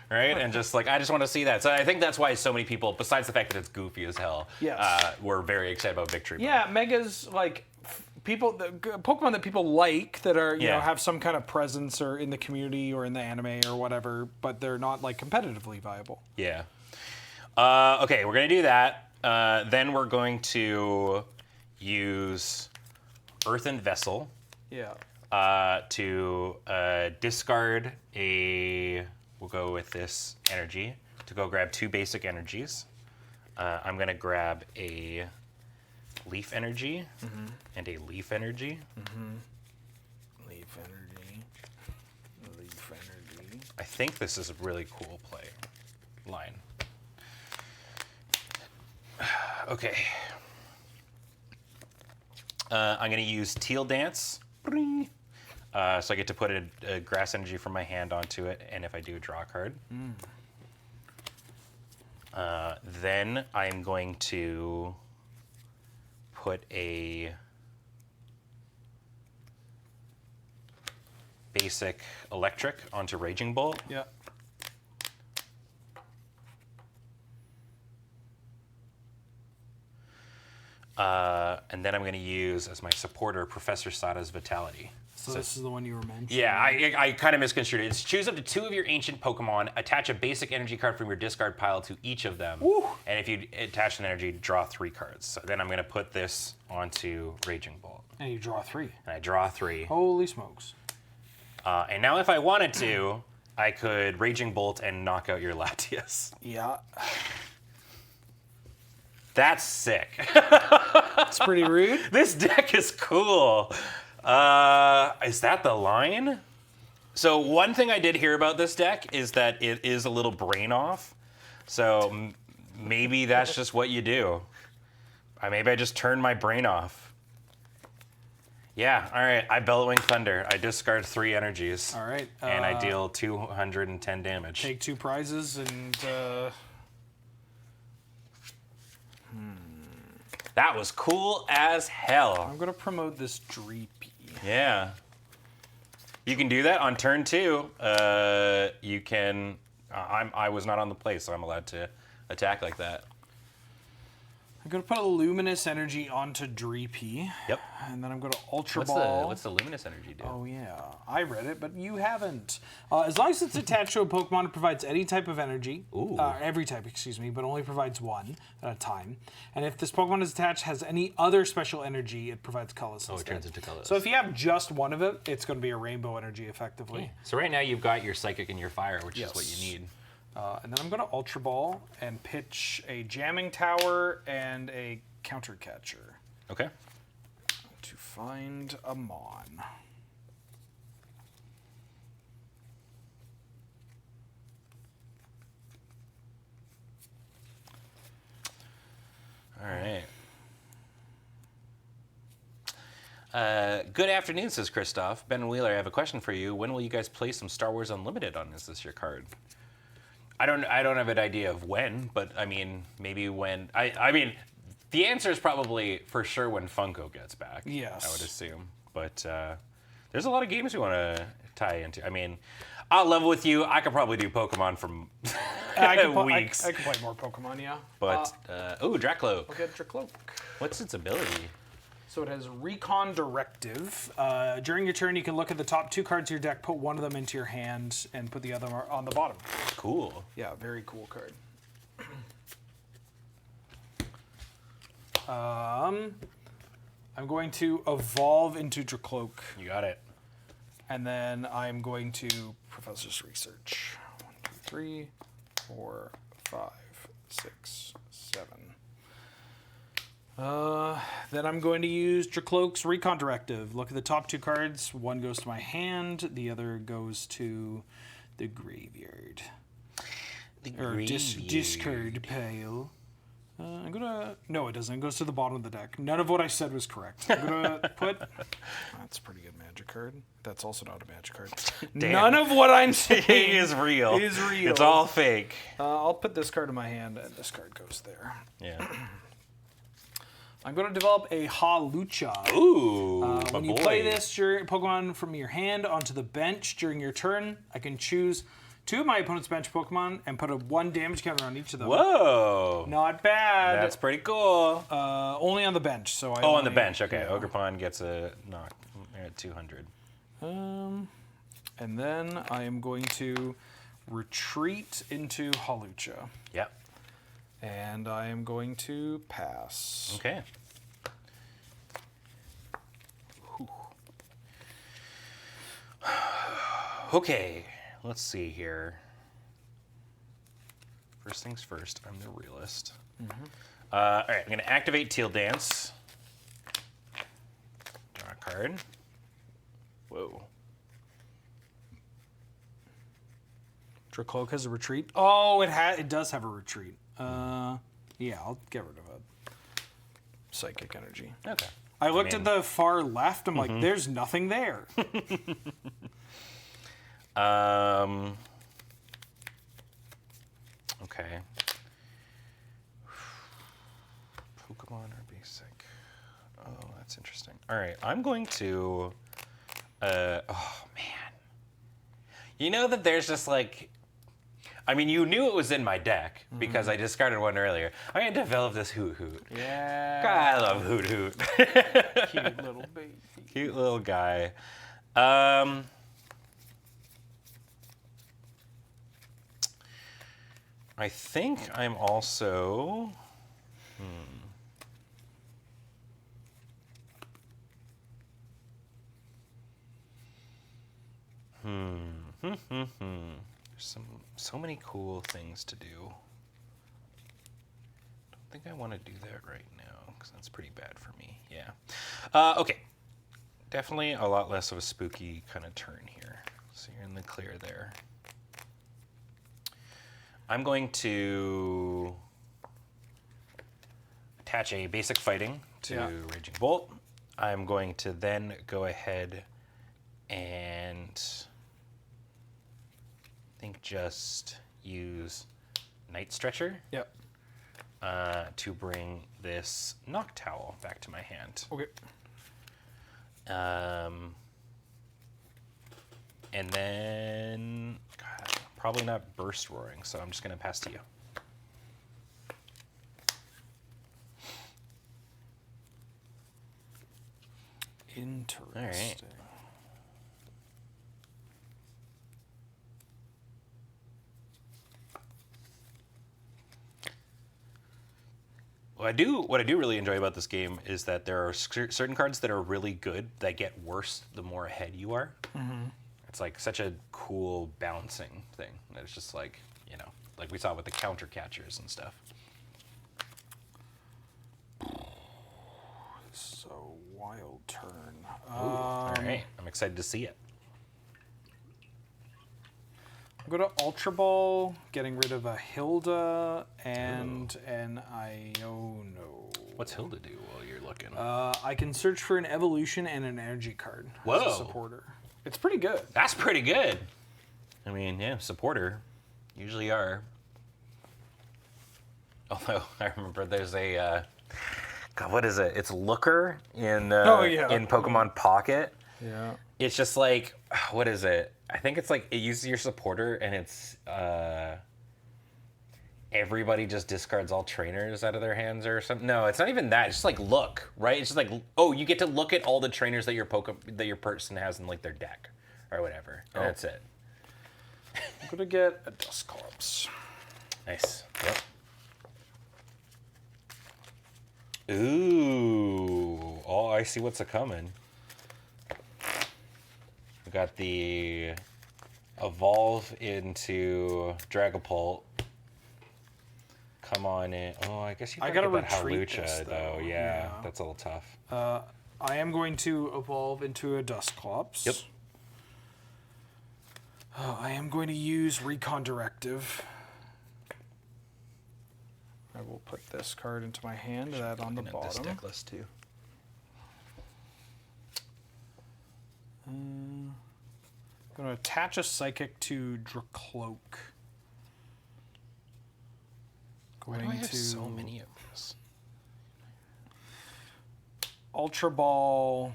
Right? And just like, I just want to see that. So I think that's why so many people, besides the fact that it's goofy as hell, Yes. were very excited about Victory Bell. Yeah, Megas, like, Pokemon that people like that are, you Yeah. know, have some kind of presence or in the community or in the anime or whatever, but they're not, like, competitively viable. Yeah. Okay, we're going to do that. Then we're going to use Earthen Vessel Yeah. to discard a... We'll go with this energy to go grab 2 basic energies. I'm going to grab a Leaf Energy and a Leaf Energy. Leaf Energy. Leaf Energy. I think this is a really cool play line. Okay. I'm going to use Teal Dance. Bring. So I get to put a grass energy from my hand onto it, and if I do, draw a card. Then I'm going to put a basic electric onto Raging Bolt. Yeah. And then I'm going to use, as my supporter, Professor Sada's Vitality. So this is the one you were mentioning. Yeah, I kind of misconstrued it. It's choose up to 2 of your ancient Pokemon, attach a basic energy card from your discard pile to each of them, and if you attach an energy, draw 3 cards. So then I'm going to put this onto Raging Bolt. And you draw 3. And I draw 3. Holy smokes. And now if I wanted to, I could Raging Bolt and knock out your Latias. Yeah. That's sick. That's pretty rude. This deck is cool. Is that the line? So one thing I did hear about this deck is that it is a little brain off. So maybe that's just what you do. Maybe I just turn my brain off. Yeah, all right. I Bellowing Thunder. I discard 3 energies. All right. And I deal 210 damage. Take 2 prizes and... That was cool as hell. I'm going to promote this Dreepy. Yeah. You can do that on turn 2. You can... I was not on the play, so I'm allowed to attack like that. I'm going to put a Luminous Energy onto Dreepy. Yep. And then I'm going to Ultra Ball. What's the Luminous Energy do? Oh, yeah. I read it, but you haven't. As long as it's attached to a Pokemon, it provides any type of energy. Ooh. Every type, excuse me, but only provides one at a time. And if this Pokemon is attached, has any other special energy, it provides colors. Oh, it turns into colors. So if you have just one of it, it's going to be a rainbow energy, effectively. So right now you've got your Psychic and your Fire, which is what you need. And then I'm going to Ultra Ball and pitch a Jamming Tower and a Counter Catcher Okay. to find a Mon. All right. Good afternoon, says Christoph. Ben Wheeler, I have a question for you. When will you guys play some Star Wars Unlimited on Is This Your Card? I don't have an idea of when, but I mean, maybe when. I mean, the answer is probably for sure when Funko gets back. Yes. I would assume. But there's a lot of games we want to tie into. I mean, I'll level with you. I could probably do Pokemon from weeks. I can play more Pokemon, yeah. But, Dracloak. I'll get Dracloak. What's its ability? So it has Recon Directive. During your turn, you can look at the top 2 cards of your deck, put one of them into your hand, and put the other on the bottom. Cool. Yeah, very cool card. I'm going to evolve into Dracloak, You got it. and then I'm going to Professor's Research. 1, 2, 3, 4, 5, 6, 7. Then I'm going to use Dracloak's Recon Directive. Look at the top 2 cards. One goes to my hand. The other goes to the graveyard. Discard pile. I'm gonna... No, it doesn't. It goes to the bottom of the deck. None of what I said was correct. I'm gonna put... That's a pretty good magic card. That's also not a magic card. Damn. None of what I'm saying is real. is real. It's all fake. I'll put this card in my hand, and this card goes there. Yeah. I'm going to develop a Hawlucha. Ooh, when you play this Pokemon from your hand onto the bench during your turn, I can choose 2 of my opponent's bench Pokemon and put a 1 damage counter on each of them. Whoa. Not bad. That's pretty cool. Only on the bench. So on the bench. Okay. Yeah. Ogerpon gets a knock at 200. And then I am going to retreat into Hawlucha. Yep. And I am going to pass. Okay. Okay, let's see here. First things first, I'm the realist. All right, I'm going to activate Teal Dance. Draw a card. Whoa. Dracloak has a retreat. Oh, it does have a retreat. Yeah, I'll get rid of it. Psychic Energy. Okay. I looked at the far left. I'm like, there's nothing there. Okay. Pokemon are basic. Oh, that's interesting. All right, I'm going to. Oh man. You know that there's just like. I mean, you knew it was in my deck because I discarded one earlier. I'm going to develop this Hoot Hoot. Yeah. God, I love Hoot Hoot. Cute little baby. Cute little guy. I think I'm also... There's so many cool things to do. Don't think I want to do that right now because that's pretty bad for me. Yeah. Okay. Definitely a lot less of a spooky kind of turn here. So you're in the clear there. I'm going to attach a basic fighting to Raging Bolt. I'm going to then go ahead and I think just use Night Stretcher to bring this Knock Towel back to my hand. Okay. And then, God, probably not Burst Roaring, so I'm just going to pass to you. Interesting. What I do really enjoy about this game is that there are certain cards that are really good that get worse the more ahead you are. Mm-hmm. It's like such a cool balancing thing. And it's just like, you know, like we saw with the counter catchers and stuff. So wild turn. All right, I'm excited to see it. I'm going to Ultra Ball, getting rid of a Hilda and an Iono. What's Hilda do while you're looking? I can search for an evolution and an energy card as Whoa. a supporter. It's pretty good. That's pretty good. I mean, yeah, supporter usually are. Although I remember there's a God, what is it? It's Looker in in Pokemon Pocket. Yeah. It's just like, what is it? I think it's like it uses your supporter and it's everybody just discards all trainers out of their hands or something. No, it's not even that. It's just like look, right? It's just like, oh, you get to look at all the trainers that your person has in like their deck or whatever. And that's it. I'm gonna get a Dusclops. Nice. Yep. Ooh. Oh, I see what's a coming. We got the evolve into Dragapult. Come on in. Oh, I guess you gotta get that retreat Hawlucha, this, though. Yeah, that's a little tough. I am going to evolve into a Dusclops. Yep. I am going to use Recon Directive. I will put this card into my hand, that on the bottom. This deck list too. I'm going to attach a Psychic to Dracloak. Why do I have so many of this? Ultra Ball.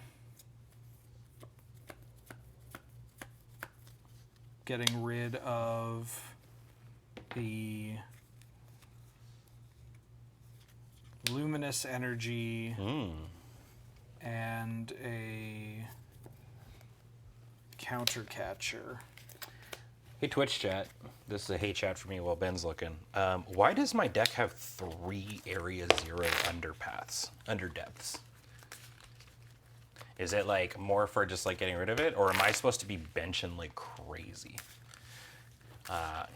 Getting rid of the Luminous Energy and a Counter Catcher. Hey Twitch chat, this is a hey chat for me while Ben's looking. Why does my deck have 3 Area 0 underdepths? Is it like more for just like getting rid of it, or am I supposed to be benching like crazy? I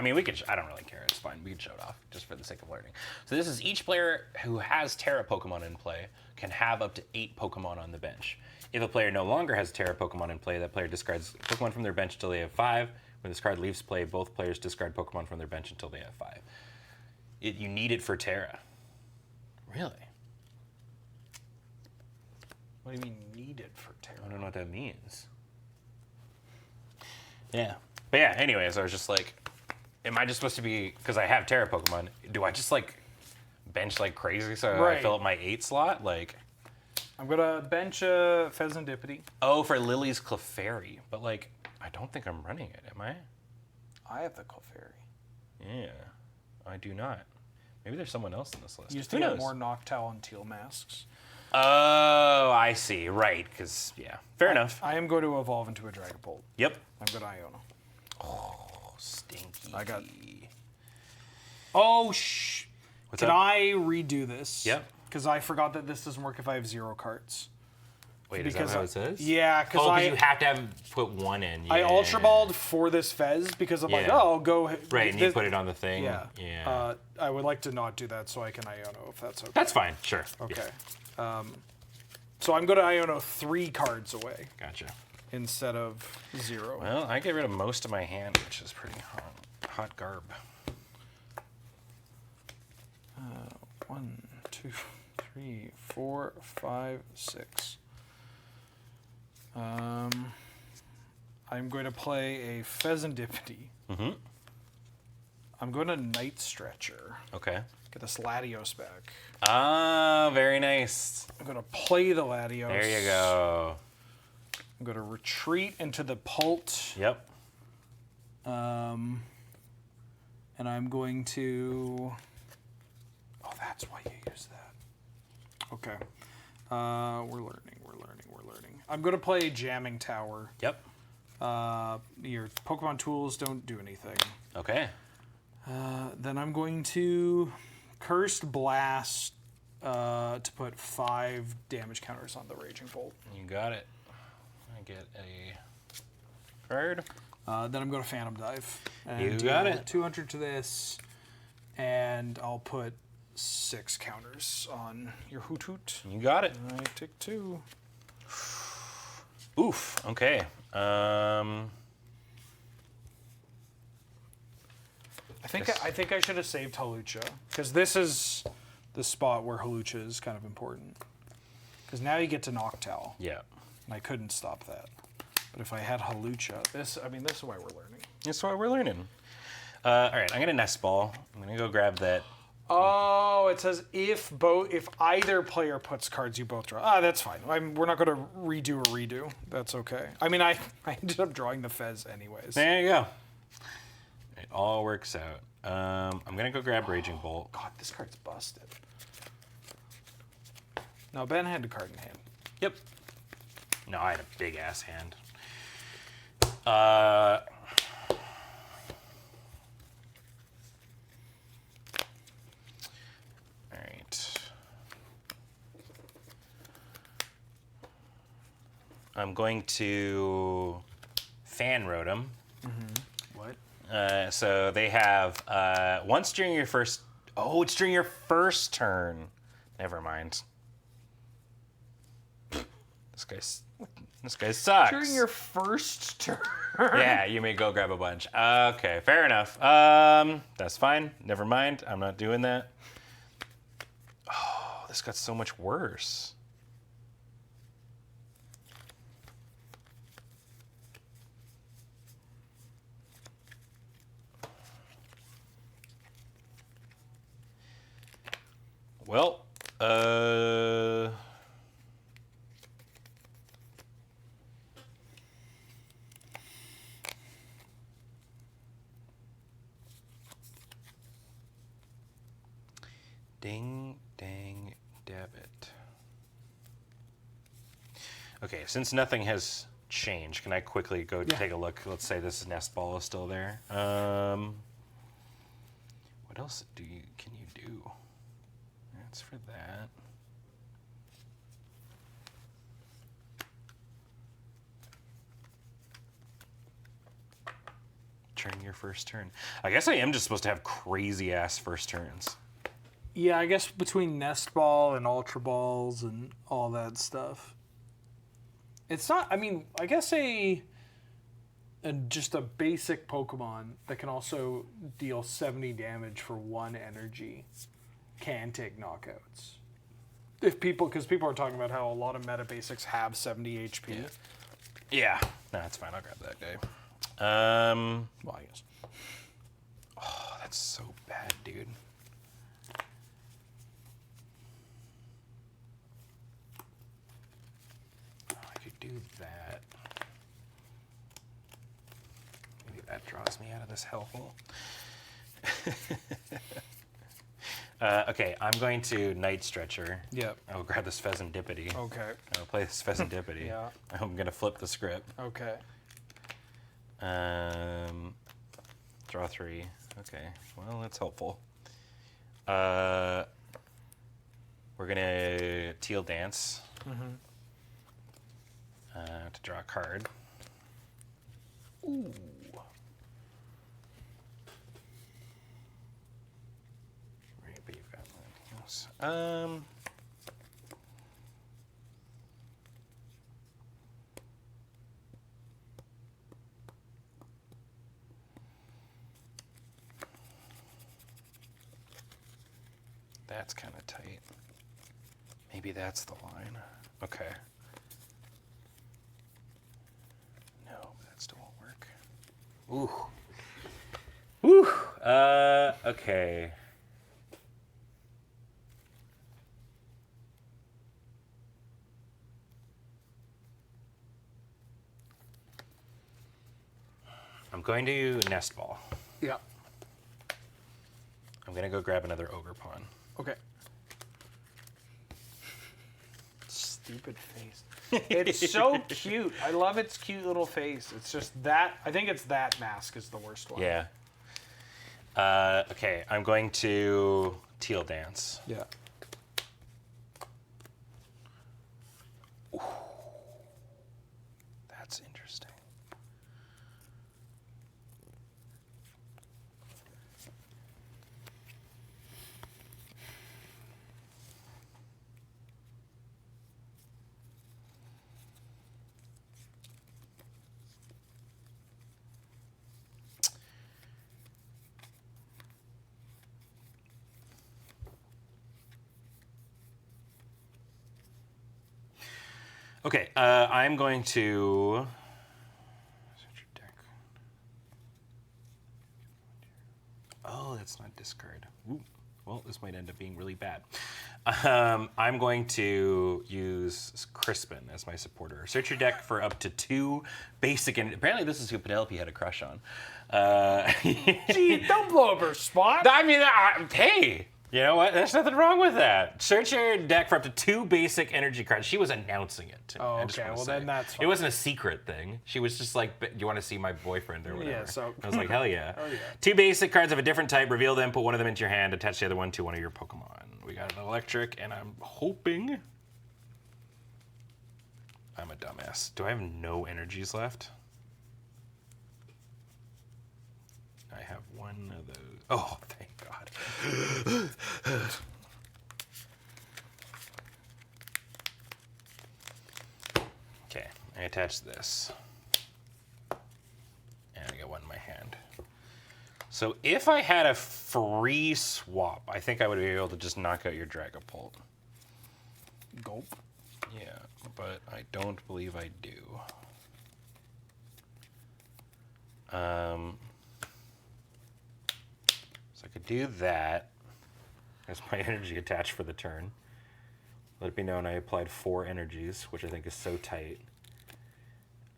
mean, we could. I don't really care. It's fine. We can show it off just for the sake of learning. So this is each player who has Terra Pokemon in play can have up to 8 Pokemon on the bench. If a player no longer has Terra Pokemon in play, that player discards Pokemon from their bench until they have 5. When this card leaves play, both players discard Pokemon from their bench until they have 5. You need it for Terra. Really? What do you mean needed for Terra? I don't know what that means. Yeah. But yeah, anyways, I was just like, am I just supposed to be, because I have Terra Pokemon, do I just like bench like crazy so I fill up my 8 slot? Like, I'm going to bench a Pheasantipity. oh, for Lily's Clefairy. But like, I don't think I'm running it, am I? I have the Clefairy. Yeah, I do not. Maybe there's someone else in this list. You used to get more Noctowl and Teal Masks. Oh, I see. Right, because, yeah. Fair enough. I am going to evolve into a Dragapult. Yep. I'm good Iono. Oh, stinky. I got... Oh, What's Can up? I redo this? Yep. Because I forgot that this doesn't work if I have 0 cards. Wait, is that how it says? Yeah, because Oh, you have to put 1 in. Yeah. I Ultra Balled for this Fez because I'm like, Yeah. oh, I'll go... Right, and you put it on the thing. Yeah. Yeah. I would like to not do that so I can Iono if that's okay. That's fine. Sure. Okay. Yeah. So I'm going to Iono 3 cards away Gotcha. instead of 0. Well, I get rid of most of my hand, which is pretty hot garb. 1, 2, 3, 4, 5, 6. I'm going to play a Pheasantipity. Mm-hmm. I'm going to Night Stretcher. Okay. Get this Latios back. Ah, very nice. I'm going to play the Latios. There you go. I'm going to retreat into the Pult. Yep. And I'm going to... Oh, that's why you use that. Okay. We're learning. I'm going to play Jamming Tower. Yep. Your Pokemon tools don't do anything. Okay. Then I'm going to Cursed Blast to put 5 damage counters on the Raging Bolt. You got it. I get a card. Then I'm going to Phantom Dive. And You got it. 200 to this, and I'll put 6 counters on your Hoot Hoot. You got it. I take 2. Oof. Okay. I think I should have saved Hawlucha, because this is the spot where Hawlucha is kind of important. Because now you get to Noctowl, Yeah. and I couldn't stop that. But if I had Hawlucha, this is why we're learning. That's why we're learning. All right. I'm gonna Nest Ball. I'm gonna go grab that. Oh, it says if either player puts cards you both draw. That's fine. We're not going to redo a redo. That's okay. I mean, I ended up drawing the Fez anyways. There you go. It all works out. I'm gonna go grab Raging Bolt. God, this card's busted. No, Ben had the card in hand. Yep. No, I had a big ass hand. All right. I'm going to Fan Rotom. What? So they have once during your first. Oh, it's during your first turn. Never mind. This guy sucks. During your first turn. Yeah, you may go grab a bunch. Okay, fair enough. That's fine. Never mind. I'm not doing that. Oh, this got so much worse. Well, ding, dang, dabbit. Okay, since nothing has changed, can I quickly go take a look? Let's say this Nest Ball is still there. What else can you do? That's for that. During your first turn. I guess I am just supposed to have crazy ass first turns. Yeah, I guess between Nest Ball and Ultra Balls and all that stuff. It's not, I mean, I guess just a basic Pokemon that can also deal 70 damage for 1 energy can take knockouts. Because people are talking about how a lot of meta basics have 70 HP. Yeah. No, that's fine. I'll grab that guy. Well, I guess. Oh, that's so bad, dude. Oh, I could do that. Maybe that draws me out of this hellhole. Okay, I'm going to Night Stretcher. Yep. I'll grab this Pheasantipity. Okay. I'll play this Pheasantipity. Yeah. I'm going to flip the script. Okay. Draw 3. Okay, well, that's helpful. We're gonna Teal Dance to draw a card. Ooh. Right, but you've got nothing else. That's kind of tight. Maybe that's the line. Okay. No, that still won't work. Ooh. Woo. Okay. I'm going to Nest Ball. Yeah. I'm going to go grab another Ogre Pawn. Okay. stupid face. It's so cute. I love its cute little face. It's just that. I think it's that mask is the worst one. Yeah. Okay, I'm going to teal dance. Yeah. That's interesting. Okay, I'm going to search your deck. Oh, that's not discard. Ooh. Well, this might end up being really bad. I'm going to use Crispin as my supporter. Search your deck for up to 2 basic. And apparently, this is who Penelope had a crush on. Gee, don't blow up her spot. I mean, hey. You know what? There's nothing wrong with that. Search your deck for up to 2 basic energy cards. She was announcing it to me. Oh, I just okay. wanna Well, say. then that's fine. It wasn't a secret thing. She was just like, "Do you want to see my boyfriend or whatever?" Yeah, so- I was like, hell yeah. Oh, yeah. 2 basic cards of a different type. Reveal them. Put one of them into your hand. Attach the other one to one of your Pokemon. We got an electric, and I'm hoping. I'm a dumbass. Do I have no energies left? I have one of those. Oh, thank God. Okay, I attach this. And I got one in my hand. So if I had a free swap, I think I would be able to just knock out your Dragapult. Gulp. Yeah, but I don't believe I do. So I could do that. There's my energy attached for the turn. Let it be known I applied 4 energies, which I think is so tight.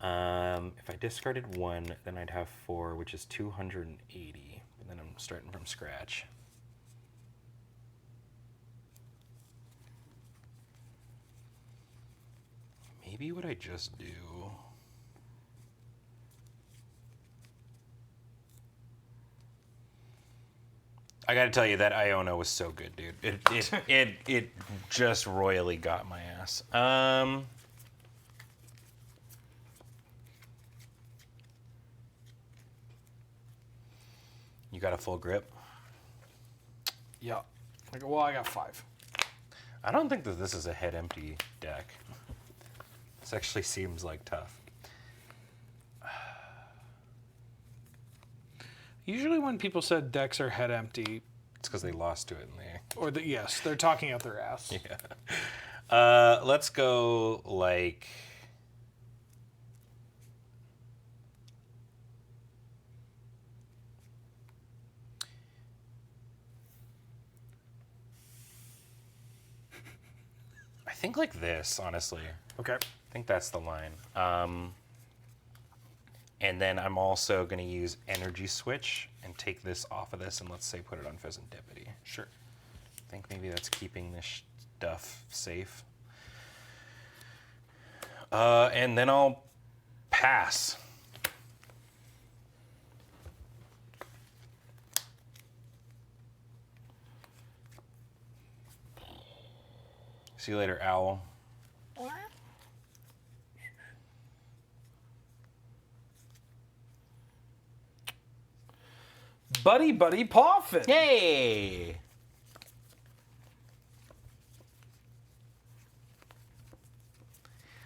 If I discarded 1, then I'd have 4, which is 280. And then I'm starting from scratch. Maybe what I just do. I gotta tell you, that Iona was so good, dude. It just royally got my ass. You got a full grip? Yeah. Well, I got 5. I don't think that this is a head empty deck. This actually seems like tough. Usually when people said decks are head empty, It's because they lost to it in the yes, they're talking out their ass. Yeah. Let's go like. I think like this, honestly. Okay. I think that's the line. And then I'm also going to use Energy Switch and take this off of this and let's say put it on Pheasantipity. Sure. I think maybe that's keeping this stuff safe. And then I'll pass. See you later, owl. Buddy Poffin. Yay!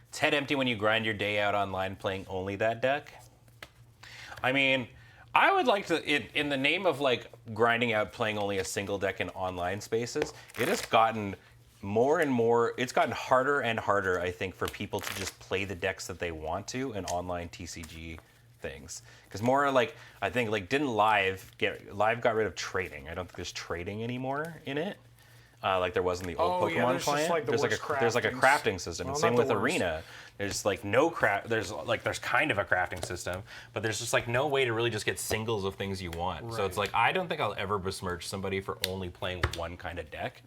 It's head empty when you grind your day out online playing only that deck. I mean, I would like to, in the name of like grinding out playing only a single deck in online spaces, it has gotten more and more, it's gotten harder and harder, I think, for people to just play the decks that they want to in online TCG things. Because more like, I think like didn't Live got rid of trading. I don't think there's trading anymore in it. Like there was in the old Oh, yeah, Pokemon there's just, client. like, the there's like a worst crafting system. Well, And same not with the worst. Arena. There's like no craft. There's kind of a crafting system, but there's just like no way to really just get singles of things you want. So it's Right. like I don't think I'll ever besmirch somebody for only playing one kind of deck.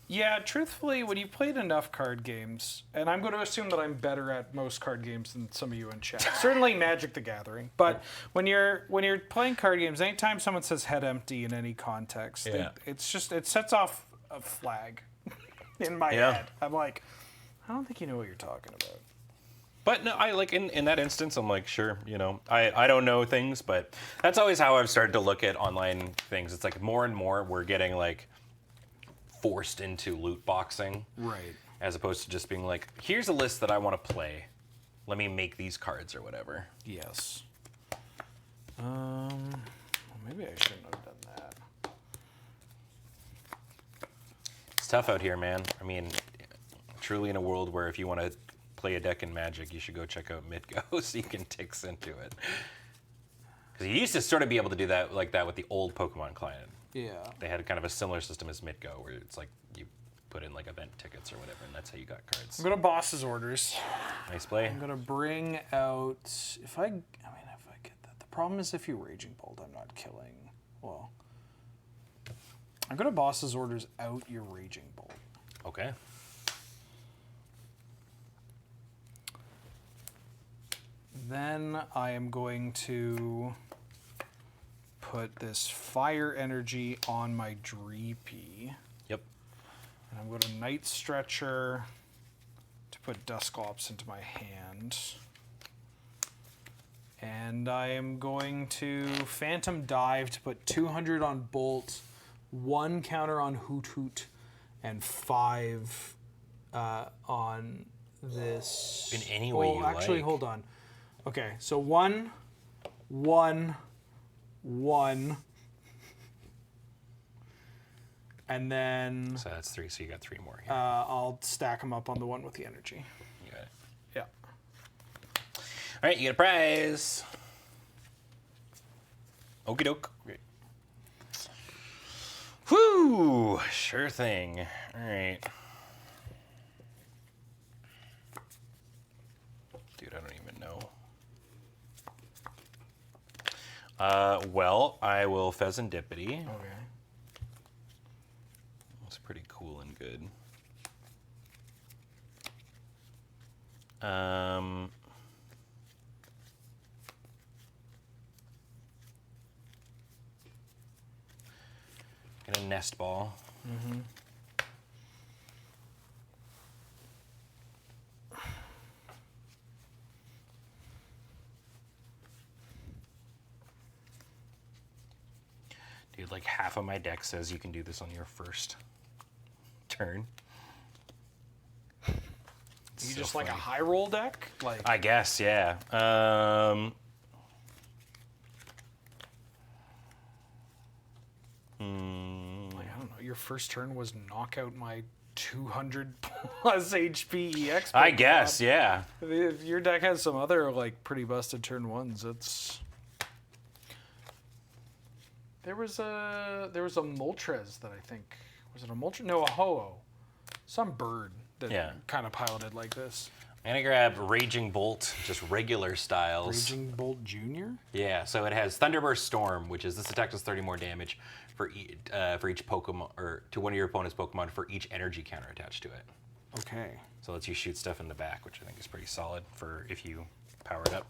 Yeah, truthfully, when you've played enough card games, and I'm going to assume that I'm better at most card games than some of you in chat. Certainly Magic the Gathering, but when you're playing card games, anytime someone says head empty in any context, it sets off a flag in my head. I'm like, I don't think you know what you're talking about. But no, I like in that instance, I'm like, sure, I don't know things, but that's always how I've started to look at online things. It's like more and more we're getting like forced into loot boxing, right? As opposed to just being like, here's a list that I want to play. Let me make these cards or whatever. Yes. Maybe I shouldn't have done that. It's tough out here, man. I mean, truly in a world where if you want to play a deck in Magic, you should go check out Midgo so you can tix into it. Because you used to sort of be able to do that like that with the old Pokemon client. Yeah. They had kind of a similar system as Midgo, where it's like you put in like event tickets or whatever, and that's how you got cards. I'm gonna boss's orders. Nice play. I'm gonna bring out if I get that. The problem is if you Raging Bolt, I'm not killing. Well, I'm gonna boss's orders out your Raging Bolt. Okay. Then I am going to put this fire energy on my Dreepy. Yep. And I'm going to Night Stretcher to put Dusclops into my hand. And I am going to Phantom Dive to put 200 on Bolt, 1 counter on Hoot Hoot, and 5 on this. In any way you actually, like. hold on. Okay, so 1, 1, 1. And then So that's 3, so you got 3 more here. I'll stack them up on the one with the energy. You got it. Yeah. All right, you get a prize. Okie doke. Great. Whew, sure thing. All right. Dude, I don't even know. Well, I will Pheasantipity. Okay. That's pretty cool and good. Get a nest ball. Mm-hmm. Dude, like half of my deck says you can do this on your first turn. You So just like a funny. high roll deck? Like I guess, yeah. like, I don't know. Your first turn was knock out my 200 plus HP EX. I guess, yeah. If your deck has some other like pretty busted turn ones, it's. There was a Moltres that I think was it a Moltres? No, a Ho-Oh, some bird that kind of piloted like this. I'm gonna grab Raging Bolt, just regular styles. Raging Bolt Junior. Yeah, so it has Thunderburst Storm, which is this attack does 30 more damage for each Pokemon, or to one of your opponent's Pokemon for each energy counter attached to it. Okay. So it lets you shoot stuff in the back, which I think is pretty solid for if you power it up.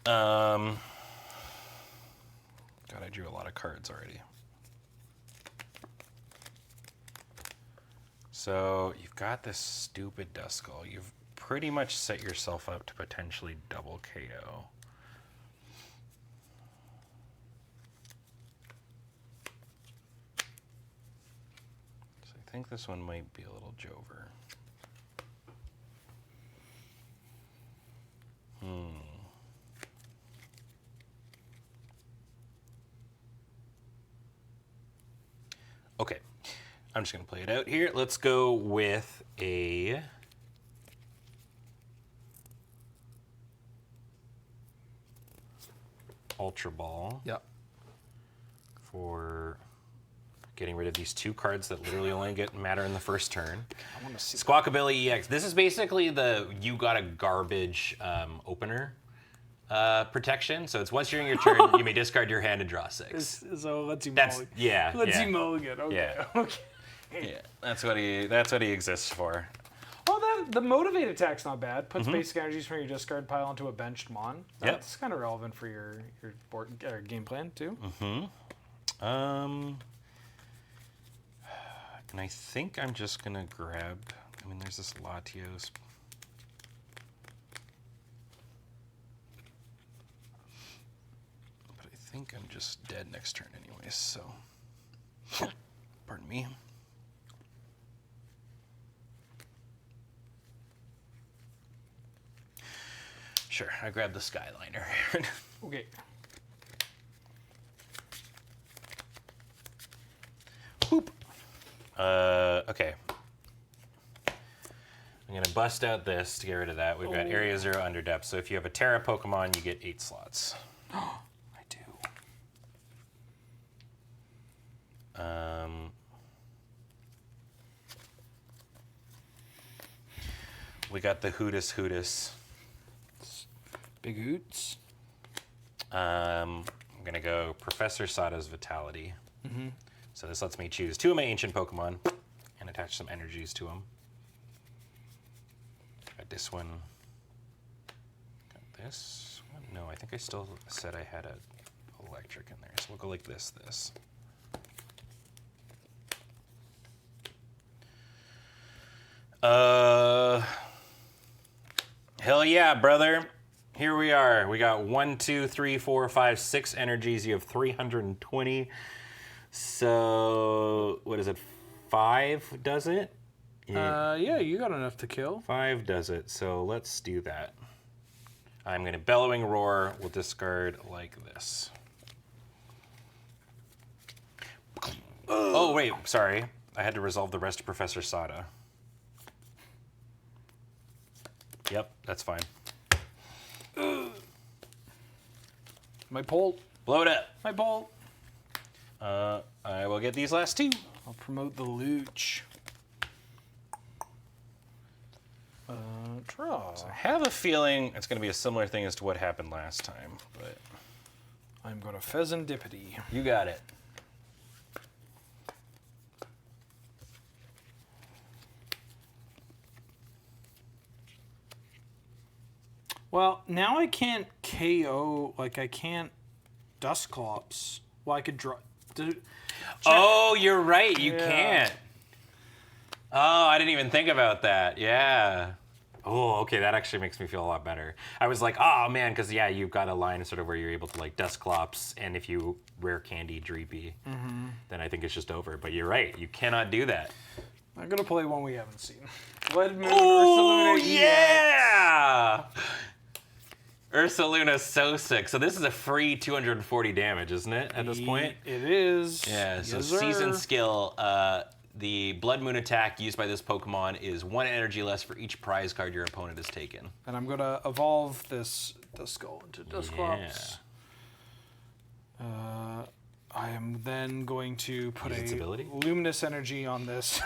God, I drew a lot of cards already. So you've got this stupid Duskull. You've pretty much set yourself up to potentially double KO. So I think this one might be a little Jover. Okay, I'm just gonna play it out here. Let's go with a Ultra Ball Yep. for getting rid of these 2 cards that literally only matter in the first turn. I want to see. Squawkabilly EX. This is basically the you got a garbage opener. Protection. So it's once during your turn, you may discard your hand and draw 6. So let's see. That's Let's yeah. see Mulligan. Okay. Yeah. Okay. Yeah, that's what he exists for. Well, then the motivate attack's not bad. Mm-hmm. Puts basic energies from your discard pile onto a benched mon. That's kind of relevant for your board game plan too. And I think I'm just gonna grab. I mean, there's this Latios. But I think I'm just dead next turn anyways, so. Pardon me. Sure, I grabbed the Skyliner. Okay. Boop. Okay. I'm going to bust out this to get rid of that. We've got Area 0 under depth. So if you have a Terra Pokemon, you get 8 slots. I do. We got the Hootus. Big Hoots. I'm going to go Professor Sada's Vitality. So this lets me choose 2 of my ancient Pokemon and attach some energies to them. Got this one. Got this one. No, I think I still said I had a electric in there. So we'll go like this. Hell yeah, brother. Here we are. We got 1, 2, 3, 4, 5, 6 energies. You have 320. So, what is it? 5 does it? Yeah, you got enough to kill. 5 does it. So, let's do that. I'm going to Bellowing Roar. We'll discard like this. Oh, wait. Sorry. I had to resolve the rest of Professor Sada. Yep, that's fine. My Bolt. Blow it up. My Bolt. I will get these last 2. I'll promote the Looch. Draw. I have a feeling it's going to be a similar thing as to what happened last time, but I'm going to Pheasantipity. you got it. Well, now I can't KO, like I can't Dusclops. Well, I could draw. Oh, you're right. You Yeah. can't. Oh, I didn't even think about that. Yeah. Oh, okay. That actually makes me feel a lot better. I was like, oh man, because yeah, you've got a line sort of where you're able to like Dusclops, and if you rare candy Dreepy, then I think it's just over. But you're right. You cannot do that. I'm going to play one we haven't seen. Blood Moon Oh, Ursaluna EX. yeah! Ursaluna's so sick. So this is a free 240 damage, isn't it, at this point? It is. Yeah, so Yes, season sir. skill, the Blood Moon attack used by this Pokemon is 1 energy less for each prize card your opponent has taken. And I'm going to evolve this Duskull into Dusclops. I am then going to put Use its ability? Luminous Energy on this.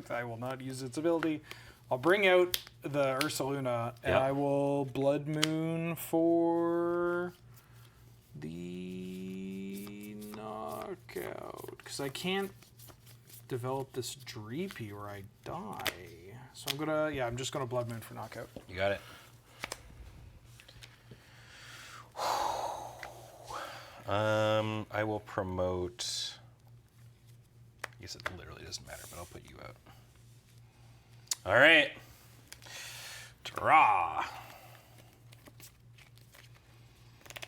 I will not use its ability. I'll bring out the Ursaluna, and Yep. I will Blood Moon for the knockout. Because I can't develop this Dreepy or I die. So I'm gonna, yeah, I'm just gonna Blood Moon for knockout. You got it. I will promote. I guess it literally doesn't matter, but I'll put you out. All right. Draw.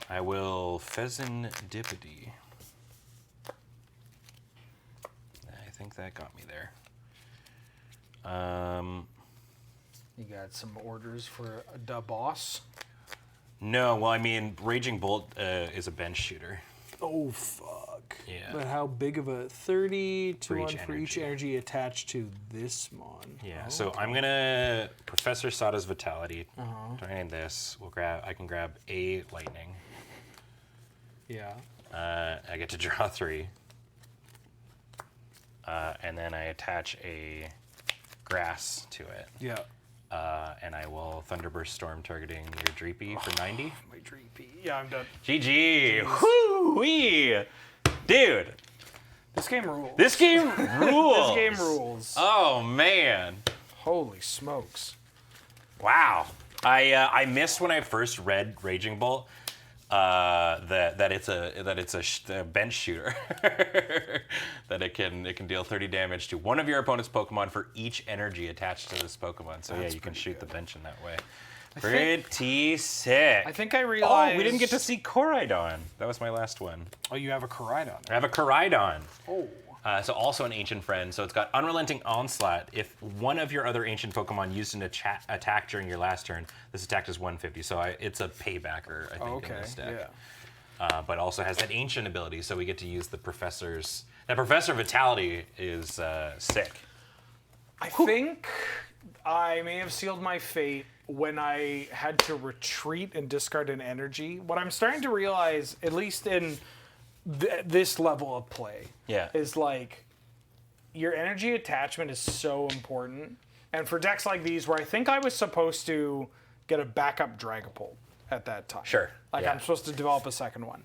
I will Pheasantipity. I think that got me there. You got some orders for a boss. No, well, I mean, Raging Bolt is a bench shooter. Oh, fuck. Yeah. But how big of a 30 to For 1 each for each energy attached to this mon? Yeah, Oh, so I'm gonna Professor Sada's Vitality. Doing this, I can grab a lightning. yeah. I get to draw 3. And then I attach a grass to it. Yeah. and I will Thunderburst Storm targeting your Dreepy for 90. My Dreepy. Yeah, I'm done. GG. Whoo-wee. Dude. This game rules. This game rules. This game rules. Oh, man. Holy smokes. Wow. I missed when I first read Raging Bolt that it's a bench shooter that it can deal 30 damage to one of your opponent's Pokemon for each energy attached to this Pokemon. So yeah, you can shoot the bench in that way. Pretty sick. I think I realized. Oh, we didn't get to see Koraidon. That was my last one. Oh, you have a Koraidon. I have a Koraidon. Oh. So also an ancient friend. So it's got Unrelenting Onslaught. If one of your other ancient Pokemon used an attack during your last turn, this attack is 150. So it's a paybacker, I think, in this deck. Yeah. But also has that ancient ability, so we get to use the Professor's. That Professor Vitality is sick. I think I may have sealed my fate when I had to retreat and discard an energy. What I'm starting to realize, at least in this level of play, is like your energy attachment is so important. And for decks like these, where I think I was supposed to get a backup Dragapult at that time. Sure. Like I'm supposed to develop a second one.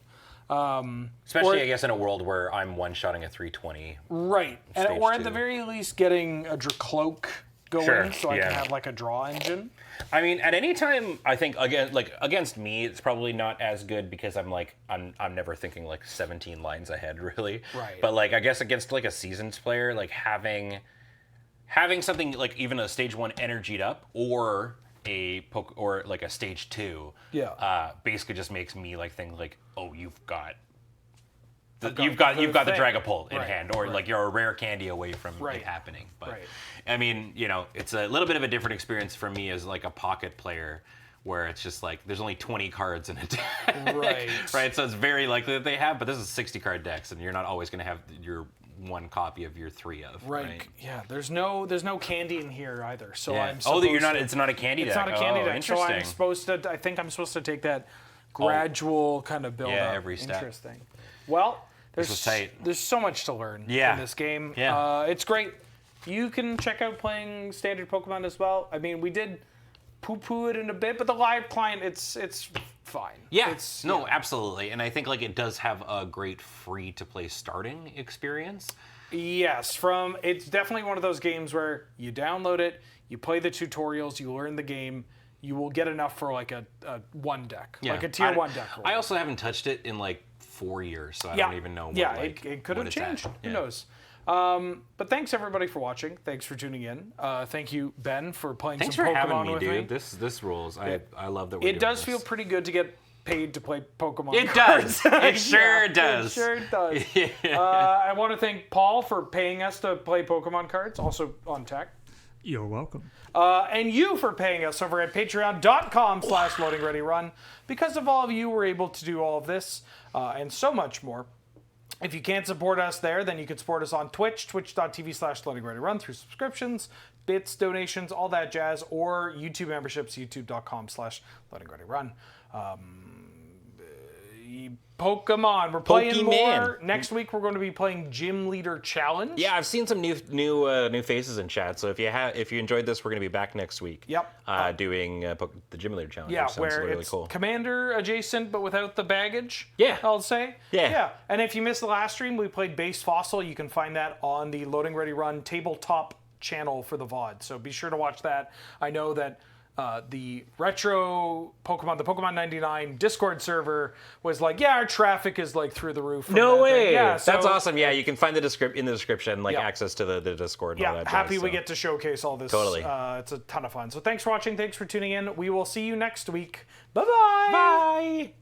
Especially, I guess, in a world where I'm one-shotting a 320. Right. Or at the very least getting a Dracloak going so I can have like a draw engine. I mean, at any time, I think against me, it's probably not as good because I'm never thinking like 17 lines ahead, really. Right. But like I guess against like a seasoned player, like having something like even a stage 1 energied up or like a stage 2, basically just makes me like think like, oh, you've got the Dragapult in hand, or like you're a rare candy away from it happening. But I mean, it's a little bit of a different experience for me as like a pocket player, where it's just like there's only 20 cards in a deck, right? So it's very likely that they have, but this is 60 card decks, and you're not always going to have your one copy of your 3 of. Right. Yeah. There's no candy in here either. So I'm It's not a candy deck. It's not a candy deck. Interesting. So I think I'm supposed to take that gradual kind of build up. Every step. Interesting. Well, there's so much to learn in this game. Yeah. It's great. You can check out playing standard Pokemon as well. I mean, we did poo-poo it in a bit, but the live client, it's fine. Yeah. Absolutely. And I think like it does have a great free-to-play starting experience. Yes, it's definitely one of those games where you download it, you play the tutorials, you learn the game, you will get enough for like a one deck, like a tier 1 deck. I also haven't touched it in like 4 years, so I don't even know. It could have changed. Who knows? But thanks everybody for watching. Thanks for tuning in. Thank you, Ben, for playing some Pokemon with me. Thanks for having me, dude. This rules. I love that we're doing this. It does feel pretty good to get paid to play Pokemon. It does. It sure does. It sure does. I want to thank Paul for paying us to play Pokemon cards, also on tech. You're welcome. And you for paying us over at patreon.com/loadingreadyrun. Because of all of you, we're able to do all of this and so much more. If you can't support us there, then you can support us on Twitch, twitch.tv/loadingreadyrun through subscriptions, bits, donations, all that jazz, or YouTube memberships, youtube.com/loadingreadyrun. Pokemon. We're playing more. Next week we're going to be playing Gym Leader Challenge. Yeah, I've seen some new faces in chat. So if you enjoyed this, we're going to be back next week. Yep. Doing the Gym Leader Challenge. Yeah, which sounds where really it's cool. Commander adjacent but without the baggage. Yeah. I'll say. Yeah. And if you missed the last stream, we played Base Fossil. You can find that on the Loading Ready Run Tabletop channel for the VOD. So be sure to watch that. I know that the retro Pokemon, the Pokemon 99 Discord server was like, our traffic is like through the roof. No way. Yeah, that's awesome. Yeah, you can find in the description, access to the Discord and all that. Happy we get to showcase all this. Totally. It's a ton of fun. So thanks for watching. Thanks for tuning in. We will see you next week. Bye-bye. Bye.